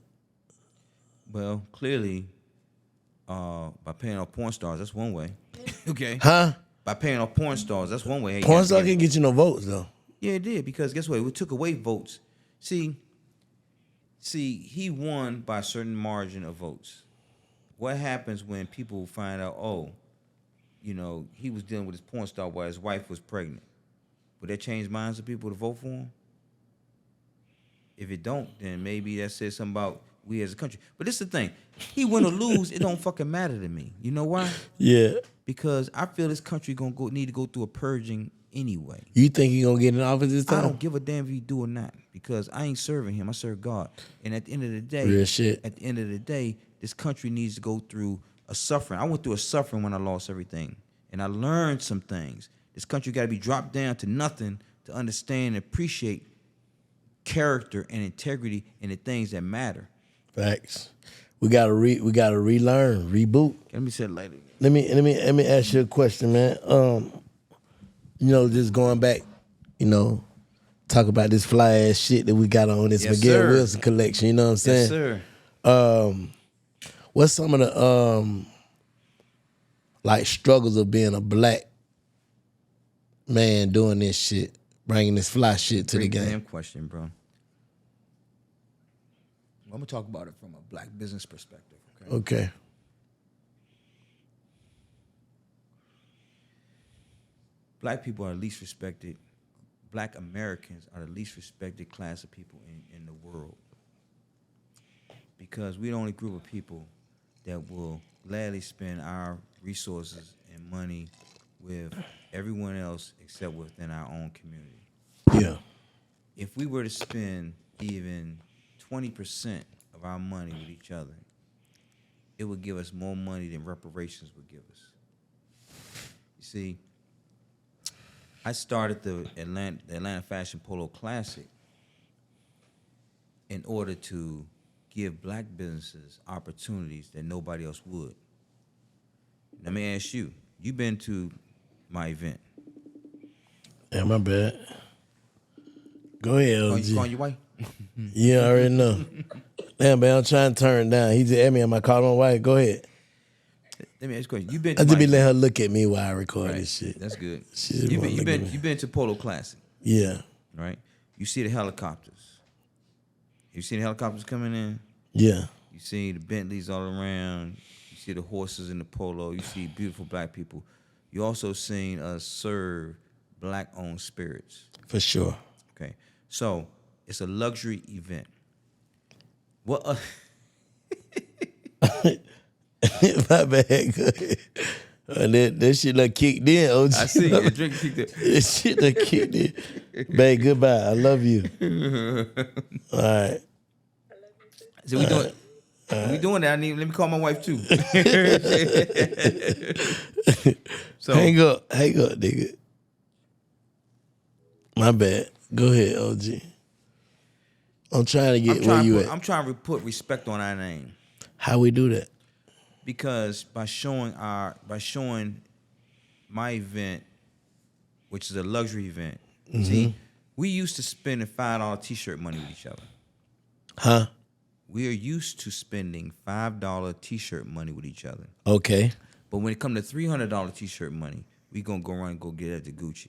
Speaker 3: Well, clearly, by paying off porn stars, that's one way. Okay.
Speaker 2: Huh?
Speaker 3: By paying off porn stars, that's one way.
Speaker 2: Porn star can't get you no votes, though.
Speaker 3: Yeah, it did, because guess what? We took away votes. See, he won by a certain margin of votes. What happens when people find out, he was dealing with his porn star while his wife was pregnant? Would that change minds of people to vote for him? If it don't, then maybe that says something about we as a country. But this is the thing. He win or lose, it don't fucking matter to me. You know why?
Speaker 2: Yeah.
Speaker 3: Because I feel this country need to go through a purging anyway.
Speaker 2: You think he gonna get in office this time?
Speaker 3: I don't give a damn if he do or not, because I ain't serving him. I serve God. And at the end of the day,
Speaker 2: real shit.
Speaker 3: At the end of the day, this country needs to go through a suffering. I went through a suffering when I lost everything, and I learned some things. This country got to be dropped down to nothing to understand and appreciate character and integrity and the things that matter.
Speaker 2: Facts. We gotta relearn, reboot.
Speaker 3: Let me say it later.
Speaker 2: Let me ask you a question, man. Just going back, talk about this fly ass shit that we got on this Miguel Wilson collection. You know what I'm saying?
Speaker 3: Yes, sir.
Speaker 2: What's some of the struggles of being a black man doing this shit, bringing this fly shit to the game?
Speaker 3: Damn question, bro. I'm gonna talk about it from a black business perspective.
Speaker 2: Okay.
Speaker 3: Black people are the least respected. Black Americans are the least respected class of people in the world, because we're the only group of people that will gladly spend our resources and money with everyone else except within our own community.
Speaker 2: Yeah.
Speaker 3: If we were to spend even 20% of our money with each other, it would give us more money than reparations would give us. You see, I started the Atlanta Fashion Polo Classic in order to give black businesses opportunities that nobody else would. Let me ask you, you've been to my event.
Speaker 2: Yeah, my bad. Go ahead,
Speaker 3: You
Speaker 2: OG.
Speaker 3: calling your wife?
Speaker 2: Yeah, I already know. Damn, man, I'm trying to turn down. He just asked me, am I calling my wife? Go ahead.
Speaker 3: Let me ask you a question. You been
Speaker 2: I
Speaker 3: to
Speaker 2: just
Speaker 3: my
Speaker 2: be letting her look at me while I record
Speaker 3: right.
Speaker 2: this shit.
Speaker 3: That's good.
Speaker 2: She just wanna look at me.
Speaker 3: You've been to Polo Classic,
Speaker 2: Yeah,
Speaker 3: right? You see the helicopters. You see the helicopters coming in.
Speaker 2: yeah.
Speaker 3: You see the Bentleys all around. You see the horses in the polo. You see beautiful black people. You also seen us serve black-owned spirits.
Speaker 2: For sure.
Speaker 3: Okay, so it's a luxury event. What?
Speaker 2: My bad. Go ahead. That shit done kicked in, OG.
Speaker 3: I see you drink kicked it.
Speaker 2: That shit done kicked in. Babe, goodbye. I love you. All right.
Speaker 3: So we doing. We doing that. Let me call my wife too. So
Speaker 2: Hang up, nigga. My bad. Go ahead, OG. I'm trying to get where you at.
Speaker 3: I'm trying to put respect on our name.
Speaker 2: How we do that?
Speaker 3: Because by showing my event, which is a luxury event, see, we used to spending $5 t-shirt money with each other.
Speaker 2: Huh?
Speaker 3: We are used to spending $5 t-shirt money with each other.
Speaker 2: Okay.
Speaker 3: But when it comes to $300 t-shirt money, we gonna go run and go get it at the Gucci.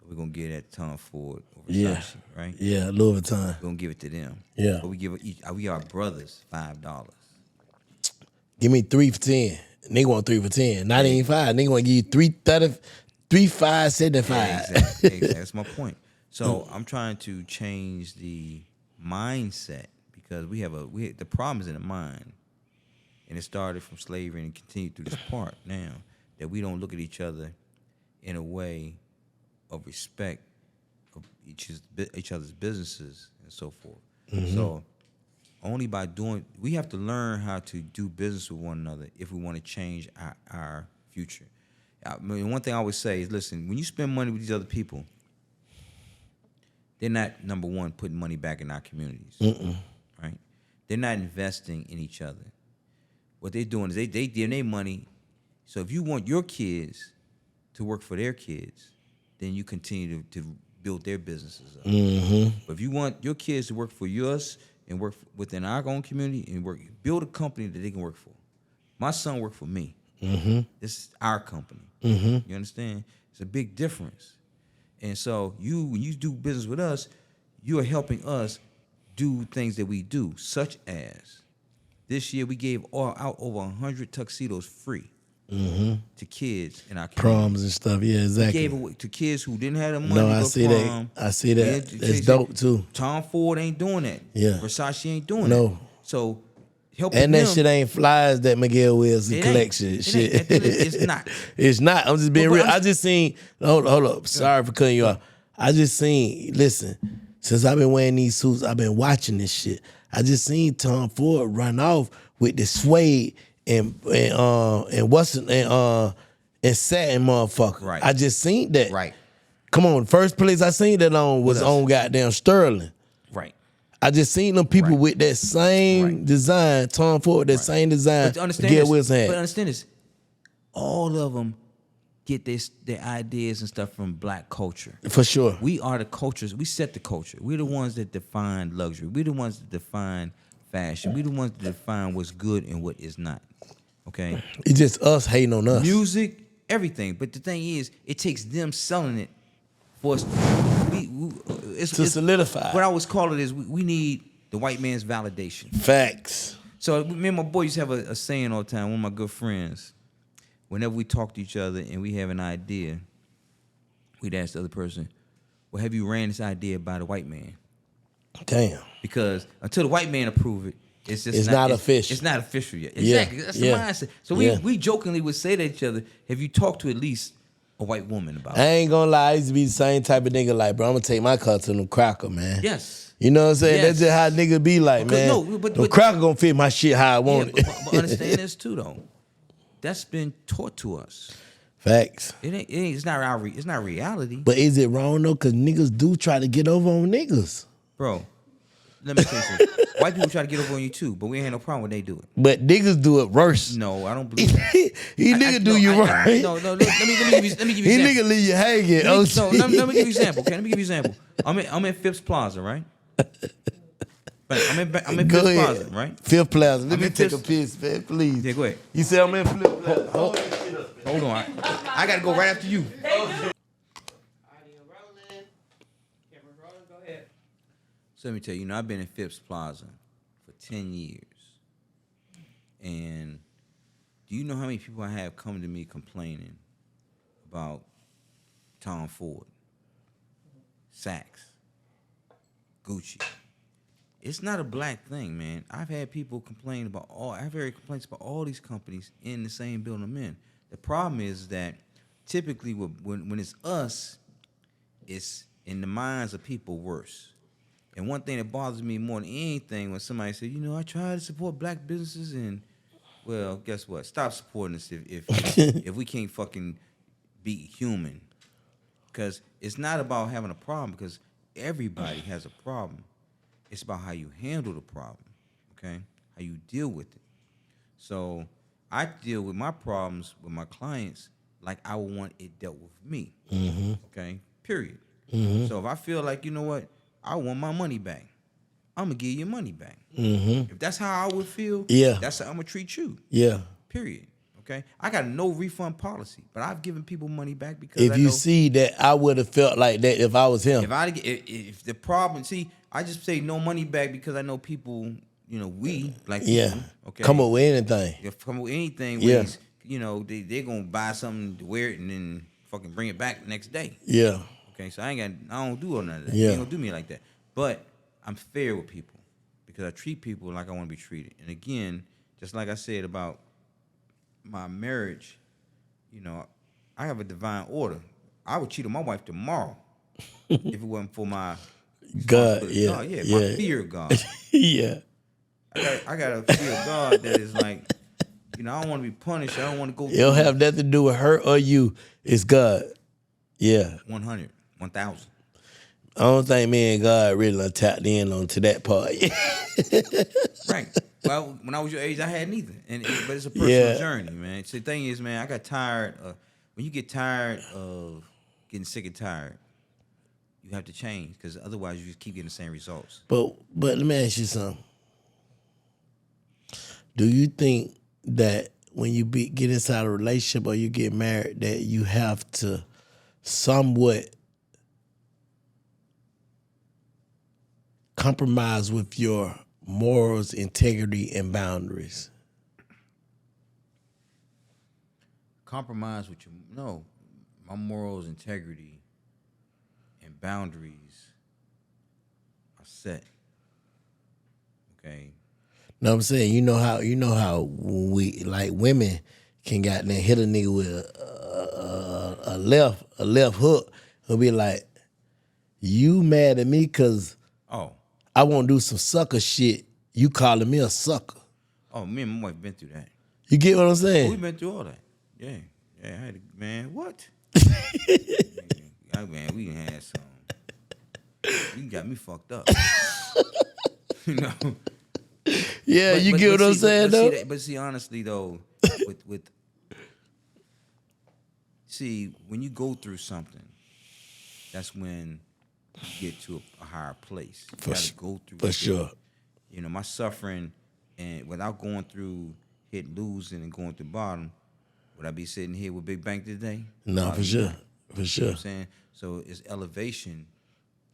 Speaker 3: We're gonna get it at Tom Ford or Versace,
Speaker 2: Yeah.
Speaker 3: right?
Speaker 2: Yeah, Louis Vuitton.
Speaker 3: We're gonna give it to them.
Speaker 2: Yeah.
Speaker 3: But we are brothers $5.
Speaker 2: Give me 3 for 10. Nigga want 3 for 10. Not even 5. Nigga want to give you 3.30, 3.575.
Speaker 3: Yeah, exactly. That's my point. So I'm trying to change the mindset because the problem is in the mind, and it started from slavery and continued through this part now that we don't look at each other in a way of respect of each other's businesses and so forth. So only by we have to learn how to do business with one another if we want to change our future. I mean, one thing I always say is, listen, when you spend money with these other people, they're not, number one, putting money back in our communities, right? They're not investing in each other. What they're doing is they give their money. So if you want your kids to work for their kids, then you continue to build their businesses up. But if you want your kids to work for yours and work within our own community and build a company that they can work for. My son worked for me. This is our company. You understand? It's a big difference. And so when you do business with us, you are helping us do things that we do, such as this year we gave out over 100 tuxedos free to kids in our community.
Speaker 2: Proms and stuff. Yeah, exactly.
Speaker 3: We gave away to kids who didn't have the money
Speaker 2: No,
Speaker 3: to
Speaker 2: I
Speaker 3: go
Speaker 2: see
Speaker 3: prom.
Speaker 2: that. I see that. That's dope too.
Speaker 3: Tom Ford ain't doing that.
Speaker 2: Yeah.
Speaker 3: Versace ain't doing
Speaker 2: No.
Speaker 3: that. So helping
Speaker 2: And that
Speaker 3: them,
Speaker 2: shit ain't flies that Miguel Wilson collection shit.
Speaker 3: It's not.
Speaker 2: It's not. I'm just being
Speaker 3: But
Speaker 2: real.
Speaker 3: I'm-
Speaker 2: I just seen. Hold up. Sorry for cutting you off. I just seen. Listen, since I've been wearing these suits, I've been watching this shit. I just seen Tom Ford run off with the suede and satin motherfucker.
Speaker 3: Right.
Speaker 2: I just seen that.
Speaker 3: Right.
Speaker 2: Come on, first place I seen that on was
Speaker 3: What else?
Speaker 2: on goddamn Sterling.
Speaker 3: Right.
Speaker 2: I just seen them people
Speaker 3: Right.
Speaker 2: with that same
Speaker 3: Right.
Speaker 2: design, Tom Ford, that same design
Speaker 3: But understand
Speaker 2: Miguel
Speaker 3: this.
Speaker 2: Wilson had.
Speaker 3: But understand this. All of them get their ideas and stuff from black culture.
Speaker 2: For sure.
Speaker 3: We are the cultures. We set the culture. We're the ones that define luxury. We're the ones that define fashion. We're the ones that define what's good and what is not. Okay?
Speaker 2: It's just us hating on us.
Speaker 3: Music, everything. But the thing is, it takes them selling it for us.
Speaker 2: To solidify.
Speaker 3: What I always call it is we need the white man's validation.
Speaker 2: Facts.
Speaker 3: So me and my boy used to have a saying all the time. One of my good friends, whenever we talk to each other and we have an idea, we'd ask the other person, well, have you ran this idea by the white man?
Speaker 2: Damn.
Speaker 3: Because until the white man approve it, it's just
Speaker 2: It's not official.
Speaker 3: It's not official yet.
Speaker 2: Yeah.
Speaker 3: Exactly. That's
Speaker 2: Yeah.
Speaker 3: the mindset. So
Speaker 2: Yeah.
Speaker 3: we jokingly would say to each other, have you talked to at least a white woman about
Speaker 2: I
Speaker 3: it.
Speaker 2: ain't gonna lie, I used to be the same type of nigga like, bro, I'm gonna take my car to them cracker, man.
Speaker 3: Yes.
Speaker 2: You know what I'm saying?
Speaker 3: Yes.
Speaker 2: That's just how niggas be like,
Speaker 3: Okay,
Speaker 2: man.
Speaker 3: no, but
Speaker 2: them cracker gonna fit my shit how I want it.
Speaker 3: But understand this too, though. That's been taught to us.
Speaker 2: Facts.
Speaker 3: It's not reality.
Speaker 2: But is it wrong though? Cause niggas do try to get over on niggas.
Speaker 3: Bro, let me tell you something. White people try to get over on you too, but we ain't had no problem when they do it.
Speaker 2: But niggas do it worse.
Speaker 3: No, I don't believe that.
Speaker 2: Nigga do you right.
Speaker 3: No, let me give you an
Speaker 2: He
Speaker 3: example.
Speaker 2: nigga leave you hanging.
Speaker 3: Let me give you an example, okay? Let me give you an example. I'm in Phipps Plaza, right? I'm in
Speaker 2: Go
Speaker 3: Phipps
Speaker 2: ahead.
Speaker 3: Plaza, right?
Speaker 2: Fifth Plaza. Let
Speaker 3: I'm
Speaker 2: me
Speaker 3: in
Speaker 2: take a
Speaker 3: Phipps-
Speaker 2: piss, man, please.
Speaker 3: Yeah, go ahead.
Speaker 2: You say I'm in Fifth Plaza.
Speaker 3: Hold on. I gotta go right after you. So let me tell you, I've been in Phipps Plaza for 10 years. And do you know how many people I have come to me complaining about Tom Ford, Saks, Gucci? It's not a black thing, man. I've had people complain about I've heard complaints about all these companies in the same building I'm in. The problem is that typically when it's us, it's in the minds of people worse. And one thing that bothers me more than anything when somebody says, I try to support black businesses and, well, guess what? Stop supporting us if we can't fucking be human. Because it's not about having a problem, because everybody has a problem. It's about how you handle the problem, okay? How you deal with it. So I deal with my problems with my clients like I would want it dealt with me, okay? Period. So if I feel like, you know what, I want my money back, I'm going to give you your money back. If that's how I would feel, that's how I'm going to treat you.
Speaker 2: Yeah.
Speaker 3: Period. Okay? I got no refund policy, but I've given people money back because
Speaker 2: If you see that, I would have felt like that if I was him.
Speaker 3: if the problem, I just say no money back because I know people, we like people, okay,
Speaker 2: come up with anything.
Speaker 3: If come up with anything, ways, they're gonna buy something to wear it and then fucking bring it back the next day.
Speaker 2: Yeah.
Speaker 3: Okay, so I don't do all none of that.
Speaker 2: Yeah.
Speaker 3: You ain't gonna do me like that. But I'm fair with people because I treat people like I want to be treated. And again, just like I said about my marriage, I have a divine order. I would cheat on my wife tomorrow if it wasn't for my
Speaker 2: God,
Speaker 3: my fear of God.
Speaker 2: Yeah.
Speaker 3: I got a fear of God that is like, I don't want to be punished. I don't want to go.
Speaker 2: It don't have nothing to do with her or you. It's God. Yeah.
Speaker 3: 100, 1,000.
Speaker 2: I don't think me and God really tapped in onto that part.
Speaker 3: Right. Well, when I was your age, I had neither. But it's a personal journey, man. So the thing is, man, I got tired of, when you get tired of getting sick and tired, you have to change, because otherwise you just keep getting the same results.
Speaker 2: But let me ask you something. Do you think that when you get inside a relationship or you get married that you have to somewhat compromise with your morals, integrity, and boundaries?
Speaker 3: Compromise with my morals, integrity, and boundaries are set. Okay.
Speaker 2: Know what I'm saying? You know how we, like, women can goddamn hit a nigga with a left hook and be like, you mad at me because I want to do some sucker shit. You calling me a sucker.
Speaker 3: Oh, me and my wife been through that.
Speaker 2: You get what I'm saying?
Speaker 3: We've been through all that. Yeah. I had man, what? Man, we had some. You got me fucked up.
Speaker 2: Yeah, you get what I'm saying, though?
Speaker 3: But see, honestly, though, when you go through something, that's when you get to a higher place. You got to go through.
Speaker 2: For sure.
Speaker 3: My suffering, and without going through losing and going to the bottom, would I be sitting here with Big Bank today?
Speaker 2: No, for sure. For sure.
Speaker 3: You know what I'm saying? So it's elevation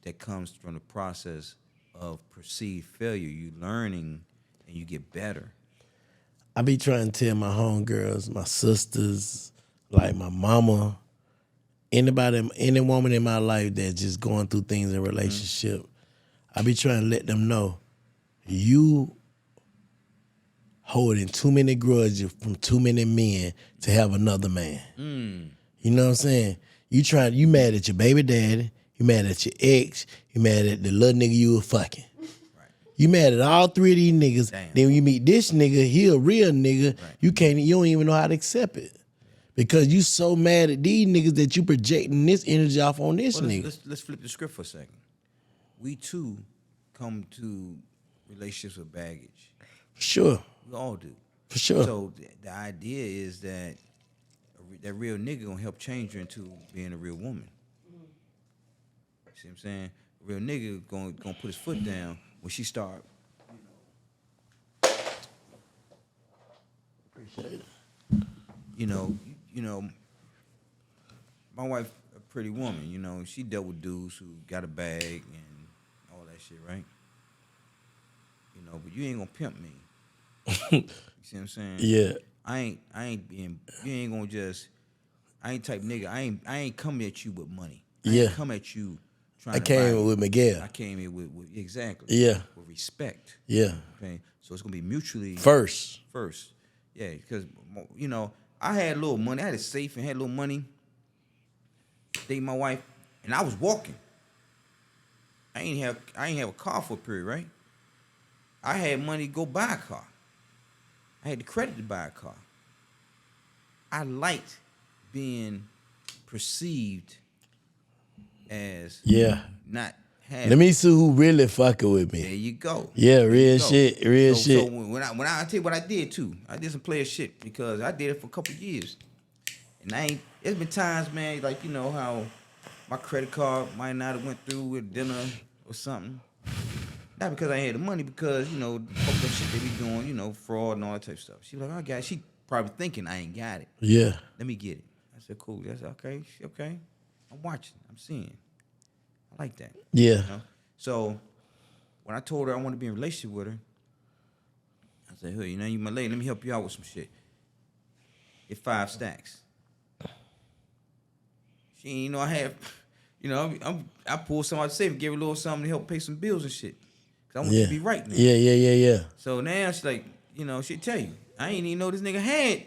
Speaker 3: that comes from the process of perceived failure. You learning and you get better.
Speaker 2: I be trying to tell my homegirls, my sisters, like my mama, any woman in my life that's just going through things in a relationship, I be trying to let them know, you holding too many grudges from too many men to have another man. You know what I'm saying? You mad at your baby daddy, you mad at your ex, you mad at the little nigga you were fucking.
Speaker 3: Right.
Speaker 2: You mad at all three of these niggas.
Speaker 3: Damn.
Speaker 2: Then when you meet this nigga, he a real nigga.
Speaker 3: Right.
Speaker 2: You don't even know how to accept it. Because you so mad at these niggas that you projecting this energy off on this nigga.
Speaker 3: Let's flip the script for a second. We too come to relationships with baggage.
Speaker 2: For sure.
Speaker 3: We all do.
Speaker 2: For sure.
Speaker 3: So the idea is that that real nigga gonna help change you into being a real woman. See what I'm saying? A real nigga gonna put his foot down when she start.
Speaker 2: Appreciate it.
Speaker 3: You know, my wife a pretty woman. You know, she dealt with dudes who got a bag and all that shit, right? You know, but you ain't gonna pimp me. You see what I'm saying?
Speaker 2: Yeah.
Speaker 3: I ain't being. You ain't gonna just. I ain't type nigga. I ain't coming at you with money. I ain't come at you trying.
Speaker 2: I
Speaker 3: to
Speaker 2: came
Speaker 3: buy
Speaker 2: with Miguel.
Speaker 3: I came here with exactly.
Speaker 2: Yeah.
Speaker 3: With respect.
Speaker 2: Yeah.
Speaker 3: Okay. So it's gonna be mutually
Speaker 2: First.
Speaker 3: Yeah, because you know I had a little money. I had a safe and had a little money. Dating my wife, and I was walking. I ain't have a car for a period, right? I had money to go buy a car. I had the credit to buy a car. I liked being perceived as not having.
Speaker 2: Let me see who really fucking with me.
Speaker 3: There you go.
Speaker 2: Yeah, real shit.
Speaker 3: So when I tell you what I did too, I did some player shit because I did it for a couple of years, and it's been times, man, like you know how my credit card might not have went through with dinner or something. Not because I had the money, because, you know, fucked up shit they be doing, you know, fraud and all that type of stuff. She was like, I got it. She probably thinking I ain't got it.
Speaker 2: Yeah.
Speaker 3: Let me get it. I said, cool. That's okay. Okay. I'm watching. I'm seeing. I like that.
Speaker 2: Yeah.
Speaker 3: You know? So when I told her I want to be in a relationship with her, I said, hey, you know, you my lady. Let me help you out with some shit. Get 5 stacks. She ain't, you know, I have, you know, I pulled some out the safe and gave her a little something to help pay some bills and shit. I want you to be right now.
Speaker 2: Yeah.
Speaker 3: So now she's like, you know, she'll tell you, I ain't even know this nigga had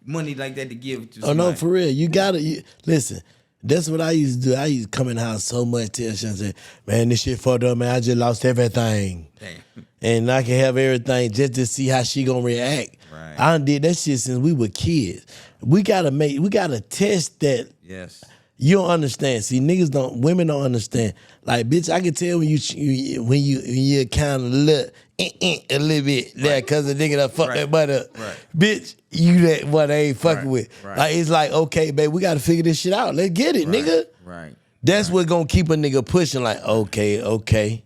Speaker 3: money like that to give to somebody.
Speaker 2: Oh, no, for real. You gotta, listen, that's what I used to do. I used to come in the house so much, tell she and say, man, this shit fucked up, man. I just lost everything.
Speaker 3: Damn.
Speaker 2: And I can have everything just to see how she gonna react.
Speaker 3: Right.
Speaker 2: I done did that shit since we were kids. We gotta test that.
Speaker 3: Yes.
Speaker 2: You don't understand. See, women don't understand. Like, bitch, I can tell when you kind of look a little bit there because the nigga that fuck that butt up.
Speaker 3: Right.
Speaker 2: Bitch, you that what they ain't fucking with.
Speaker 3: Right.
Speaker 2: Like, it's like, okay, babe, we got to figure this shit out. Let's get it, nigga.
Speaker 3: Right.
Speaker 2: That's what's going to keep a nigga pushing like, okay.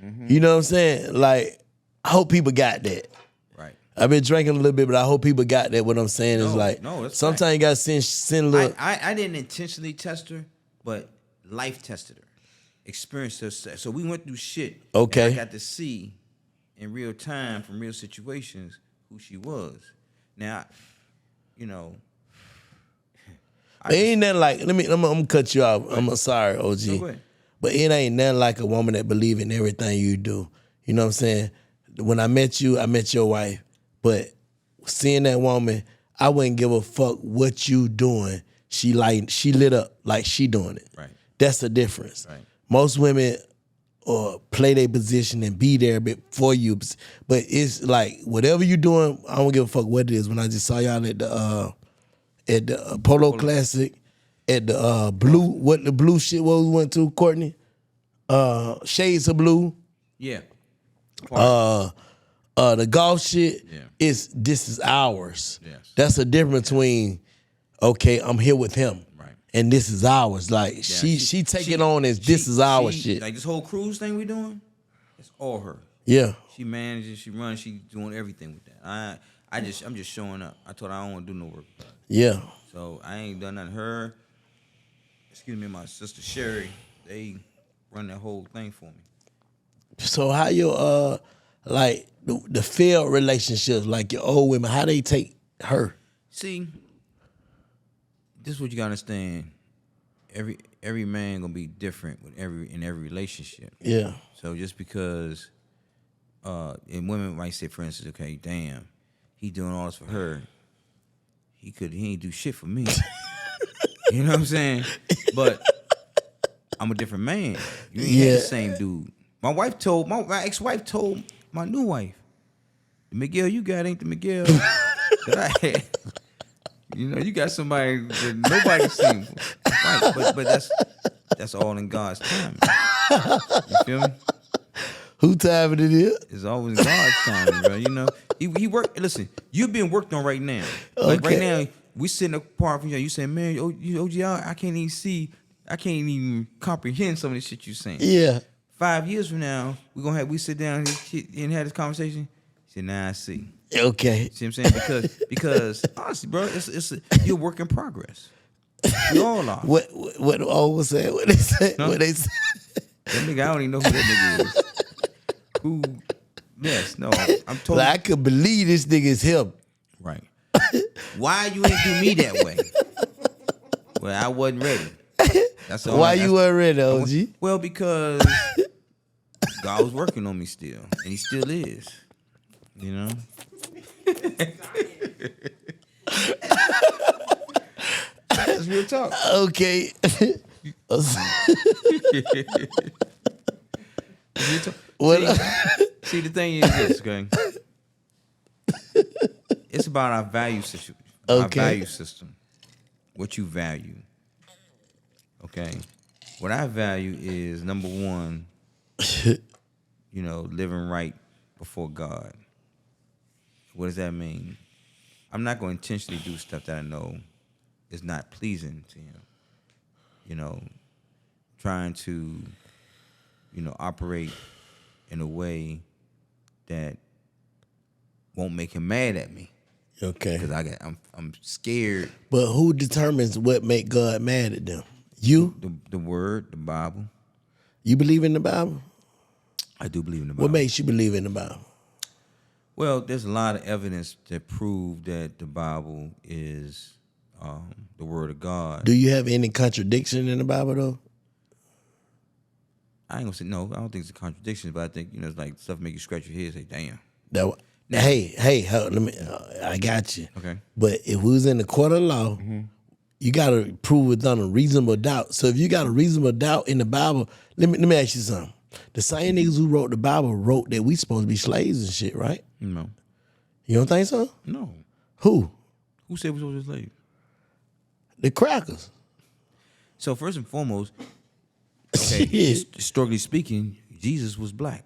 Speaker 2: Mm-hmm. You know what I'm saying? Like, I hope people got that.
Speaker 3: Right.
Speaker 2: I've been drinking a little bit, but I hope people got that. What I'm saying is like,
Speaker 3: that's
Speaker 2: sometimes you got to send a little.
Speaker 3: I didn't intentionally test her, but life tested her. Experienced her. So we went through shit.
Speaker 2: Okay.
Speaker 3: And I got to see in real time from real situations who she was. Now, you know.
Speaker 2: It ain't nothing like, I'm gonna cut you off. I'm sorry, OG.
Speaker 3: No, go ahead.
Speaker 2: But it ain't nothing like a woman that believe in everything you do. You know what I'm saying? When I met you, I met your wife. But seeing that woman, I wouldn't give a fuck what you doing. She lit up like she doing it.
Speaker 3: Right.
Speaker 2: That's the difference.
Speaker 3: Right.
Speaker 2: Most women play their position and be there for you. But it's like, whatever you doing, I don't give a fuck what it is. When I just saw y'all at the Polo Classic, at the the blue shit what we went to, Courtney? Shades of Blue.
Speaker 3: Yeah.
Speaker 2: The golf shit,
Speaker 3: Yeah.
Speaker 2: this is ours.
Speaker 3: Yes.
Speaker 2: That's the difference between, okay, I'm here with him.
Speaker 3: Right.
Speaker 2: And this is ours. Like, she take it on as this is our shit.
Speaker 3: Like this whole cruise thing we doing, it's all her.
Speaker 2: Yeah.
Speaker 3: She manages, she runs, she doing everything with that. I'm just showing up. I told her I don't want to do no work.
Speaker 2: Yeah.
Speaker 3: So I ain't done nothing. Her, my sister Sherry, they run that whole thing for me.
Speaker 2: So how your like the failed relationships, like your old women, how they take her?
Speaker 3: See, this is what you gotta understand. Every man gonna be different in every relationship.
Speaker 2: Yeah.
Speaker 3: So just because and women might say, for instance, okay, damn, he doing all this for her. He ain't do shit for me. You know what I'm saying? But I'm a different man. You ain't had the same dude. My ex-wife told my new wife, the Miguel you got ain't the Miguel that I had. You know, you got somebody that nobody seen. Right, but that's all in God's time. You feel me?
Speaker 2: Who time it is?
Speaker 3: It's always God's time, bro. You know, he work. Listen, you're being worked on right now. Like right now, we sitting apart from you. You saying, man, OG, I can't even see. I can't even comprehend some of this shit you saying.
Speaker 2: Yeah.
Speaker 3: 5 years from now, we sit down and have this conversation. He said, nah, I see.
Speaker 2: Okay.
Speaker 3: See what I'm saying? Because honestly, bro, it's you're a work in progress. We all are.
Speaker 2: What always said? What they said?
Speaker 3: Huh?
Speaker 2: What they said?
Speaker 3: That nigga, I don't even know who that nigga is. Who? Yes, no, I'm totally.
Speaker 2: Like, I could believe this nigga is him.
Speaker 3: Right. Why you ain't do me that way? Well, I wasn't ready. That's all.
Speaker 2: Why you weren't ready, OG?
Speaker 3: Well, because God was working on me still, and He still is. You know. That's real talk.
Speaker 2: Okay.
Speaker 3: See, the thing is this, okay? It's about our value system. Our value system. What you value. Okay? What I value is, number one, living right before God. What does that mean? I'm not going to intentionally do stuff that I know is not pleasing to Him. Trying to, operate in a way that won't make Him mad at me.
Speaker 2: Okay.
Speaker 3: Because I'm scared.
Speaker 2: But who determines what make God mad at them? You?
Speaker 3: The Word, the Bible.
Speaker 2: You believe in the Bible?
Speaker 3: I do believe in the Bible.
Speaker 2: What makes you believe in the Bible?
Speaker 3: Well, there's a lot of evidence that prove that the Bible is the Word of God.
Speaker 2: Do you have any contradiction in the Bible, though?
Speaker 3: I ain't gonna say no. I don't think it's a contradiction, but I think it's like stuff make you scratch your head and say, "Damn."
Speaker 2: Hey, let me. I got you.
Speaker 3: Okay.
Speaker 2: But if we was in the court of law, you got to prove it on a reasonable doubt. So if you got a reasonable doubt in the Bible, let me ask you something. The same niggas who wrote the Bible wrote that we supposed to be slaves and shit, right?
Speaker 3: No.
Speaker 2: You don't think so?
Speaker 3: No.
Speaker 2: Who?
Speaker 3: Who said we're supposed to be slaves?
Speaker 2: The crackers.
Speaker 3: So first and foremost, okay, historically speaking, Jesus was black.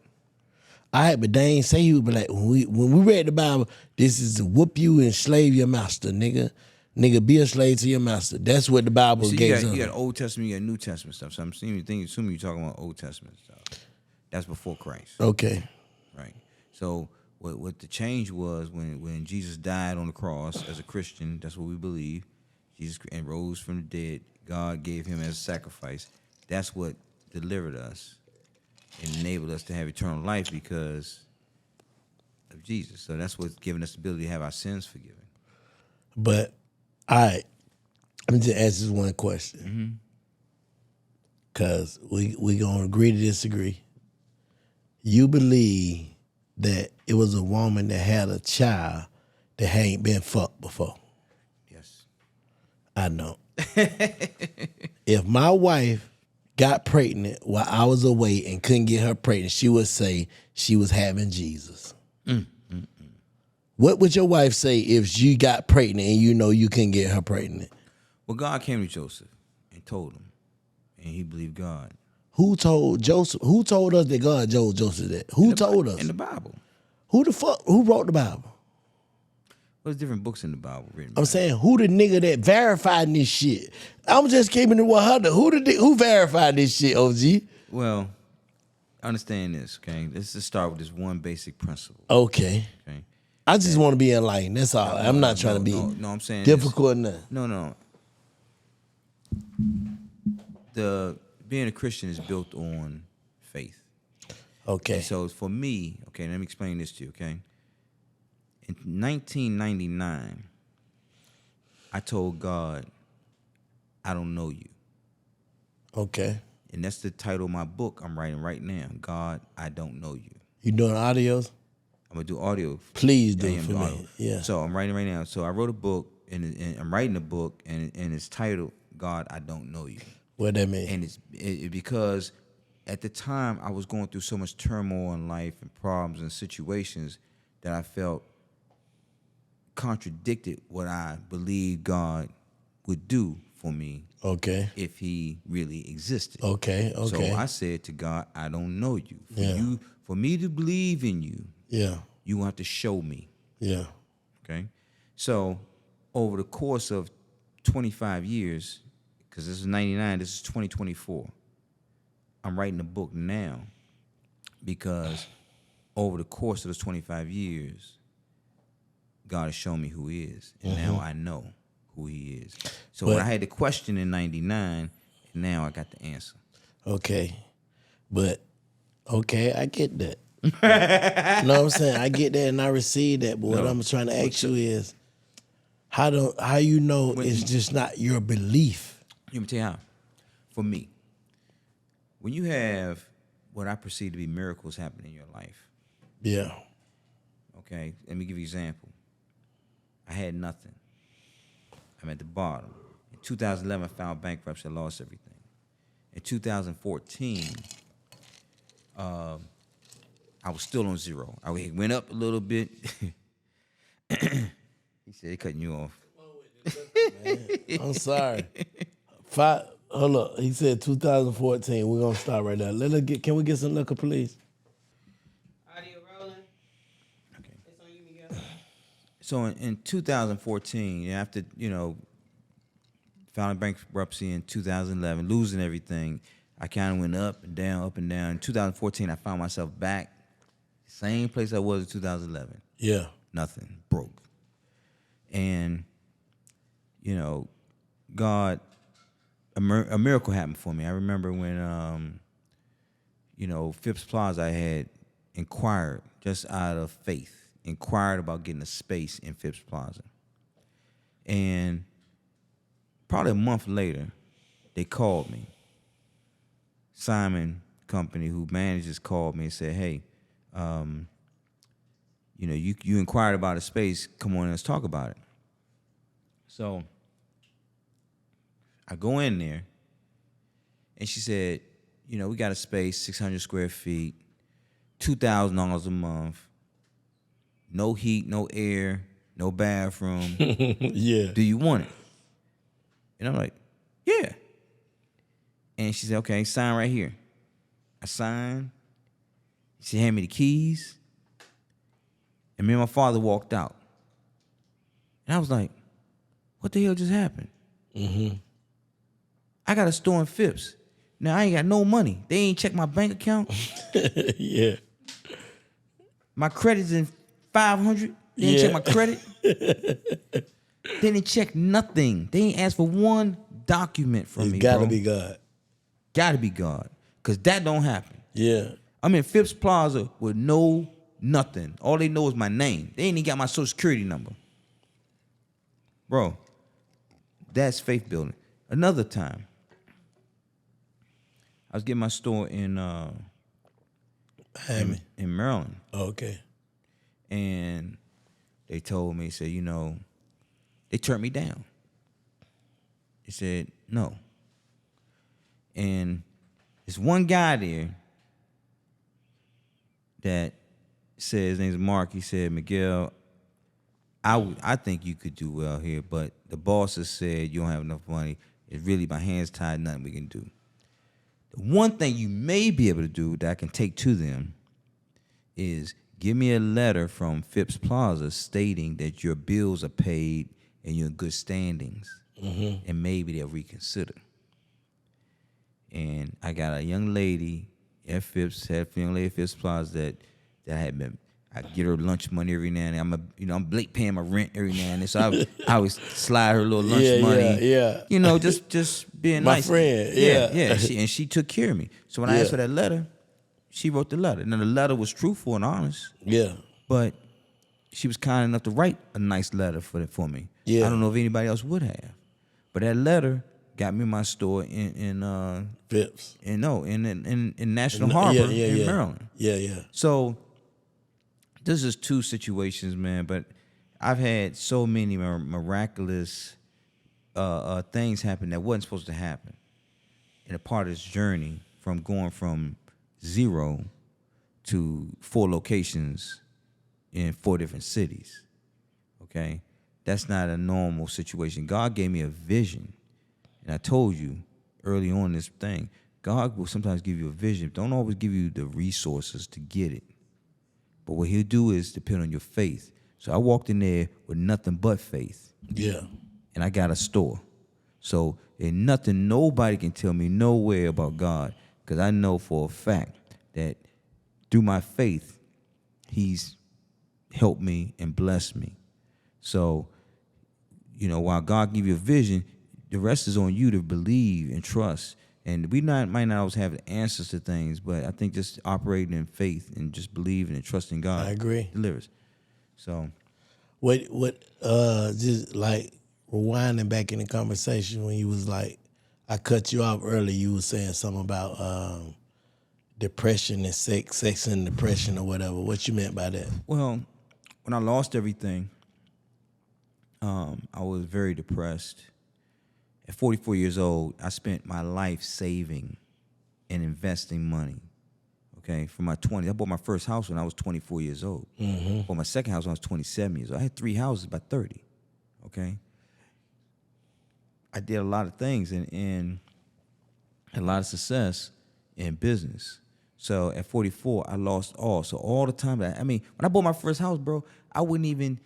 Speaker 2: All right, but they ain't say he was black. When we read the Bible, this is to whoop you and slave your master, nigga. Nigga, be a slave to your master. That's what the Bible gave us.
Speaker 3: You got Old Testament, you got New Testament stuff. So I'm assuming you're talking about Old Testament stuff. That's before Christ.
Speaker 2: Okay.
Speaker 3: Right. So what the change was when Jesus died on the cross as a Christian, that's what we believe. Jesus and rose from the dead. God gave Him as a sacrifice. That's what delivered us and enabled us to have eternal life because of Jesus. So that's what's given us the ability to have our sins forgiven.
Speaker 2: But, all right, let me just ask this one question. Because we going to agree to disagree. You believe that it was a woman that had a child that ain't been fucked before?
Speaker 3: Yes.
Speaker 2: I know. If my wife got pregnant while I was away and couldn't get her pregnant, she would say she was having Jesus. What would your wife say if she got pregnant and you couldn't get her pregnant?
Speaker 3: Well, God came to Joseph and told him, and he believed God.
Speaker 2: Who told Joseph? Who told us that God told Joseph that? Who told us?
Speaker 3: In the Bible.
Speaker 2: Who the fuck? Who wrote the Bible?
Speaker 3: Well, there's different books in the Bible written.
Speaker 2: I'm saying, who the nigga that verified this shit? I'm just keeping it 100. Who verified this shit, OG?
Speaker 3: Well, understand this, okay? Let's just start with this one basic principle.
Speaker 2: Okay. I just want to be enlightened. That's all. I'm not trying to be
Speaker 3: I'm saying
Speaker 2: difficult enough.
Speaker 3: No. Being a Christian is built on faith.
Speaker 2: Okay.
Speaker 3: And so for me, okay, let me explain this to you, okay? In 1999, I told God, I don't know you.
Speaker 2: Okay.
Speaker 3: And that's the title of my book I'm writing right now. God, I don't know you.
Speaker 2: You doing audios?
Speaker 3: I'm going to do audio.
Speaker 2: Please do for me. Yeah.
Speaker 3: So I'm writing right now. So I wrote a book, and I'm writing a book, and it's titled God, I don't know you.
Speaker 2: What that mean?
Speaker 3: And it's because at the time I was going through so much turmoil in life and problems and situations that I felt contradicted what I believed God would do for me.
Speaker 2: Okay.
Speaker 3: If he really existed.
Speaker 2: Okay.
Speaker 3: So I said to God, I don't know you. For me to believe in you, you have to show me.
Speaker 2: Yeah.
Speaker 3: Okay. So over the course of 25 years, because this is 99, this is 2024. I'm writing a book now because over the course of those 25 years, God has shown me who he is. And now I know who he is. So when I had the question in 99, now I got the answer.
Speaker 2: Okay. But, I get that. You know what I'm saying? I get that and I receive that. But what I'm trying to ask you is, how you know it's just not your belief?
Speaker 3: Let me tell you how. For me, when you have what I perceive to be miracles happen in your life.
Speaker 2: Yeah.
Speaker 3: Okay, let me give you an example. I had nothing. I'm at the bottom. In 2011, I filed bankruptcy. I lost everything. In 2014, I was still on zero. I went up a little bit. He said, "They're cutting you off."
Speaker 2: I'm sorry. Hold up. He said 2014. We're gonna start right now. Can we get some liquor, please?
Speaker 4: Audio rolling.
Speaker 3: Okay.
Speaker 4: It's on you, Miguel.
Speaker 3: So in 2014, after filing bankruptcy in 2011, losing everything, I kind of went up and down, up and down. In 2014, I found myself back, same place I was in 2011.
Speaker 2: Yeah.
Speaker 3: Nothing, broke. And, God, a miracle happened for me. I remember when, Phipps Plaza, I had inquired, just out of faith, inquired about getting a space in Phipps Plaza. And probably a month later, they called me. Simon Company, who manages, called me and said, "Hey, you inquired about a space. Come on, let's talk about it." So I go in there, and she said, "We got a space, 600 square feet, $2,000 a month, no heat, no air, no bathroom.
Speaker 2: Yeah.
Speaker 3: Do you want it?" And I'm like, "Yeah." And she said, "Okay, sign right here." I signed. She handed me the keys. And me and my father walked out. And I was like, what the hell just happened?
Speaker 2: Mm-hmm.
Speaker 3: I got a store in Phipps. Now, I ain't got no money. They ain't checked my bank account.
Speaker 2: Yeah.
Speaker 3: My credit's in 500. They ain't check my credit. They didn't check nothing. They ain't asked for one document from me,
Speaker 2: Gotta
Speaker 3: bro.
Speaker 2: be God.
Speaker 3: Gotta be God. Because that don't happen.
Speaker 2: Yeah.
Speaker 3: I'm in Phipps Plaza with no nothing. All they know is my name. They ain't even got my social security number. Bro, that's faith building. Another time, I was getting my store in Maryland.
Speaker 2: Oh, okay.
Speaker 3: And they told me, said, they turned me down. They said, no. And there's one guy there that said, his name's Mark. He said, "Miguel, I think you could do well here, but the bosses said you don't have enough money. It's really my hands tied, nothing we can do. The one thing you may be able to do that I can take to them is give me a letter from Phipps Plaza stating that your bills are paid and you're in good standings, and maybe they'll reconsider." And I got a young lady at Phipps, Plaza that had been. I get her lunch money every now and then. I'm late paying my rent every now and then, so I always slide her little lunch money.
Speaker 2: Yeah.
Speaker 3: Just being
Speaker 2: My
Speaker 3: nice.
Speaker 2: friend,
Speaker 3: Yeah. She took care of me. So when I asked for that letter, she wrote the letter. Now the letter was truthful and honest.
Speaker 2: Yeah.
Speaker 3: But she was kind enough to write a nice letter for me.
Speaker 2: Yeah.
Speaker 3: I don't know if anybody else would have, but that letter got me my store in
Speaker 2: Phipps.
Speaker 3: in National Harbor in Maryland.
Speaker 2: Yeah.
Speaker 3: So this is two situations, man. But I've had so many miraculous things happened that wasn't supposed to happen in a part of this journey from going from 0 to 4 locations in 4 different cities. Okay? That's not a normal situation. God gave me a vision. And I told you early on this thing, God will sometimes give you a vision. Don't always give you the resources to get it. But what he'll do is depend on your faith. So I walked in there with nothing but faith.
Speaker 2: Yeah.
Speaker 3: And I got a store. So ain't nothing nobody can tell me nowhere about God, because I know for a fact that through my faith, he's helped me and blessed me. So, while God give you a vision, the rest is on you to believe and trust. And we might not always have the answers to things, but I think just operating in faith and just believing and trusting God,
Speaker 2: I agree,
Speaker 3: delivers. So,
Speaker 2: just like rewinding back in the conversation when you was like, I cut you off early. You was saying something about depression and sex and depression or whatever. What you meant by that?
Speaker 3: Well, when I lost everything, I was very depressed. At 44 years old, I spent my life saving and investing money. Okay, from my 20s. I bought my first house when I was 24 years old. Mm-hmm. Bought my second house when I was 27 years old. I had 3 houses by 30. Okay, I did a lot of things and had a lot of success in business. So at 44, I lost all. So all the time when I bought my first house, bro, I wouldn't even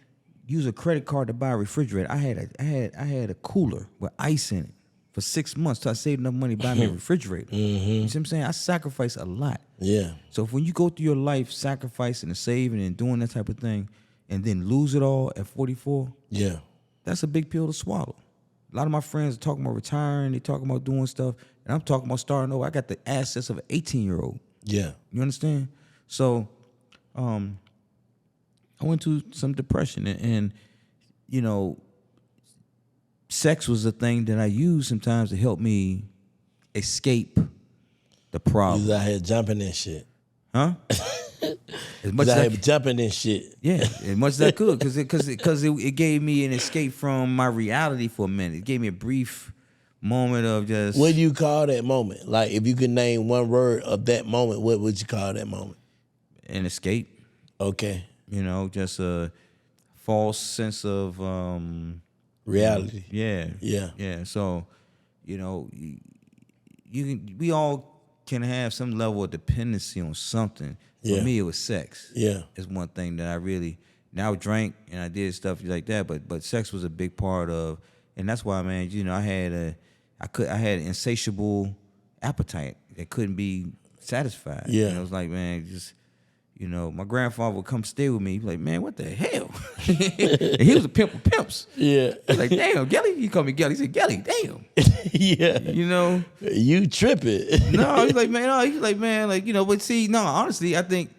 Speaker 3: use a credit card to buy a refrigerator. I had a cooler with ice in it for 6 months till I saved enough money to buy me a refrigerator. You see what I'm saying? I sacrificed a lot.
Speaker 2: Yeah.
Speaker 3: So when you go through your life sacrificing and saving and doing that type of thing and then lose it all at 44,
Speaker 2: yeah,
Speaker 3: that's a big pill to swallow. A lot of my friends are talking about retiring, they talking about doing stuff, and I'm talking about starting over. I got the assets of an 18-year-old.
Speaker 2: Yeah.
Speaker 3: You understand? So I went through some depression and sex was a thing that I used sometimes to help me escape the problem.
Speaker 2: You was out here jumping and shit.
Speaker 3: Huh? As much
Speaker 2: You was
Speaker 3: as
Speaker 2: out
Speaker 3: I
Speaker 2: here jumping and shit.
Speaker 3: Yeah, as much as I could, because it gave me an escape from my reality for a minute. It gave me a brief moment of just.
Speaker 2: What do you call that moment? Like, if you could name one word of that moment, what would you call that moment?
Speaker 3: An escape.
Speaker 2: Okay.
Speaker 3: Just a false sense of
Speaker 2: reality.
Speaker 3: Yeah. So, we all can have some level of dependency on something. For me, it was sex.
Speaker 2: Yeah.
Speaker 3: It's one thing that I drank and I did stuff like that, but sex was a big part of, and that's why, man, I had an insatiable appetite that couldn't be satisfied.
Speaker 2: Yeah.
Speaker 3: It was like, man, just, my grandfather would come stay with me. He'd be like, man, what the hell? And he was a pimp of pimps.
Speaker 2: Yeah.
Speaker 3: I was like, damn, Gelly. He called me Gelly. He said, Gelly, damn.
Speaker 2: Yeah. You tripping.
Speaker 3: No, he's like, man, but see, no, honestly, I think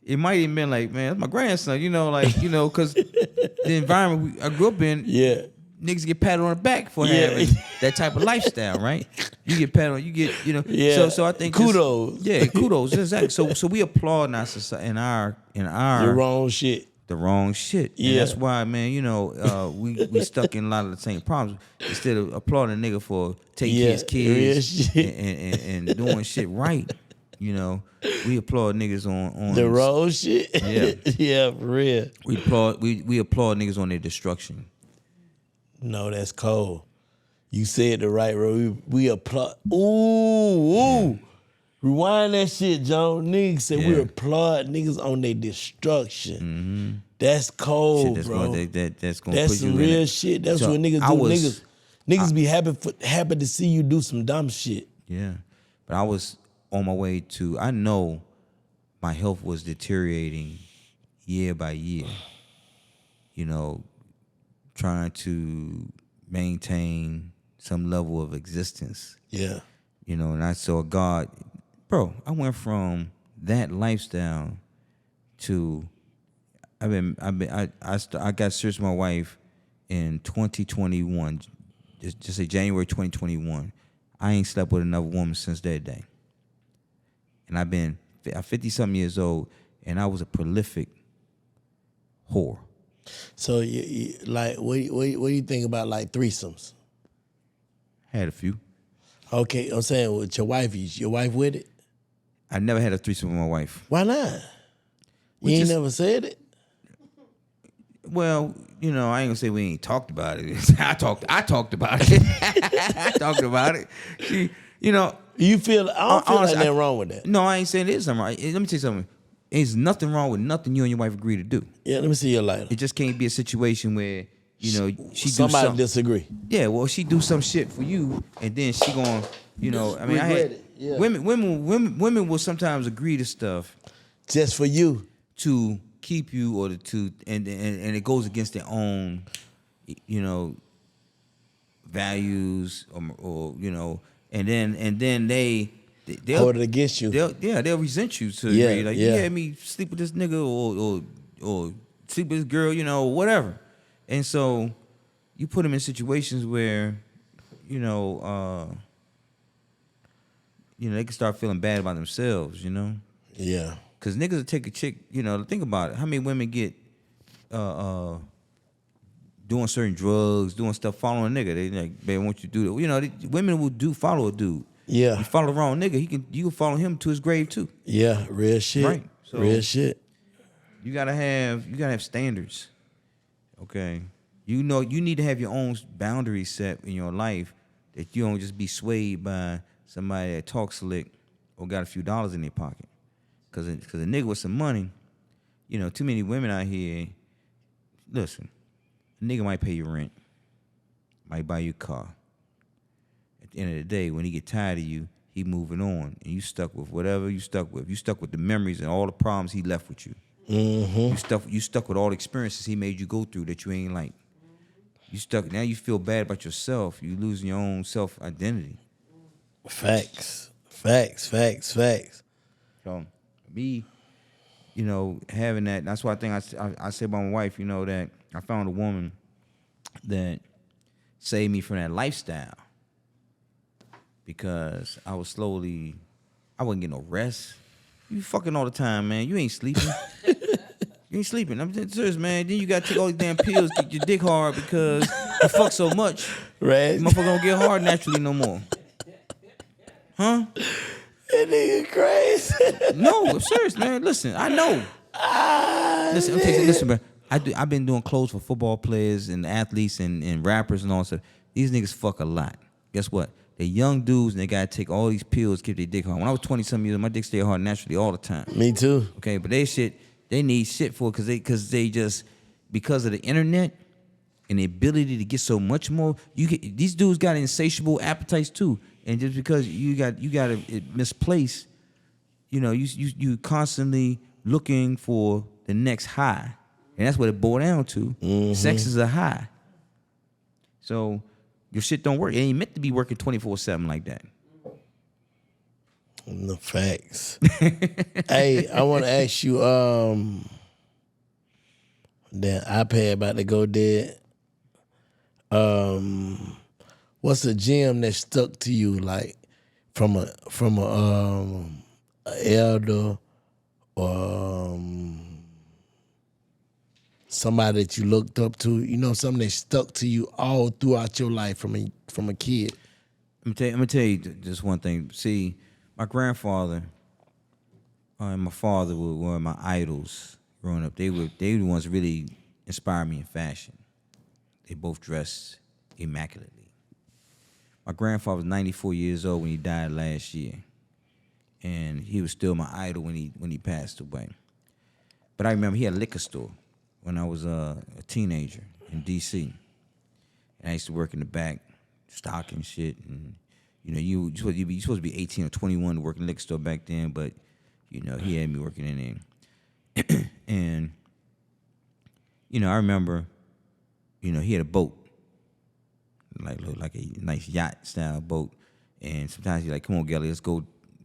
Speaker 3: it might even been like, man, that's my grandson, because the environment I grew up in, niggas get patted on the back for having that type of lifestyle, right? You get patted on, you get, So I think
Speaker 2: kudos.
Speaker 3: Kudos, exactly. So we applaud in our society, in our
Speaker 2: the wrong shit.
Speaker 3: The wrong shit. And that's why, man, we stuck in a lot of the same problems. Instead of applauding a nigga for taking his kids and doing shit right, we applaud niggas on
Speaker 2: the wrong shit.
Speaker 3: Yeah.
Speaker 2: Yeah, for real.
Speaker 3: We applaud niggas on their destruction.
Speaker 2: No, that's cold. You said the right word. We applaud. Ooh. Rewind that shit, John. Niggas said we applaud niggas on their destruction. Mm-hmm. That's cold,
Speaker 3: shit,
Speaker 2: bro.
Speaker 3: That's gonna
Speaker 2: that's
Speaker 3: put
Speaker 2: some
Speaker 3: you
Speaker 2: real
Speaker 3: in it.
Speaker 2: shit. That's
Speaker 3: So
Speaker 2: what niggas do. Niggas be happy to see you do some dumb shit.
Speaker 3: Yeah. But I was on my way to, I know my health was deteriorating year by year. Trying to maintain some level of existence.
Speaker 2: Yeah.
Speaker 3: And I saw God. Bro, I went from that lifestyle to I got serious with my wife in 2021. Just say January 2021. I ain't slept with another woman since that day. And I'm 50-something years old, and I was a prolific whore.
Speaker 2: So, what do you think about like threesomes?
Speaker 3: Had a few.
Speaker 2: Okay, I'm saying with your wife, is your wife with it?
Speaker 3: I never had a threesome with my wife.
Speaker 2: Why not?
Speaker 3: We
Speaker 2: You ain't
Speaker 3: just-
Speaker 2: never said it?
Speaker 3: Well, I ain't gonna say we ain't talked about it. I talked about it. I talked about it. She,
Speaker 2: You feel, I don't feel
Speaker 3: honestly,
Speaker 2: like nothing wrong with that.
Speaker 3: No, I ain't saying there's something right. Let me tell you something. There's nothing wrong with nothing you and your wife agree to do.
Speaker 2: Yeah, let me see your lighter.
Speaker 3: It just can't be a situation where, she do
Speaker 2: Somebody
Speaker 3: something.
Speaker 2: disagree.
Speaker 3: Yeah, well, she do some shit for you, and then she going, I mean, I
Speaker 2: Regret
Speaker 3: had
Speaker 2: it, yeah.
Speaker 3: women will sometimes agree to stuff
Speaker 2: Just for you.
Speaker 3: to keep you or and it goes against their own, values or and then they'll
Speaker 2: Hold it against you.
Speaker 3: They'll resent you to
Speaker 2: Yeah,
Speaker 3: agree. Like
Speaker 2: yeah.
Speaker 3: you had me sleep with this nigga or sleep with this girl, whatever. And so you put them in situations where, they can start feeling bad about themselves,
Speaker 2: Yeah.
Speaker 3: Because niggas will take a chick, think about it. How many women get doing certain drugs, doing stuff, following a nigga? They like, baby, I want you to do that. Women will follow a dude.
Speaker 2: Yeah.
Speaker 3: You follow the wrong nigga, you can follow him to his grave too.
Speaker 2: Yeah, real shit.
Speaker 3: Right. So-
Speaker 2: real shit.
Speaker 3: You gotta have standards. Okay. You need to have your own boundaries set in your life that you don't just be swayed by somebody that talks slick or got a few dollars in their pocket. Cause a nigga with some money, too many women out here. Listen, a nigga might pay your rent, might buy you a car. At the end of the day, when he get tired of you, he moving on, and you stuck with whatever you stuck with. You stuck with the memories and all the problems he left with you.
Speaker 2: Mm-hmm.
Speaker 3: You stuck with all the experiences he made you go through that you ain't like. You stuck. Now you feel bad about yourself. You losing your own self identity.
Speaker 2: Facts.
Speaker 3: So me, having that. That's why I think I said about my wife. That I found a woman that saved me from that lifestyle because I wasn't getting no rest. You fucking all the time, man. You ain't sleeping. You ain't sleeping. I'm serious, man. Then you gotta take all these damn pills, get your dick hard because you fuck so much.
Speaker 2: Right.
Speaker 3: Motherfucker don't get hard naturally no more. Huh?
Speaker 2: That nigga crazy.
Speaker 3: No, I'm serious, man. Listen, I know. Listen, I'm telling you, listen, bro. I've been doing clothes for football players and athletes and rappers and all that stuff. These niggas fuck a lot. Guess what? They're young dudes and they gotta take all these pills to keep their dick hard. When I was 20-something years old, my dick stayed hard naturally all the time.
Speaker 2: Me too.
Speaker 3: Okay, but they need shit for it because of the internet and the ability to get so much more. These dudes got insatiable appetites too, and just because you got it misplaced, you constantly looking for the next high, and that's what it boiled down to.
Speaker 2: Mm-hmm.
Speaker 3: Sex is a high, so your shit don't work. It ain't meant to be working 24/7 like that.
Speaker 2: No facts. Hey, I want to ask you, that iPad about to go dead. What's a gem that stuck to you, like from a elder or somebody that you looked up to? Something that stuck to you all throughout your life from a kid.
Speaker 3: I'm gonna tell you just one thing. See, my grandfather and my father were my idols growing up. They were the ones that really inspired me in fashion. They both dressed immaculately. My grandfather was 94 years old when he died last year, and he was still my idol when he passed away. But I remember he had a liquor store when I was a teenager in D.C. And I used to work in the back, stocking shit, and you're supposed to be 18 or 21 to work in a liquor store back then, but he had me working in there. And I remember, he had a boat, looked like a nice yacht style boat, and sometimes he's like, "Come on, Gelly, let's go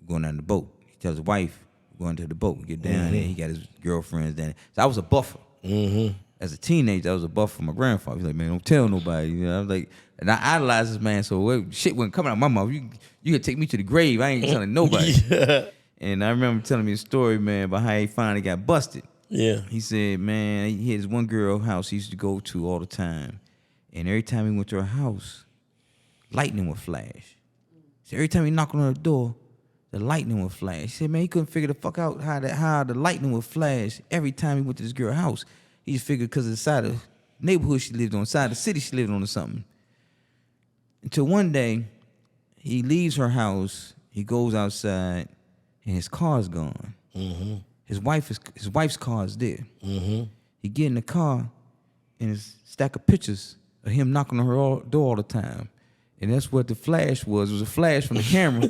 Speaker 3: down the boat." He tells his wife, "Go into the boat, get down there." He got his girlfriends down there. So I was a buffer.
Speaker 2: Mm-hmm.
Speaker 3: As a teenager, I was a buffer for my grandfather. He's like, "Man, don't tell nobody." I was like, and I idolized this man, so shit wasn't coming out of my mouth. You could take me to the grave. I ain't telling nobody.
Speaker 2: Yeah.
Speaker 3: And I remember telling me a story, man, about how he finally got busted.
Speaker 2: Yeah.
Speaker 3: He said, man, he had this one girl house he used to go to all the time. And every time he went to her house, lightning would flash. So every time he knocked on the door, the lightning would flash. He said, man, he couldn't figure the fuck out how the lightning would flash every time he went to this girl's house. He just figured because of the side of the neighborhood she lived on, side of the city she lived on or something. Until one day, he leaves her house, he goes outside, and his car's gone. Mm-hmm. His wife's car is there. Mm-hmm. He get in the car, and it's a stack of pictures of him knocking on her door all the time. And that's what the flash was. It was a flash from the camera.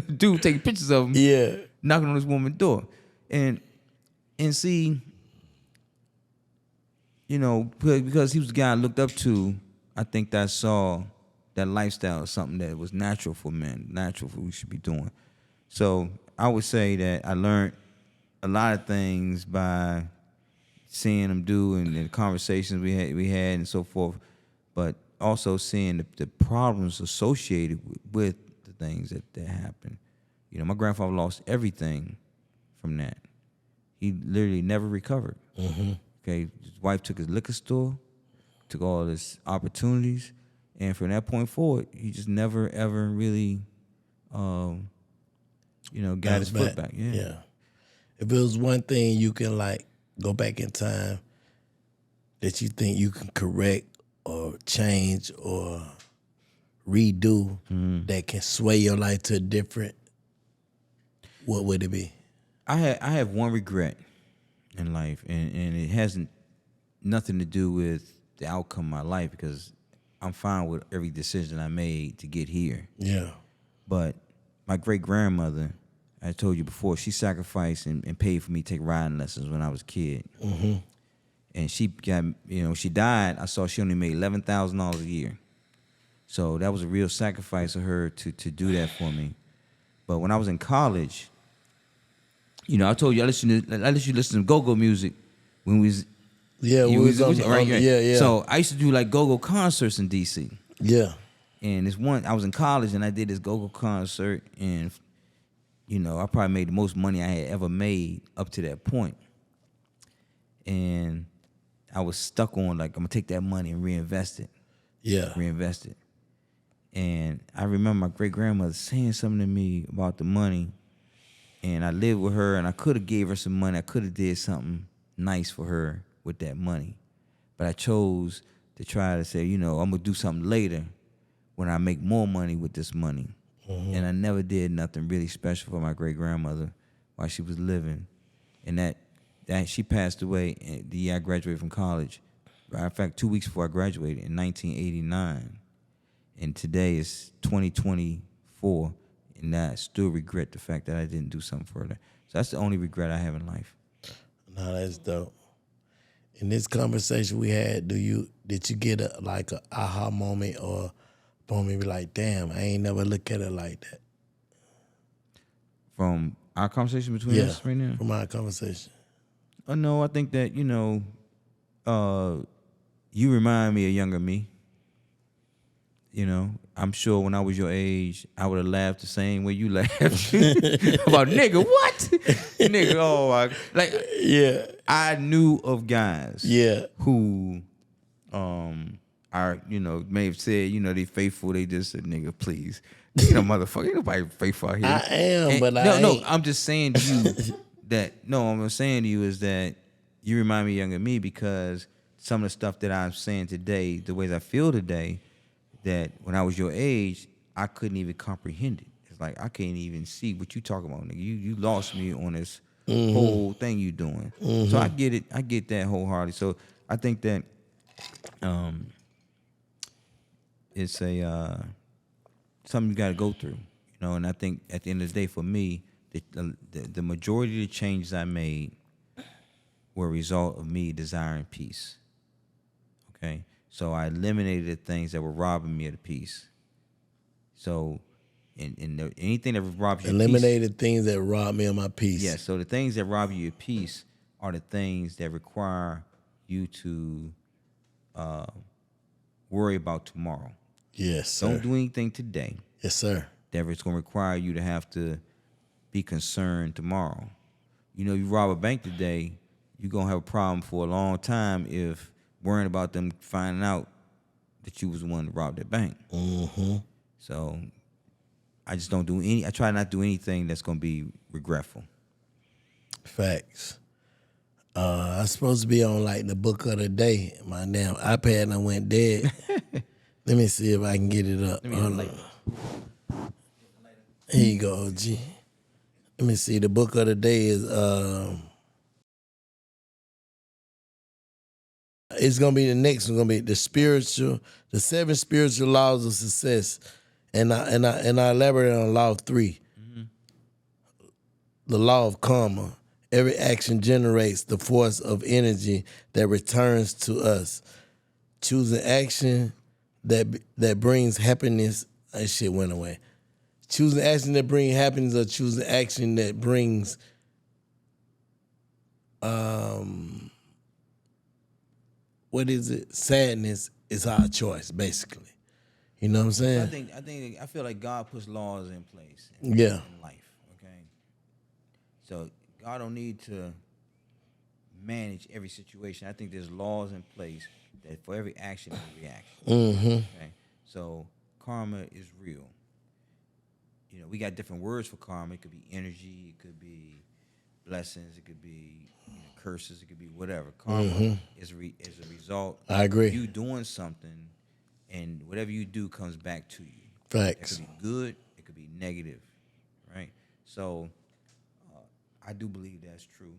Speaker 3: Dude taking pictures of him knocking on this woman's door. And see, you know, because he was the guy I looked up to, I think that I saw that lifestyle as something that was natural for men, natural for what we should be doing. So I would say that I learned a lot of things by seeing him do and the conversations we had and so forth, but also seeing the problems associated with the things that happen. You know, my grandfather lost everything from that. He literally never recovered. Mm-hmm. Okay, his wife took his liquor store, took all his opportunities, and from that point forward, he just never ever really, got his foot back. Yeah.
Speaker 2: If it was one thing you can like go back in time that you think you can correct or change or redo that can sway your life to a different, what would it be?
Speaker 3: I have one regret in life, and it hasn't nothing to do with the outcome of my life because I'm fine with every decision I made to get here. Yeah. But my great-grandmother, I told you before, she sacrificed and paid for me to take riding lessons when I was a kid. Mm-hmm. And she got, she died. I saw she only made $11,000 a year. So that was a real sacrifice of her to do that for me. But when I was in college, I told you I let you listen to go-go music when we was right. So I used to do like go-go concerts in DC. Yeah. And I was in college and I did this go-go concert and I probably made the most money I had ever made up to that point. And I was stuck on like I'm gonna take that money and reinvest it. Yeah. Reinvest it. And I remember my great-grandmother saying something to me about the money. And I lived with her, and I could have gave her some money. I could have did something nice for her with that money. But I chose to try to say, I'm going to do something later when I make more money with this money. Mm-hmm. And I never did nothing really special for my great-grandmother while she was living. And that she passed away the year I graduated from college. In fact, 2 weeks before I graduated in 1989. And today is 2024. And I still regret the fact that I didn't do something further. So that's the only regret I have in life.
Speaker 2: No, that's dope. In this conversation we had, did you get a aha moment or moment be like, damn, I ain't never look at it like that?
Speaker 3: From our conversation between us right now?
Speaker 2: From our conversation.
Speaker 3: No, I think that, you remind me of younger me. I'm sure when I was your age, I would have laughed the same way you laughed about nigga. What? Nigga, oh my, I knew of guys, who, are may have said they faithful. They just said nigga, please, motherfucker, ain't nobody faithful out here. I am, but no, I'm just saying to you that no, I'm saying to you is that you remind me of younger me because some of the stuff that I'm saying today, the ways I feel today. That when I was your age, I couldn't even comprehend it. It's like I can't even see what you talking about, nigga. You lost me on this whole thing you doing. Mm-hmm. So I get it. I get that wholeheartedly. So I think that it's a something you got to go through, And I think at the end of the day, for me, the majority of the changes I made were a result of me desiring peace. Okay. So I eliminated the things that were robbing me of the peace. So, anything that robs you
Speaker 2: eliminated of peace, things that rob me of my peace.
Speaker 3: Yeah. So the things that rob you of peace are the things that require you to worry about tomorrow.
Speaker 2: Yes, sir.
Speaker 3: Don't do anything today.
Speaker 2: Yes, sir.
Speaker 3: That it's going to require you to have to be concerned tomorrow. You rob a bank today, you're going to have a problem for a long time if worrying about them finding out that you was the one to rob that bank.
Speaker 2: Mm-hmm.
Speaker 3: So I just don't do I try not to do anything that's gonna be regretful.
Speaker 2: Facts. I'm supposed to be on like the book of the day. My damn iPad done went dead. Let me see if I can get it up. Hold on. Here you go, OG. Let me see. The book of the day is it's gonna be the next one. Gonna be the 7 spiritual laws of success, and I elaborate on law 3. Mm-hmm. The law of karma. Every action generates the force of energy that returns to us. Choosing action that brings happiness. That shit went away. Choosing action that brings happiness or choosing action that brings what is it? Sadness is our choice, basically. You know what I'm saying?
Speaker 3: I feel like God puts laws in place.
Speaker 2: In
Speaker 3: life. Okay. So God don't need to manage every situation. I think there's laws in place that for every action and reaction.
Speaker 2: Mm-hmm.
Speaker 3: Okay. So karma is real. You know, we got different words for karma. It could be energy. It could be blessings. It could be curses. It could be whatever. Karma is a result.
Speaker 2: I agree.
Speaker 3: Of you doing something, and whatever you do comes back to you.
Speaker 2: Facts.
Speaker 3: It could be good. It could be negative. Right. So I do believe that's true.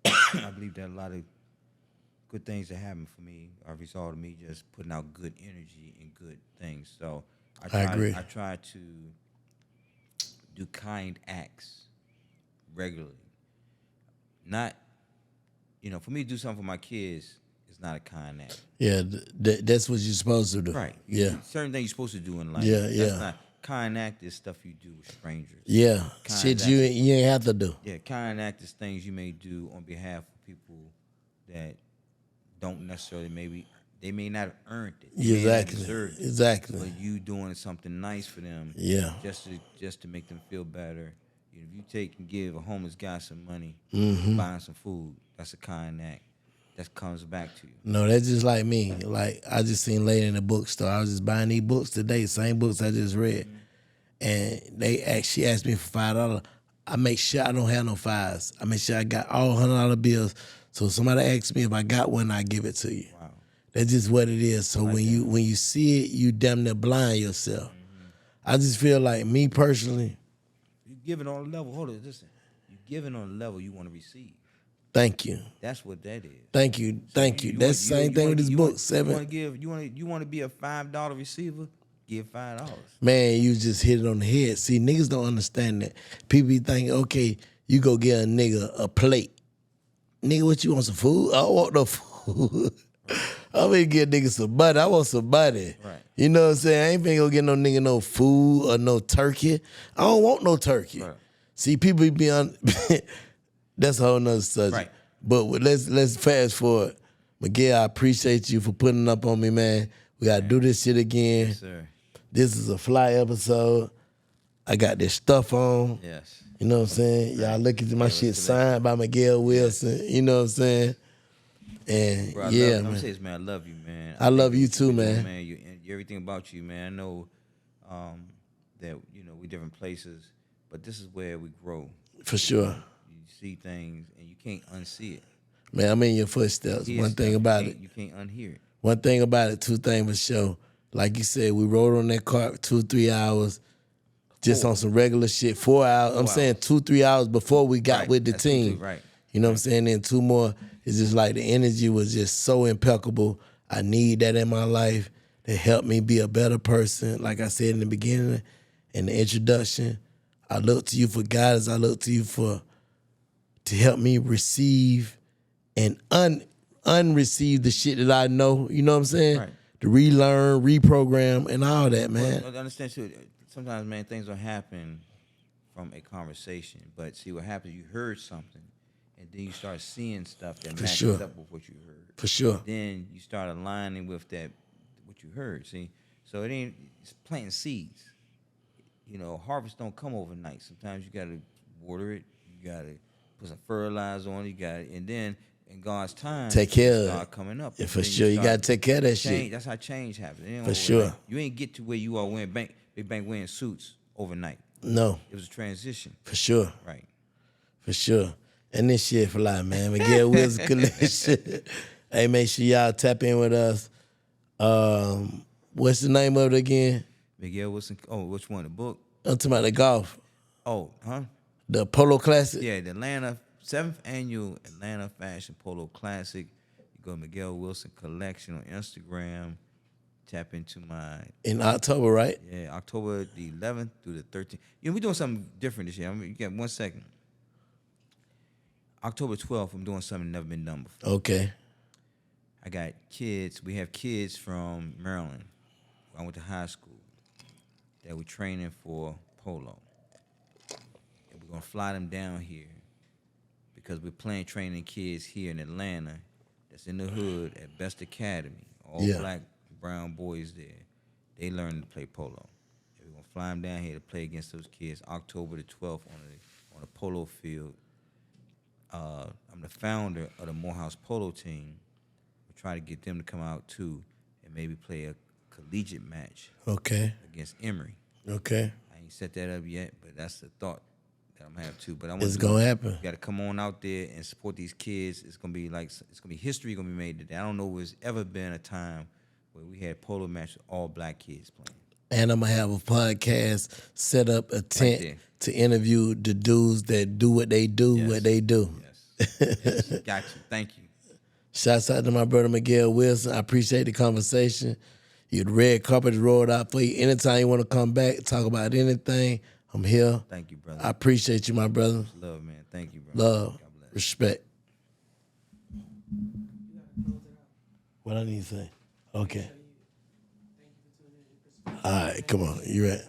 Speaker 3: I believe that a lot of good things that happen for me are a result of me just putting out good energy and good things. So I agree. I try to do kind acts regularly. Not, for me to do something for my kids is not a kind act.
Speaker 2: Yeah, that's what you're supposed to do.
Speaker 3: Right.
Speaker 2: Yeah.
Speaker 3: Certain things you're supposed to do in life.
Speaker 2: Yeah,
Speaker 3: That's not kind act is stuff you do with strangers.
Speaker 2: Yeah,
Speaker 3: Kind
Speaker 2: shit
Speaker 3: act,
Speaker 2: you ain't have to do.
Speaker 3: Yeah, kind act is things you may do on behalf of people that don't necessarily they may not have earned it. They may not have deserved it.
Speaker 2: Exactly.
Speaker 3: But you doing something nice for them.
Speaker 2: Yeah.
Speaker 3: Just to make them feel better. If you take and give a homeless guy some money, buying some food, that's a kind act. That comes back to you.
Speaker 2: No, that's just like me. Like I just seen lady in the bookstore. I was just buying these books today, same books I just read. And she asked me for $5. I make sure I don't have no fives. I make sure I got all $100 bills. So if somebody asks me if I got one, I give it to you.
Speaker 3: Wow.
Speaker 2: That's just what it is. So when you see it, you damn near blind yourself. I just feel like me personally.
Speaker 3: You giving on a level. Hold on, listen. You giving on a level you want to receive.
Speaker 2: Thank you.
Speaker 3: That's what that is.
Speaker 2: Thank you. That's the same thing with this book. 7.
Speaker 3: You want to be a $5 receiver? Give $5.
Speaker 2: Man, you just hit it on the head. See, niggas don't understand that. People be thinking, okay, you go get a nigga a plate. Nigga, what you want, some food? I don't want no food. I'm gonna get nigga some butter. I want some butter.
Speaker 3: Right.
Speaker 2: You know what I'm saying? I ain't finna go get no nigga no food or no turkey. I don't want no turkey.
Speaker 3: Right.
Speaker 2: See, people be on. That's a whole nother subject.
Speaker 3: Right.
Speaker 2: But let's fast forward. Miguel, I appreciate you for putting up on me, man. We gotta do this shit again.
Speaker 3: Yes, sir.
Speaker 2: This is a fly episode. I got this stuff on.
Speaker 3: Yes.
Speaker 2: You know what I'm saying? Y'all look at my shit signed by Miguel Wilson. You know what I'm saying? And
Speaker 3: Bro,
Speaker 2: man.
Speaker 3: I'm saying, man, I love you, man.
Speaker 2: I love you too, man.
Speaker 3: Everything about you, man. I know that we different places, but this is where we grow.
Speaker 2: For sure.
Speaker 3: You see things and you can't unsee it.
Speaker 2: Man, I'm in your footsteps. One thing about it.
Speaker 3: You can't unhear it.
Speaker 2: One thing about it, 2 things for sure. Like you said, we rode on that car 2-3 hours, just on some regular shit. 4 hours. I'm saying 2-3 hours before we got with the team.
Speaker 3: Right.
Speaker 2: You know what I'm saying? Then 2 more. It's just like the energy was just so impeccable. I need that in my life to help me be a better person. Like I said in the beginning, in the introduction, I look to you for guidance. I look to you to help me receive and unreceive the shit that I know. You know what I'm saying?
Speaker 3: Right.
Speaker 2: To relearn, reprogram, and all that, man.
Speaker 3: Well, I understand too. Sometimes, man, things don't happen from a conversation. But see, what happens? You heard something, and then you start seeing stuff that matches up with what you heard.
Speaker 2: For sure.
Speaker 3: Then you start aligning with what you heard. See, so it's planting seeds. Harvest don't come overnight. Sometimes you gotta water it. You gotta put some fertilizer on it. And then in God's time,
Speaker 2: Take care of
Speaker 3: start coming up.
Speaker 2: Yeah, for
Speaker 3: Then
Speaker 2: sure. You
Speaker 3: start
Speaker 2: got to take care of that
Speaker 3: change.
Speaker 2: shit.
Speaker 3: That's how change happens. It ain't
Speaker 2: For
Speaker 3: overnight.
Speaker 2: sure.
Speaker 3: You ain't get to where you are wearing big bank wearing suits overnight.
Speaker 2: No,
Speaker 3: It was a transition.
Speaker 2: for sure.
Speaker 3: Right.
Speaker 2: For sure. And this shit for life, man. Miguel Wilson Collection. Hey, make sure y'all tap in with us. What's the name of it again?
Speaker 3: Miguel Wilson. Oh, which one? The book?
Speaker 2: I'm talking about the golf.
Speaker 3: Oh, huh?
Speaker 2: The Polo Classic.
Speaker 3: Yeah, the 7th annual Atlanta Fashion Polo Classic. You go to Miguel Wilson Collection on Instagram. Tap into my
Speaker 2: In October, right?
Speaker 3: October the 11th through the 13th. You know, we're doing something different this year. I mean, you got 1 second. October 12th, I'm doing something never been done before.
Speaker 2: Okay.
Speaker 3: I got kids. We have kids from Maryland. I went to high school that were training for polo. And we're going to fly them down here because we're training kids here in Atlanta that's in the hood at Best Academy. All black, brown boys there. They learn to play polo. And we're going to fly them down here to play against those kids October the 12th on a polo field. I'm the founder of the Morehouse Polo team. We try to get them to come out too and maybe play a collegiate match.
Speaker 2: Okay.
Speaker 3: Against Emory.
Speaker 2: Okay.
Speaker 3: I ain't set that up yet, but that's the thought that I'm gonna have too. But
Speaker 2: It's gonna happen.
Speaker 3: You got to come on out there and support these kids. It's gonna be history gonna be made today. I don't know if there's ever been a time where we had polo match with all black kids playing.
Speaker 2: And I'm gonna have a podcast set up a tent to interview the dudes that do what they do, what they do.
Speaker 3: Yes, got you. Thank you.
Speaker 2: Shouts out to my brother Miguel Wilson. I appreciate the conversation. The red carpet is rolled out for you. Anytime you want to come back, talk about anything, I'm here.
Speaker 3: Thank you, brother.
Speaker 2: I appreciate you, my brother.
Speaker 3: Love, man. Thank you, bro.
Speaker 2: Love,
Speaker 3: God bless.
Speaker 2: respect. What I need to say? Okay. All right, come on. You right.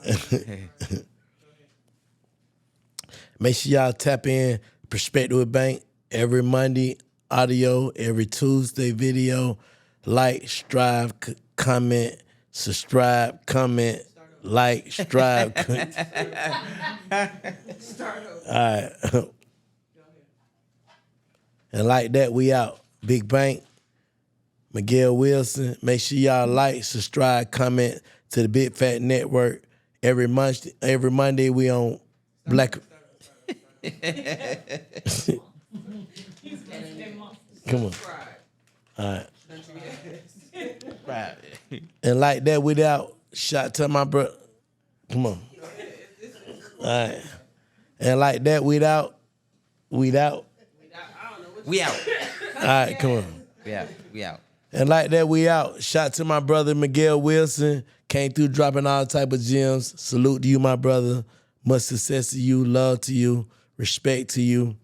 Speaker 2: Make sure y'all tap in Perspektives Bank every Monday, audio, every Tuesday, video. Like, strive, comment, subscribe, comment, like, strive. All right. And like that, we out. Big Bank, Miguel Wilson. Make sure y'all like, subscribe, comment to the Big Fat Network. Every Monday we on Black. Come on. All right. And like that, without shot to my brother. Come on. All right. And like that, without.
Speaker 3: We out.
Speaker 2: All right, come on.
Speaker 3: We out.
Speaker 2: And like that, we out. Shout to my brother Miguel Wilson. Came through dropping all type of gems. Salute to you, my brother. Much success to you, love to you, respect to you.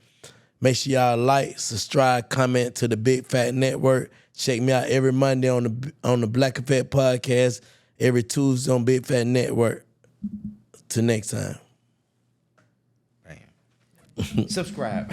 Speaker 2: Make sure y'all like, subscribe, comment to the Big Fat Network. Check me out every Monday on the Black Effect Podcast, every Tuesday on Big Fat Network. Till next time.
Speaker 3: Bam. Subscribe.